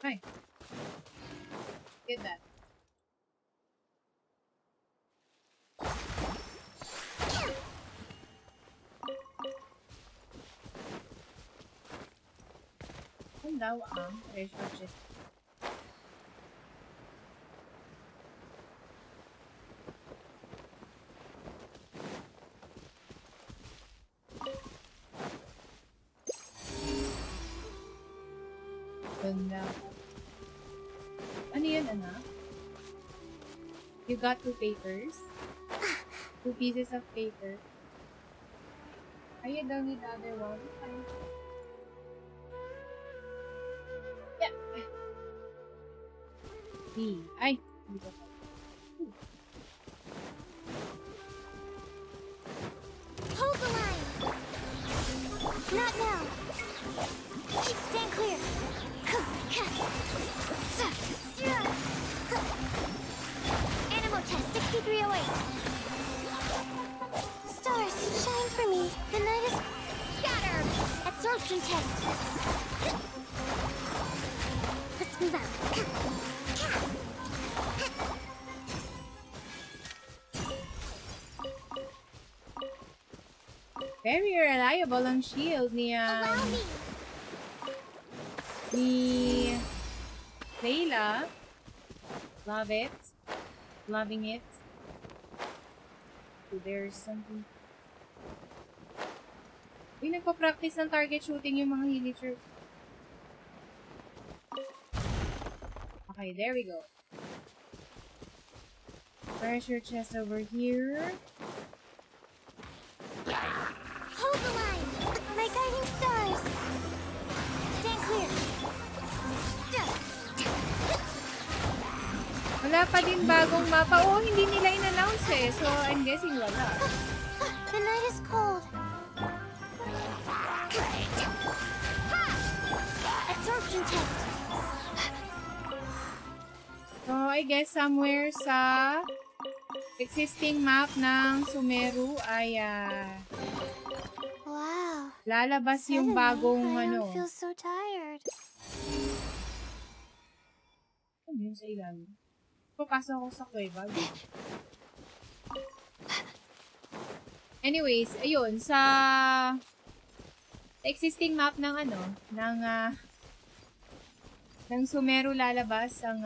Speaker 1: Ay. Get that. Ang daw ang treasure chest. Ganda. Ano yan, anak? You got 2 papers? 2 pieces of paper. Are you done with the other one? Yeah. B. Ay! Dito pa.
Speaker 2: Hold the line. Not now. Stand clear. Animal test 6308. Stars, shine for me. The night is scatter. Absorption test. Let's move out.
Speaker 1: Very reliable ang shield niya.
Speaker 2: Allow me.
Speaker 1: Ni Layla. Love it. Loving it. So there's something. Uy, nagpa-practice ng target shooting yung mga villagers. Okay, there we go. Treasure chest over here.
Speaker 2: Hold the line. My guiding stars. Stand clear.
Speaker 1: Wala pa din bagong mapa. Oh, hindi nila in-announce eh. So, I'm guessing wala.
Speaker 2: The night is cold. Absorption test.
Speaker 1: So, I guess somewhere sa existing map ng Sumeru ay
Speaker 2: Wow.
Speaker 1: lalabas yung bagong
Speaker 2: I
Speaker 1: ano.
Speaker 2: don't feel so tired.
Speaker 1: Ano yun sa ilalim? Papasok ako sa kuweba. Anyways, ayun, sa existing map ng ano, ng Sumeru lalabas ang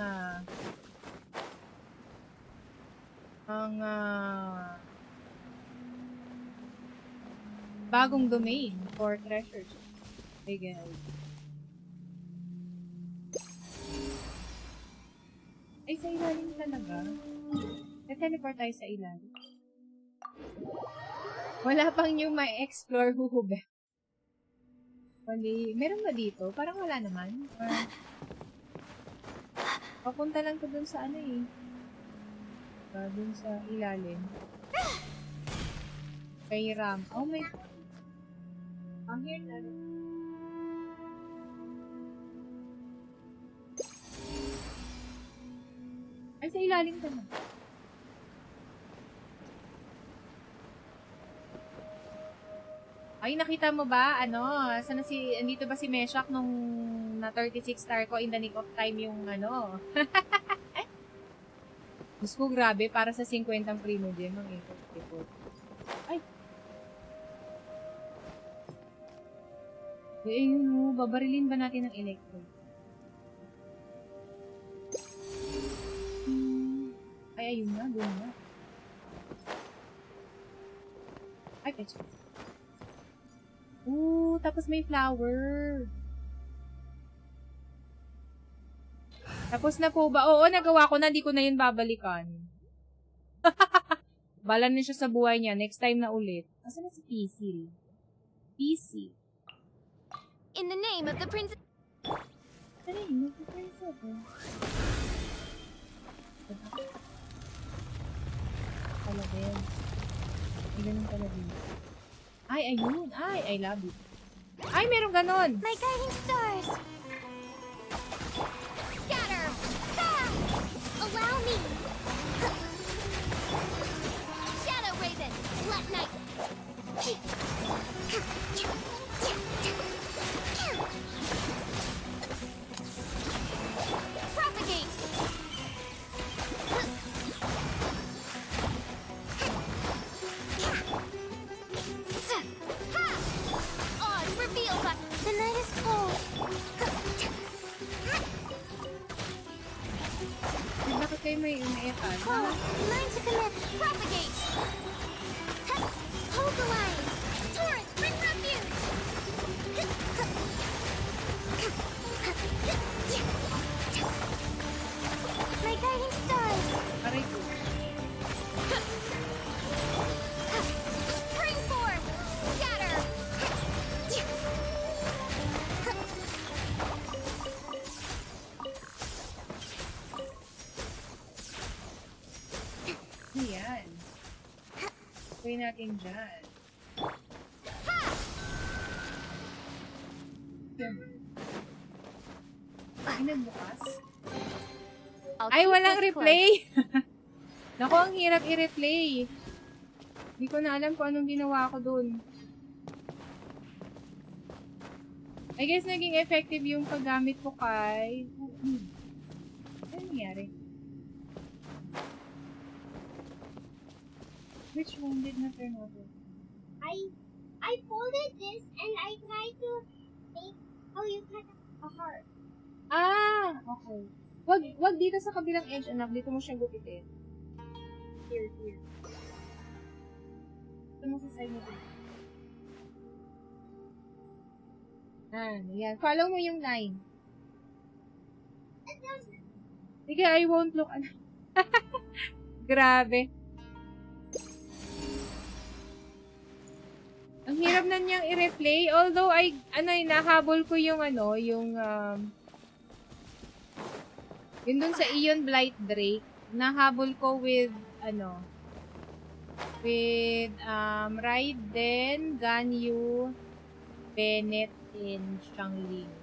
Speaker 1: bagong domain for treasures. Hey guys. Ay, sa ilalim talaga. Na-teleport tayo sa ilalim. Wala pang yung may explore huhube. Wali, meron ba dito? Parang wala naman. Papunta lang to dun sa ano eh. Dun sa ilalim. Kay Ram. Oh my God. Here na rin. Ay, sa ilalim ka na. Ay, nakita mo ba? Ano? Sana andito ba si Meshach nung na 36 star ko in the nick of time yung ano? Diyos ko, grabe. Para sa 50 primo gem ang ikot-ikot. Ay! Eh, yun o. Babarilin ba natin ng electro? Ay, ayun na. Doon na. Ay, pecho. Ooh, tapos may flower. Tapos na po ba? Oo, nagawa ko na. Hindi ko na yun babalikan. Bala na siya sa buhay niya. Next time na ulit. Asa na si PC? PC.
Speaker 10: In the name of the princess.
Speaker 1: The name of the princess. Palabel. May ganun palabel. Ay, ayun. Ay, I love it. Ay, meron ganon.
Speaker 2: My guiding stars.
Speaker 10: Scatter!
Speaker 2: Ah! Allow me.
Speaker 10: Shadow Raven! Black Knight! Propagate! Ha! Odd reveal button!
Speaker 2: The night is cold.
Speaker 1: Bakit kayo may umiitan?
Speaker 2: Oh, mine to commit.
Speaker 10: Propagate!
Speaker 2: Hold the line.
Speaker 10: Torrent, bring refuge!
Speaker 2: My guiding stars.
Speaker 1: Aray ko.
Speaker 10: Spring form! Scatter!
Speaker 1: Ayan. Gawin natin dyan. Ay, nagbukas? Ay, walang replay! Naku, ang hirap i-replay. Hindi ko na alam kung anong ginawa ko dun. I guess naging effective yung paggamit ko kay... Ano nangyari? Which one did not turn over?
Speaker 2: I folded this and I tried to make how you cut a heart.
Speaker 1: Ah! Okay. Wag dito sa kabilang edge, anak. Dito mo siya gupitin. Here. Ito mo sa side mo dito. Yan. Follow mo yung 9. Sige, I won't look. Grabe. Ang hirap na niyang i-replay. Although, nahabol ko yung yun dun sa Ion Blight Drake. Nahabol ko with, Raiden, Ganyu, Bennett, and Xiangling.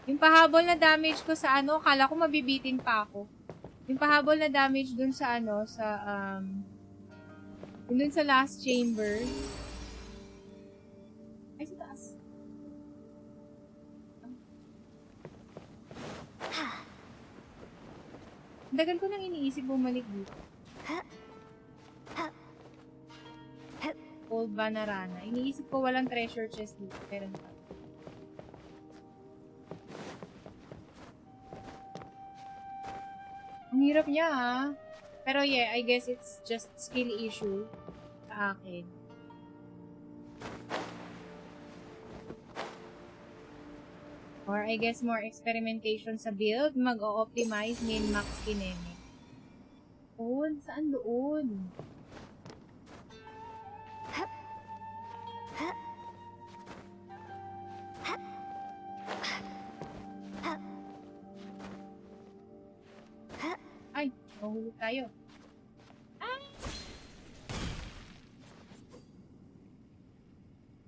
Speaker 1: Yung pahabol na damage ko sa kala ko mabibitin pa ako. Yung pahabol na damage dun sa dun sa last chamber. Ay, sa taas. Dagan ko nang iniisip bumalik dito. Old Banarana. Iniisip ko walang treasure chest dito. Pero ang hirap niya, ha? Pero yeah, I guess it's just skill issue sa akin. Or I guess more experimentation sa build, mag-o-optimize, min-max kineme. Doon? Saan doon? Ay, mahulog tayo.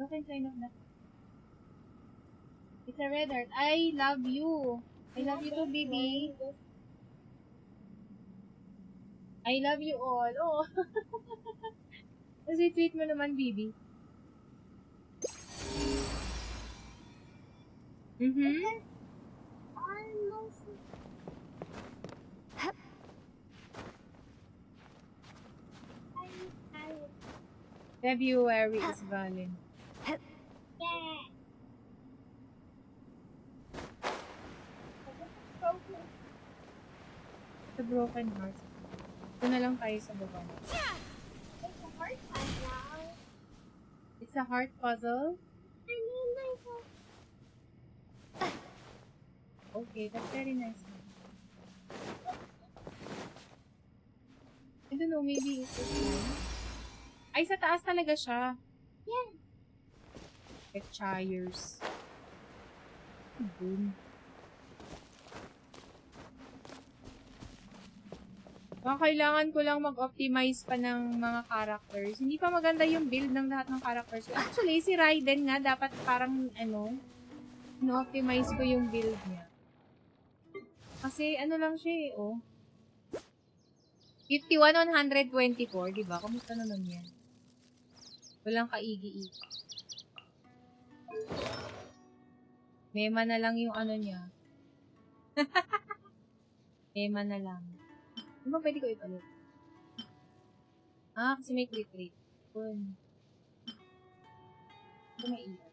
Speaker 1: Bakit kind of that? It's a red heart. I love you. I love you too, baby. I love you all. Oh. Kasi tweet mo naman, Bibi. February is Valentine. The broken heart. Ito na lang tayo sa baba. It's a heart puzzle? Okay, that's very nice. I don't know, maybe it's this line. Ay, sa taas talaga siya. Yeah. Chires. Boom. Kailangan ko lang mag-optimize pa ng mga characters. Hindi pa maganda yung build ng lahat ng characters. Actually, si Raiden nga, dapat parang, no-optimize ko yung build niya. Kasi, lang siya oh. 51 on 124, diba? Kamusta naman yan? Walang kaigi-igi. Mema na lang yung niya. Mema na lang. Di ba pwede ko ipalit? Kasi may crit-rate. Ito may iya.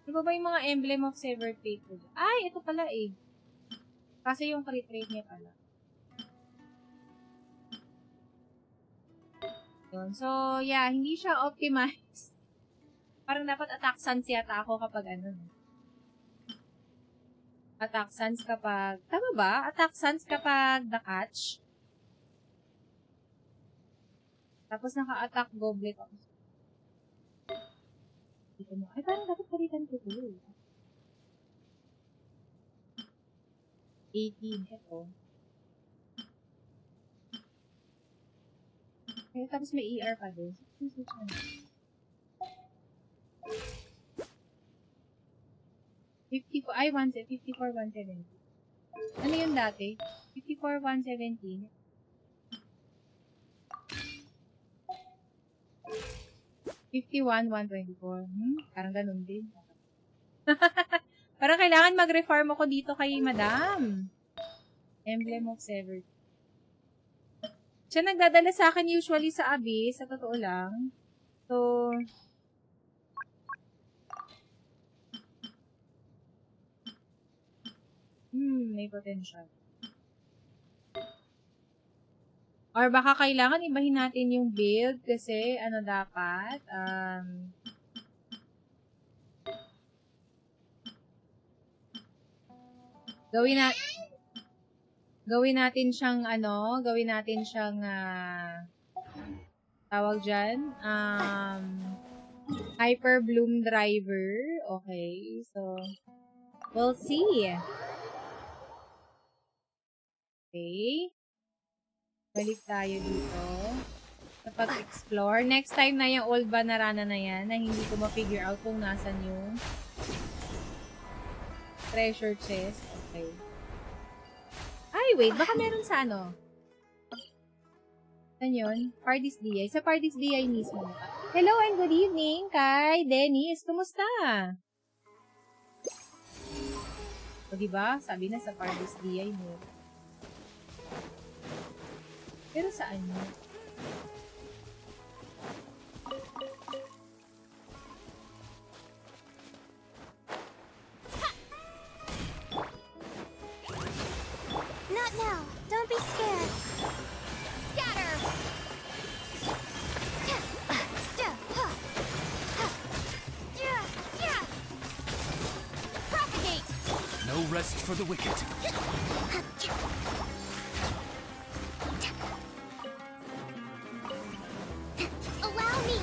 Speaker 1: Di ba yung mga emblem of severed fate ko? Ay, ito pala eh. Kasi yung crit-rate niya pala. Yun. So, yeah, hindi siya optimized. Parang dapat attack sans yata ako kapag Attack sans kapag... Tama ba? Attack sans kapag the catch. Tapos naka-attack goblet ako. Dito mo. Ay, parang dapat palitan ko ito. 18. Ito. Okay, tapos may ER pa din. 54, 170. Ano yun dati? 54, 117. 51, 124. Parang ganun din. Parang kailangan mag-reform ako dito kay Madam. Emblem of Severed. Siya nagdadala sa akin usually sa Abyss, sa totoo lang. So, may potential. Or baka kailangan ibahin natin yung build kasi dapat, gawin natin siyang tawag dyan, Hyper Bloom Driver. Okay, so, we'll see. Okay. Balik tayo dito. Sa pag-explore. Next time na yung old Banarana na yan, na hindi ko ma-figure out kung nasan yung treasure chest. Okay. Ay, wait. Baka meron sa Saan yun? Pardis DI. Sa Pardis DI mismo. Hello and good evening kay Dennis. Kumusta? O, diba? Sabi na sa Pardis DI mo. Pero saan mo?
Speaker 2: Not now. Don't be scared.
Speaker 10: Scatter! Propagate!
Speaker 14: No rest for the wicked.
Speaker 2: Allow me.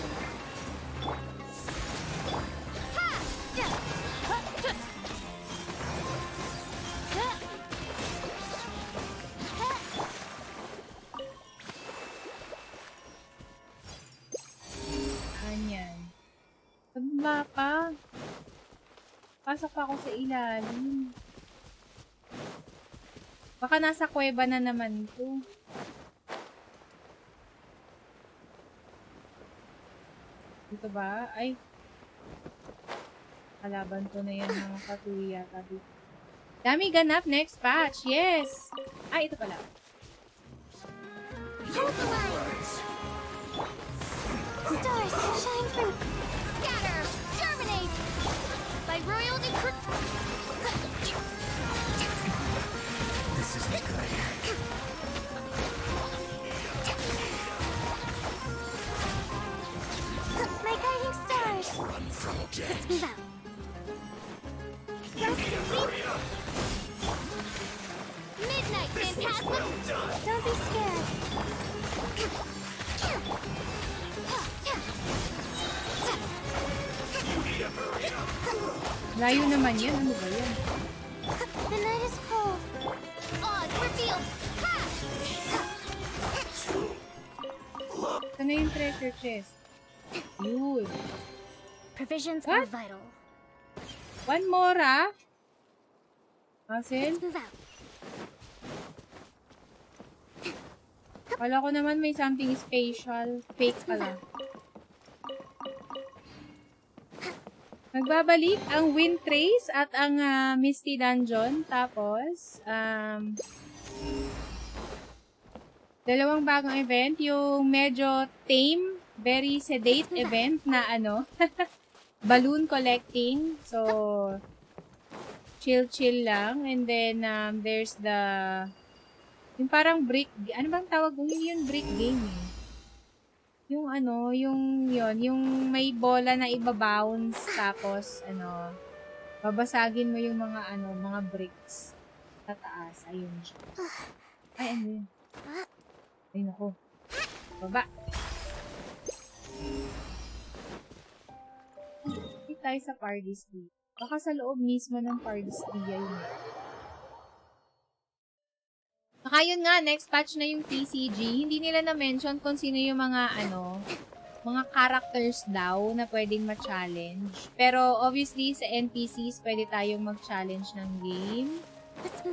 Speaker 1: Anyan. Pababa pa. Pasok pa ako sa ilalim. Baka nasa kuweba na naman to. Dito ba? Ay. Kalaban ko na yan mga katuya. Dami ganap. Next patch. Yes. Ay, ito pala.
Speaker 2: Stars, shine through. Scatter, germinate. By royal decree.
Speaker 14: This isn't good.
Speaker 2: My guiding stars.
Speaker 14: Run from death.
Speaker 2: Let's move out. Midnight, Phantasma. Don't be scared.
Speaker 1: Layo naman yan. Ano ba yan?
Speaker 2: The night is cold. Odds revealed.
Speaker 1: Ito na yung treasure chest. Yun.
Speaker 2: Provisions
Speaker 1: What?
Speaker 2: are vital.
Speaker 1: One more, ah. Hazel?
Speaker 2: Let's move out.
Speaker 1: Kala ko naman may something special. Fake pala. Magbabalik ang Wind Trace at ang Misty Dungeon. Tapos, dalawang bagong event. Yung medyo tame, very sedate event na balloon collecting. So, chill lang. And then, there's yung parang brick, ano bang tawag mo? Hindi yun brick game eh. Yung may bola na iba-bounce, tapos, babasagin mo yung mga bricks sa taas. Ayun siya. Ay, ano yun? Ay, naku. Baba. Hindi tayo sa Pardis. Baka sa loob mismo ng Pardis yun. Saka yun nga, next patch na yung TCG. Hindi nila na-mention kung sino yung mga characters daw na pwedeng ma-challenge. Pero obviously, sa NPCs, pwede tayong mag-challenge ng game.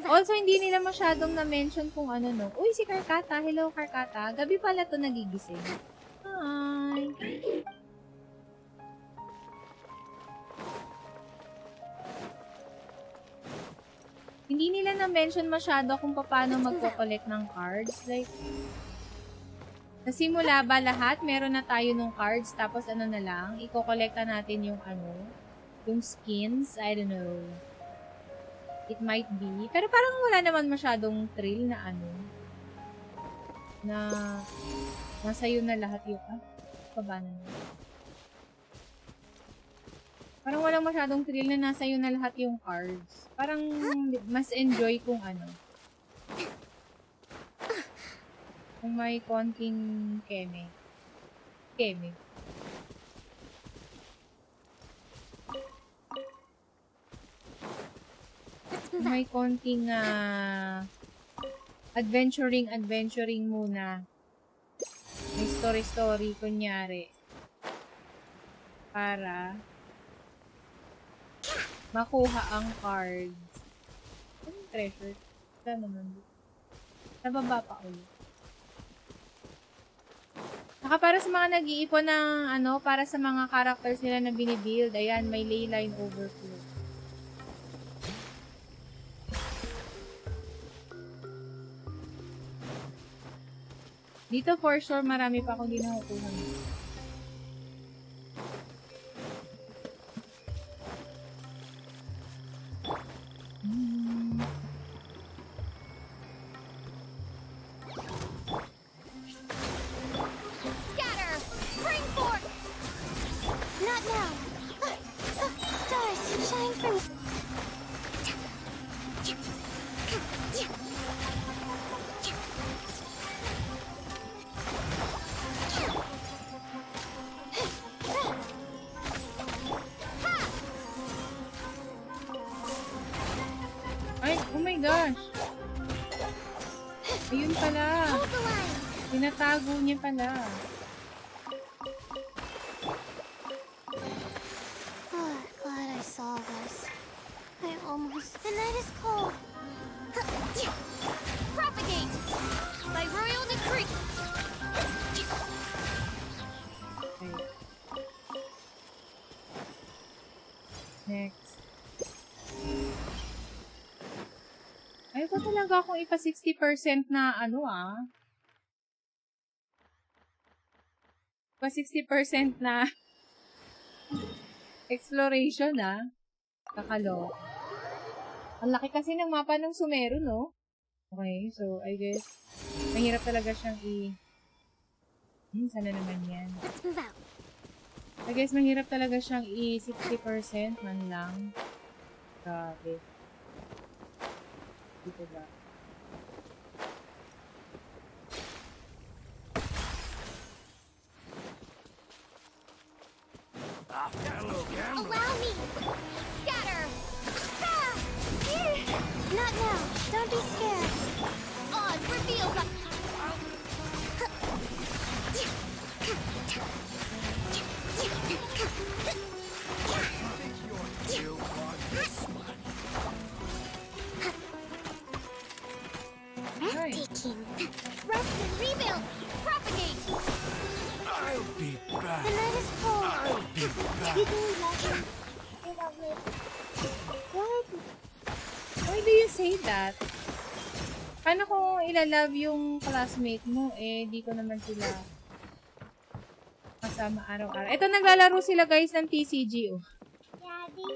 Speaker 1: Also, hindi nila masyadong na-mention kung no. Uy, si Karkata. Hello, Karkata. Gabi pala to nagigising. Hi. Hindi nila na-mention masyado kung paano magko-collect ng cards. Like, sa simula ba lahat, meron na tayo ng cards, tapos na lang, i-collecta natin yung yung skins. I don't know. It might be. Pero parang wala naman masyadong thrill na na nasa'yo na lahat yung, pabana na. Parang walang masyadong thrill na nasa'yo na lahat yung cards. Parang mas enjoy kung kung may konting keme. Kung may konting adventuring muna. May story kunyari. Para makuha ang cards. Anong treasure? Wala naman. Nababa pa ulit. Saka para sa mga nag-iipon ng para sa mga characters nila na binibuild, ayan, may ley line overflow. Dito for sure marami pa akong di nakukuha. Ayun pala. Tinatago niya pala.
Speaker 2: Oh, glad I saw this. I almost... The night is cold.
Speaker 1: Next. Ayaw ko talaga kung ipa 60% na ano Pa 60% na exploration Kakalo. Ang laki kasi ng mapa ng Sumeru, no? Okay, so I guess mahirap talaga siyang sana naman yan. I guess mahirap talaga siyang 60% man lang. Grabe. Dito ba?
Speaker 2: Allow me! Scatter! Not now. Don't be scared. Oz, reveal the... Breathtaking. Rest and rebuild. Propagate.
Speaker 14: I'll be back.
Speaker 2: The night is cold.
Speaker 14: I'll be back.
Speaker 2: You don't like it. You don't live. What?
Speaker 1: Why do you say that? Paano kung ilalove yung classmate mo? Di ko naman sila kasama araw-araw. Ito, naglalaro sila guys ng TCG,
Speaker 2: Daddy.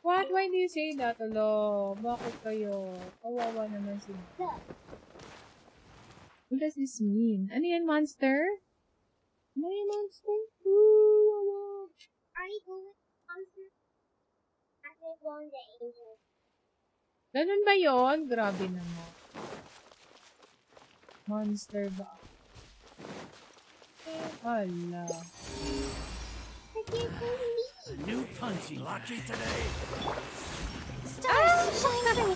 Speaker 1: What? Why do you say that? Alo, bakit kayo? Kawawa naman sila. What does this mean? Ano yan, monster? Ano yan, monster? Ooh,
Speaker 2: Are you going with monster? I'm going to angel.
Speaker 1: ganun ba yun? Grabe naman. Monster ba? Hala.
Speaker 14: A new punching lucky today.
Speaker 2: Stars shining.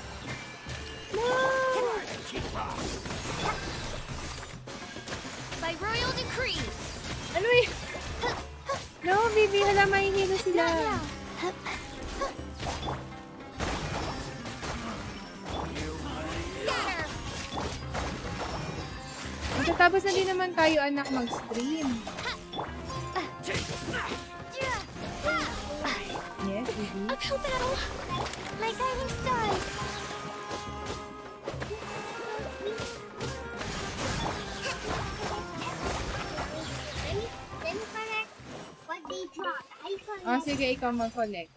Speaker 2: No.
Speaker 10: By royal decree.
Speaker 1: Ano yun? No, baby. Hala, mahihilo sila. Magtatapos na din naman tayo, anak, mag-stream. Yes, baby.
Speaker 2: Uphill battle. My guiding stars. Let me collect what they dropped. I collect.
Speaker 1: Oh, sige, ikaw mag-collect.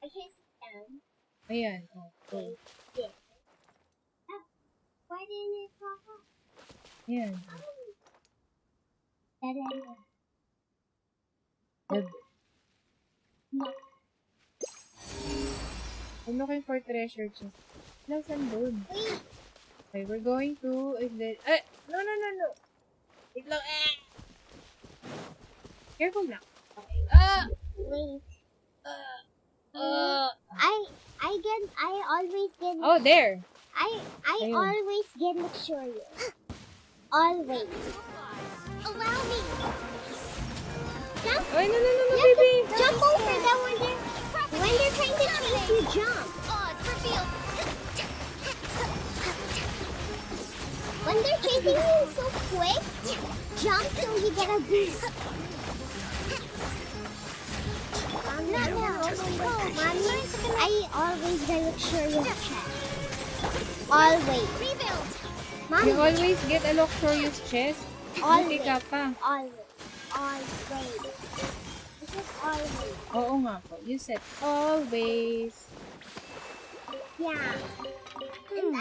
Speaker 2: I can't sit down.
Speaker 1: Ayan. Oh, cool.
Speaker 2: Yeah. Why didn't it pop up?
Speaker 1: Ayan.
Speaker 2: No.
Speaker 1: I'm looking for treasure chest. Nasaan dun?
Speaker 2: Wait.
Speaker 1: Okay, we're going to... No. Wait lang. Careful lang. Okay.
Speaker 2: Wait. I always get.
Speaker 1: Oh, there.
Speaker 2: I
Speaker 1: Ayun.
Speaker 2: always get luxurious. Always. Allow me. Jump.
Speaker 1: Oh, no,
Speaker 2: You
Speaker 1: baby.
Speaker 2: have to jump over them when they're trying to chase you. Jump.
Speaker 10: Oz, reveal.
Speaker 2: When they're chasing you so quick, jump so you get a boost. Not now. Mommy, I always get luxurious chest. Always.
Speaker 10: Rebuild.
Speaker 2: Mommy.
Speaker 1: You always get a luxurious chest. Hindi
Speaker 2: Always.
Speaker 1: ka pa.
Speaker 2: Always. This is always.
Speaker 1: Oo nga po. You said always.
Speaker 2: Yeah. And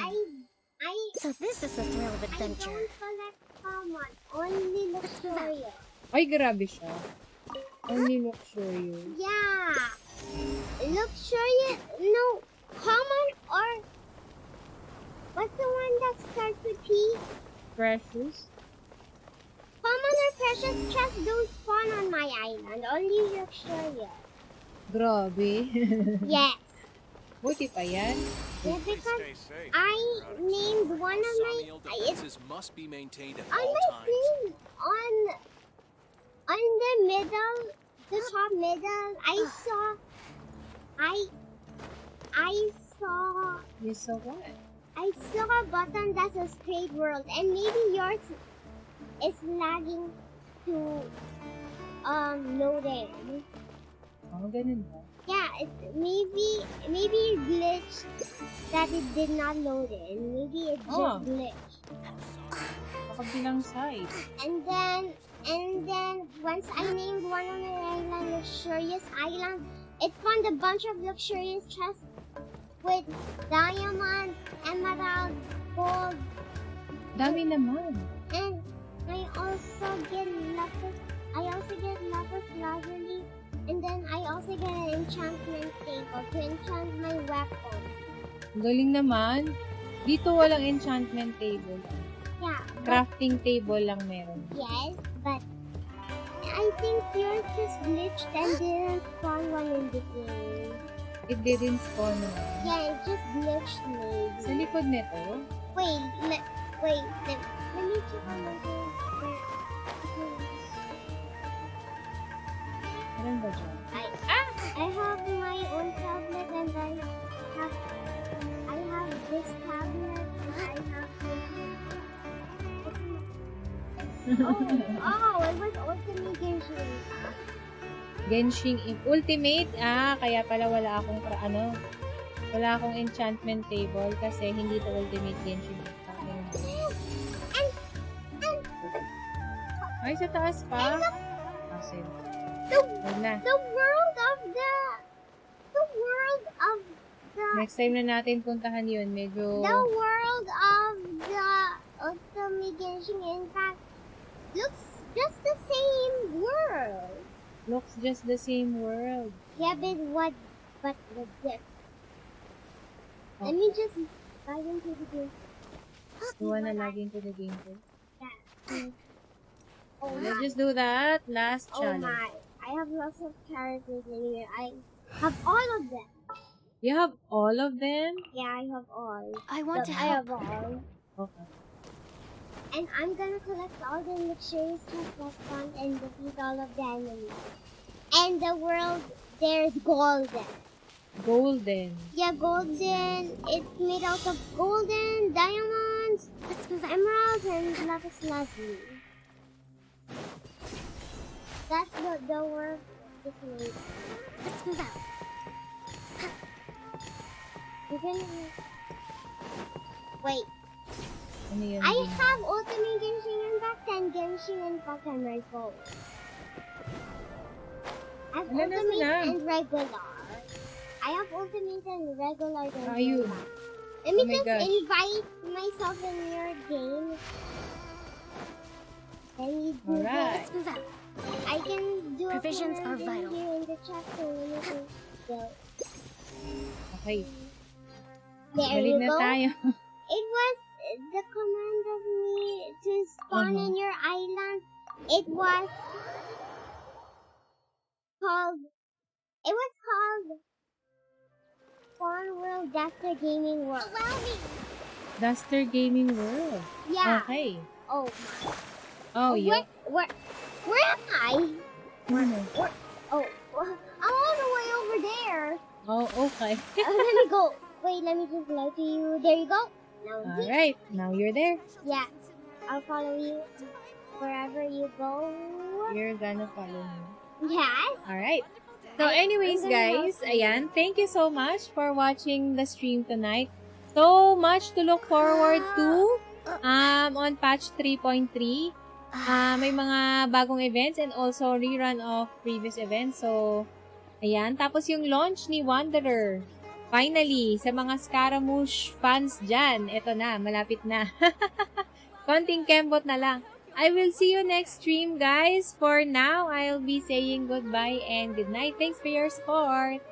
Speaker 12: So this is the thrill of
Speaker 2: I
Speaker 12: adventure.
Speaker 2: don't collect common. Only luxurious.
Speaker 1: Ay, grabe siya. Only luxurious.
Speaker 2: Yeah. Luxurious. No. Common or... What's the one that starts with P?
Speaker 1: Precious.
Speaker 2: Common or precious chest don't spawn on my island. Only luxurious.
Speaker 1: Grabe.
Speaker 2: Yes.
Speaker 1: Buti pa yan.
Speaker 2: Yeah, because I named one of my...
Speaker 15: must be maintained at
Speaker 2: On my screen, on the middle, the top middle, I saw...
Speaker 1: You saw what?
Speaker 2: I saw a button that's a straight world, and maybe yours is lagging to load in.
Speaker 1: Oh, ganun ba?
Speaker 2: Yeah, maybe it glitched that it did not load in. Maybe it just glitched.
Speaker 1: Kabilang side.
Speaker 2: And then once I named one of my island Luxurious Island, it found a bunch of luxurious chests with diamond, emerald, gold.
Speaker 1: Dami naman.
Speaker 2: And I also get lapis lazuli, and then I also get an enchantment table to enchant my weapon.
Speaker 1: Galing naman. Dito walang enchantment table.
Speaker 2: Yeah.
Speaker 1: Crafting table lang meron.
Speaker 2: Yes, but I think yours just glitched and didn't spawn one in the game.
Speaker 1: It didn't spawn one.
Speaker 2: Yeah, it just glitched maybe.
Speaker 1: Sa likod nito?
Speaker 2: Wait, let me check on my game.
Speaker 1: Meron ba dyan?
Speaker 2: I have my own tablet and I have this tablet and I have this. It was Ultimate Genshin.
Speaker 1: Genshin Ultimate? Kaya pala wala akong enchantment table kasi hindi to Ultimate Genshin. Ay, sa taas pa?
Speaker 2: The world of the
Speaker 1: next time na natin puntahan yun, medyo
Speaker 2: the world of the Ultimate Genshin, in fact, looks just the same world.
Speaker 1: Looks just the same world.
Speaker 2: Yeah, but the depth. Let me just dive into the game.
Speaker 1: You wanna log into the game first?
Speaker 2: Yeah.
Speaker 1: Let's just do that. Last challenge.
Speaker 2: Oh my. I have lots of characters in here. I have all of them.
Speaker 1: You have all of them?
Speaker 2: Yeah, I have all.
Speaker 12: I want to
Speaker 2: I
Speaker 12: help.
Speaker 2: have all.
Speaker 1: Okay.
Speaker 2: And I'm gonna collect all the luxurious chests that found and defeat all of the enemies. And the world, there's golden.
Speaker 1: Golden.
Speaker 2: Yeah, golden. It's made out of golden, diamonds, emeralds, and lapis lazuli. That's what the world is made.
Speaker 12: Let's move out.
Speaker 2: You can wait.
Speaker 1: Ano yun?
Speaker 2: I have Ultimate Genshin Impact and Genshin Impact on my phone. I have Ultimate and regular. I have Ultimate and regular Genshin Impact. Let me just invite myself in your game. Then you do
Speaker 12: Let's move out.
Speaker 2: I can do
Speaker 12: Provisions
Speaker 2: a
Speaker 12: are vital.
Speaker 2: here in the chat so we can go.
Speaker 1: Okay.
Speaker 2: There
Speaker 1: Balik
Speaker 2: you
Speaker 1: na
Speaker 2: go.
Speaker 1: tayo.
Speaker 2: It was the command of me to spawn in your island. It was called Spawn World Duster Gaming World. Allow me.
Speaker 1: Duster Gaming World.
Speaker 2: Yeah.
Speaker 1: Okay.
Speaker 2: Oh.
Speaker 1: Oh, yeah.
Speaker 2: Where am I? I'm all the way over there.
Speaker 1: Oh, okay.
Speaker 2: Let me go. Wait, let me just lie to you. There you go.
Speaker 1: Alright, now you're there.
Speaker 2: Yeah. I'll follow you wherever you go.
Speaker 1: You're gonna follow me.
Speaker 2: Yes.
Speaker 1: Alright. So anyways, guys, ayan, thank you so much for watching the stream tonight. So much to look forward to on patch 3.3. May mga bagong events and also rerun of previous events. So, ayan. Tapos yung launch ni Wanderer. Finally, sa mga Scaramouche fans dyan, eto na, malapit na. Konting kembot na lang. I will see you next stream, guys. For now, I'll be saying goodbye and good night. Thanks for your support.